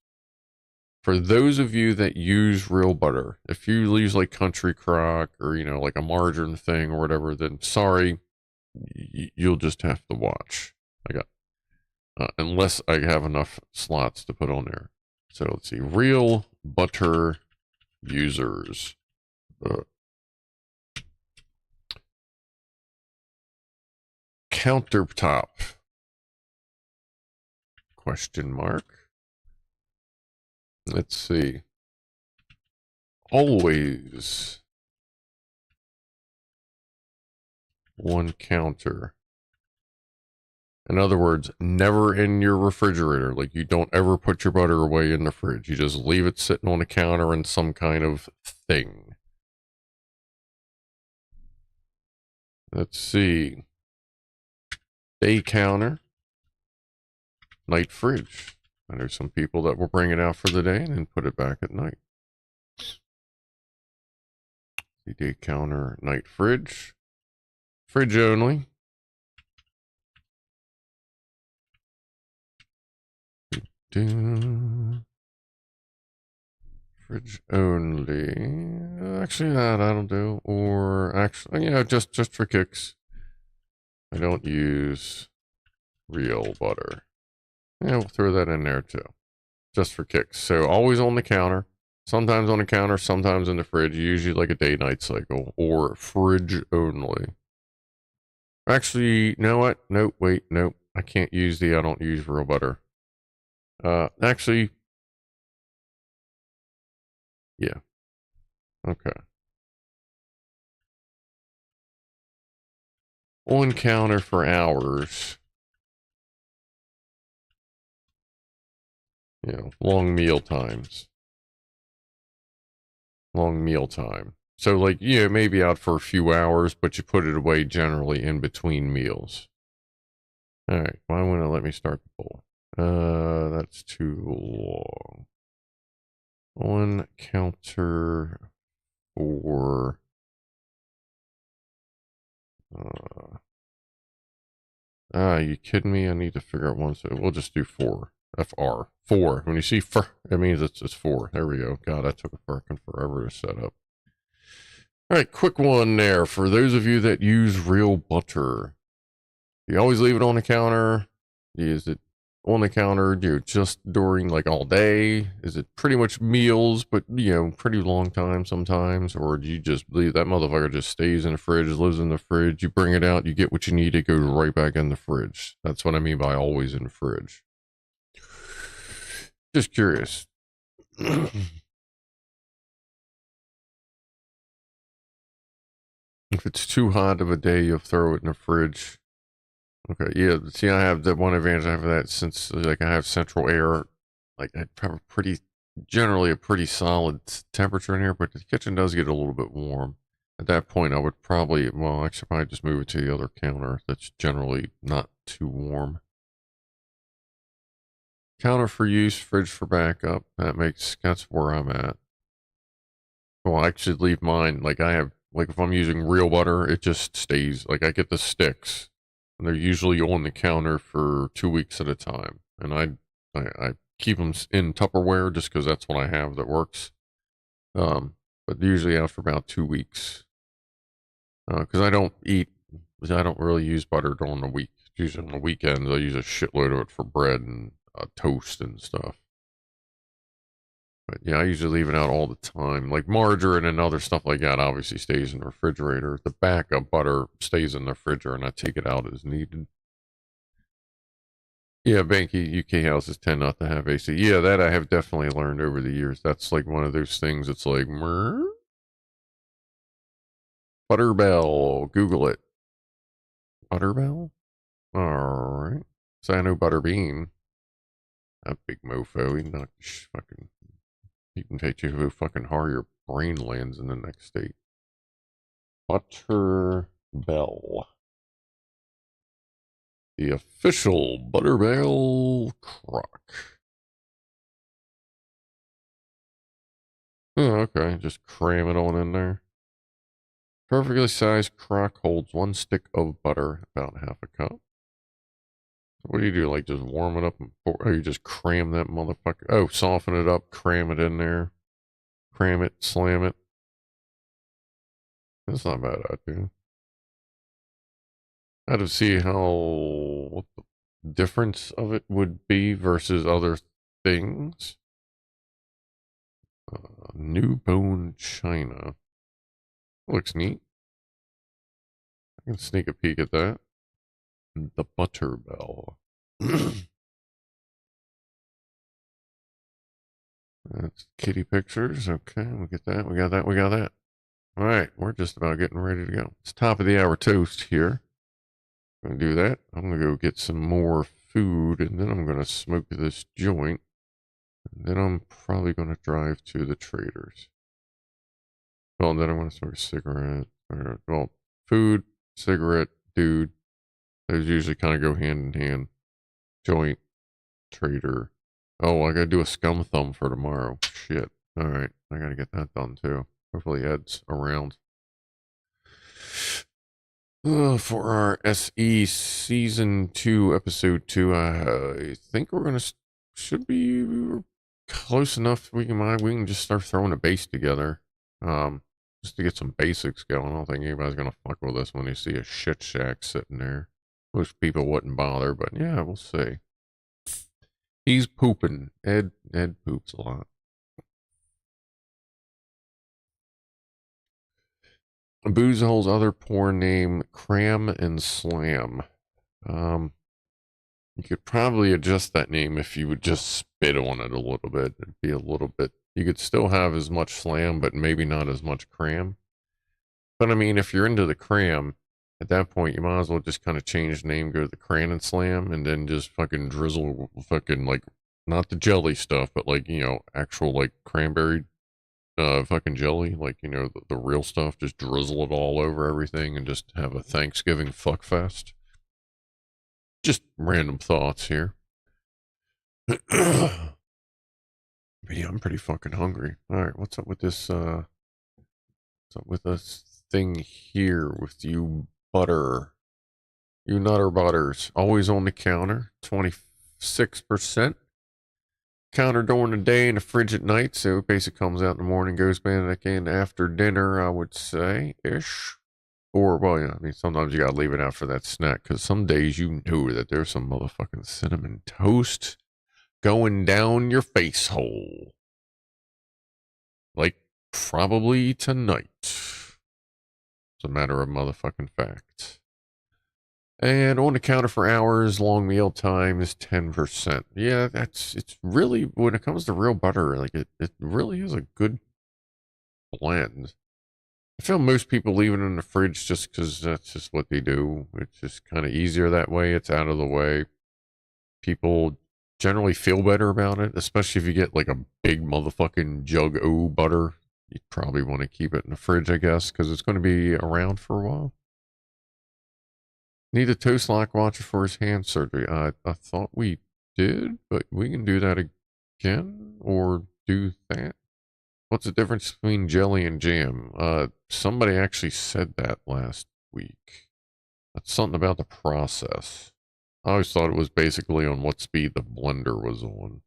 For those of you that use real butter, if you use like Country Crock or, like a margarine thing or whatever, then sorry, you'll just have to watch. I got, unless I have enough slots to put on there. So let's see, real butter users. Countertop. Question mark. Let's see. Always one counter. In other words, never in your refrigerator. Like you don't ever put your butter away in the fridge. You just leave it sitting on a counter in some kind of thing. Let's see. Day counter. Night fridge. And there's some people that will bring it out for the day and then put it back at night. The day counter, night fridge. Fridge only. Fridge only. Actually, that I don't do. Or actually, just for kicks. I don't use real butter. Yeah, we'll throw that in there too. Just for kicks. So always on the counter. Sometimes on the counter, sometimes in the fridge. Usually like a day-night cycle. Or fridge only. Actually, you know what? Nope, wait, nope. I can't use I don't use real butter. Actually, yeah. Okay. On counter for hours. Long meal times. long meal time. So like, yeah, maybe out for a few hours, but you put it away generally in between meals. All right, why won't it let me start the poll? That's too long. One counter for you kidding me? I need to figure out one, so we'll just do 4. FR. 4. When you see fur, that means it's 4. There we go. God, that took a fucking forever to set up. All right, quick one there. For those of you that use real butter, you always leave it on the counter? Is it on the counter, just during like all day? Is it pretty much meals, but pretty long time sometimes? Or do you just leave that motherfucker just stays in the fridge, lives in the fridge? You bring it out, you get what you need, it goes right back in the fridge. That's what I mean by always in the fridge. Just curious. If it's too hot of a day, you'll throw it in the fridge. Okay, yeah. See, I have the one advantage I have that since like I have central air, like I have generally a pretty solid temperature in here, but the kitchen does get a little bit warm. At that point, I would probably, well, I should probably just move it to the other counter. That's generally not too warm. Counter for use, fridge for backup. That's where I'm at. Well, I should leave mine. Like I have, like if I'm using real butter, it just stays. Like I get the sticks, and they're usually on the counter for 2 weeks at a time. And I keep them in Tupperware just because that's what I have that works. But usually after about 2 weeks, because I don't really use butter during the week. Usually on the weekends, I use a shitload of it for bread and toast and stuff. But yeah, I usually leave it out all the time. Like margarine and other stuff like that obviously stays in the refrigerator. The backup butter stays in the refrigerator and I take it out as needed. Yeah, Banky, UK houses tend not to have AC. Yeah, that I have definitely learned over the years. That's like one of those things. It's like, Butterbell. Google it. Butterbell? Alright. So I know Butterbean. That big mofo. He knocked fucking. He can take you who fucking hard your brain lands in the next state. Butterbell. The official Butterbell crock. Oh, okay. Just cram it on in there. Perfectly sized crock holds 1 stick of butter, about half a cup. What do you do? Like just warm it up? Or you just cram that motherfucker? Oh, soften it up, cram it in there. Cram it, slam it. That's not a bad idea. I had to see what the difference of it would be versus other things. New bone china. Looks neat. I can sneak a peek at that. The Butterbell. That's kitty pictures. Okay, we get that. We got that. We got that. All right, we're just about getting ready to go. It's top of the hour toast here. I'm going to do that. I'm going to go get some more food, and then I'm going to smoke this joint. And then I'm probably going to drive to the traders. Well, then I'm going to smoke a cigarette. Well, food, cigarette, dude. Those usually kind of go hand in hand. Joint, trader. Oh, I got to do a scum thumb for tomorrow. Shit. All right, I got to get that done too. Hopefully Ed's around. For our SE Season 2, Episode 2, I think should be close enough. We can just start throwing a base together. Just to get some basics going. I don't think anybody's going to fuck with us when they see a shit shack sitting there. Most people wouldn't bother, but yeah, we'll see. He's pooping. Ed poops a lot. Boozehole's other porn name, Cram and Slam. You could probably adjust that name if you would just spit on it a little bit. It'd be a little bit. You could still have as much slam, but maybe not as much cram. But I mean, if you're into the cram, at that point, you might as well just kind of change the name, go to the Cran and Slam, and then just fucking drizzle fucking like, not the jelly stuff, but like, actual like cranberry fucking jelly, like, you know, the real stuff, just drizzle it all over everything and just have a Thanksgiving fuck fest. Just random thoughts here. But yeah, I'm pretty fucking hungry. All right, what's up with this, what's up with this thing here with you butter? You nutter butters, always on the counter, 26%. Counter during the day and the fridge at night, so it basically comes out in the morning, goes back in after dinner, I would say, ish. Or, well, yeah, I mean, sometimes you gotta leave it out for that snack, because some days you know that there's some motherfucking cinnamon toast going down your face hole. Like, probably tonight. It's a matter of motherfucking fact. And on the counter for hours, long meal time is 10%. Yeah, it's really, when it comes to real butter, like it really is a good blend. I feel most people leave it in the fridge just because that's just what they do. It's just kind of easier that way. It's out of the way. People generally feel better about it, especially if you get like a big motherfucking jug o butter. You probably want to keep it in the fridge, I guess, because it's going to be around for a while. Need a toast lock watcher for his hand surgery. I thought we did, but we can do that again or do that. What's the difference between jelly and jam? Somebody actually said that last week. That's something about the process. I always thought it was basically on what speed the blender was on.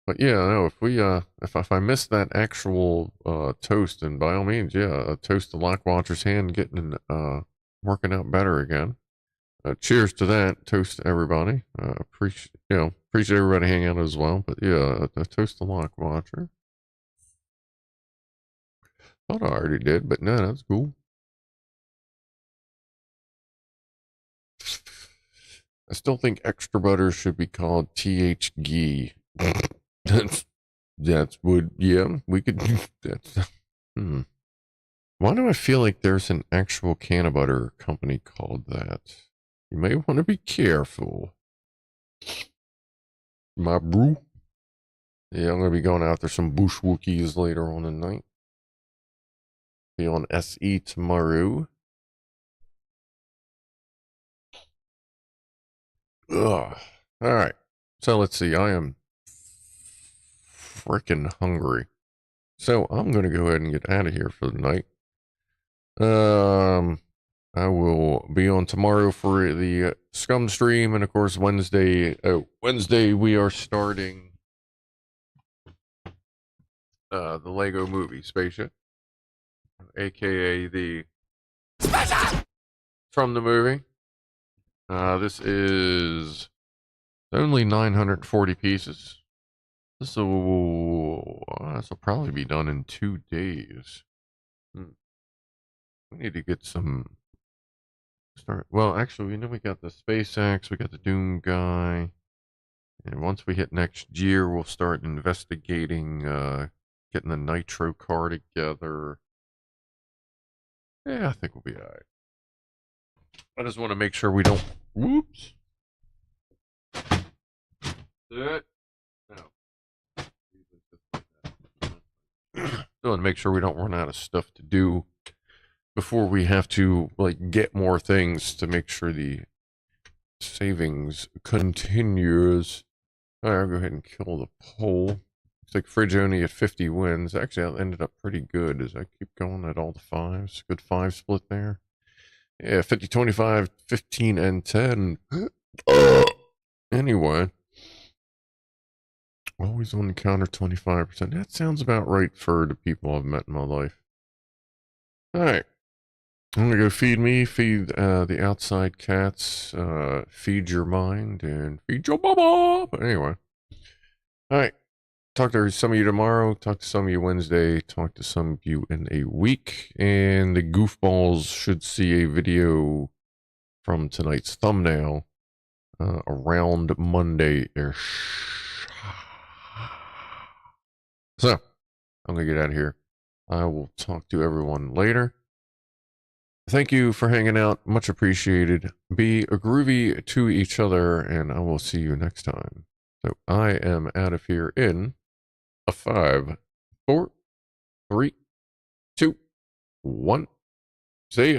But yeah, no, if we if I missed that actual toast, then by all means, yeah, toast the lock watcher's hand getting working out better again. Cheers to that. Toast to everybody. Appreciate everybody hanging out as well. But yeah, toast the lock watcher. Thought I already did, but no, that's cool. I still think extra butter should be called THG. that's would yeah, we could that's Why do I feel like there's an actual can of butter company called that? You may want to be careful. My brew. Yeah, I'm gonna be going after some bushwookies later on tonight. Be on SE tomorrow. Ugh. All right. So let's see. I am freaking hungry. So I'm gonna go ahead and get out of here for the night. I will be on tomorrow for the Scum stream, and of course Wednesday. Wednesday we are starting the Lego Movie Spaceship, aka the from the movie. This is only 940 pieces. This will probably be done in 2 days. We need to get some start. Well, actually, we got the Space Axe, we got the Doom guy, and once we hit next year, we'll start investigating getting the Nitro car together. Yeah, I think we'll be alright. I just want to make sure we don't. Whoops. No. I want to make sure we don't run out of stuff to do before we have to like get more things to make sure the savings continues. All right, I'll go ahead and kill the poll. Looks like fridge only at 50 wins. Actually, that ended up pretty good as I keep going at all the fives. Good 5 split there. Yeah, 50, 25, 15, and 10. Anyway. Always on the counter 25%. That sounds about right for the people I've met in my life. Alright. I'm gonna go feed the outside cats, feed your mind, and feed your baba. But anyway. Alright. Talk to some of you tomorrow, talk to some of you Wednesday, talk to some of you in a week, and the Goofballs should see a video from tonight's thumbnail around Monday-ish. So, I'm going to get out of here. I will talk to everyone later. Thank you for hanging out. Much appreciated. Be a groovy to each other, and I will see you next time. So, I am out of here in a 5, 4, 3, 2, 1. See ya.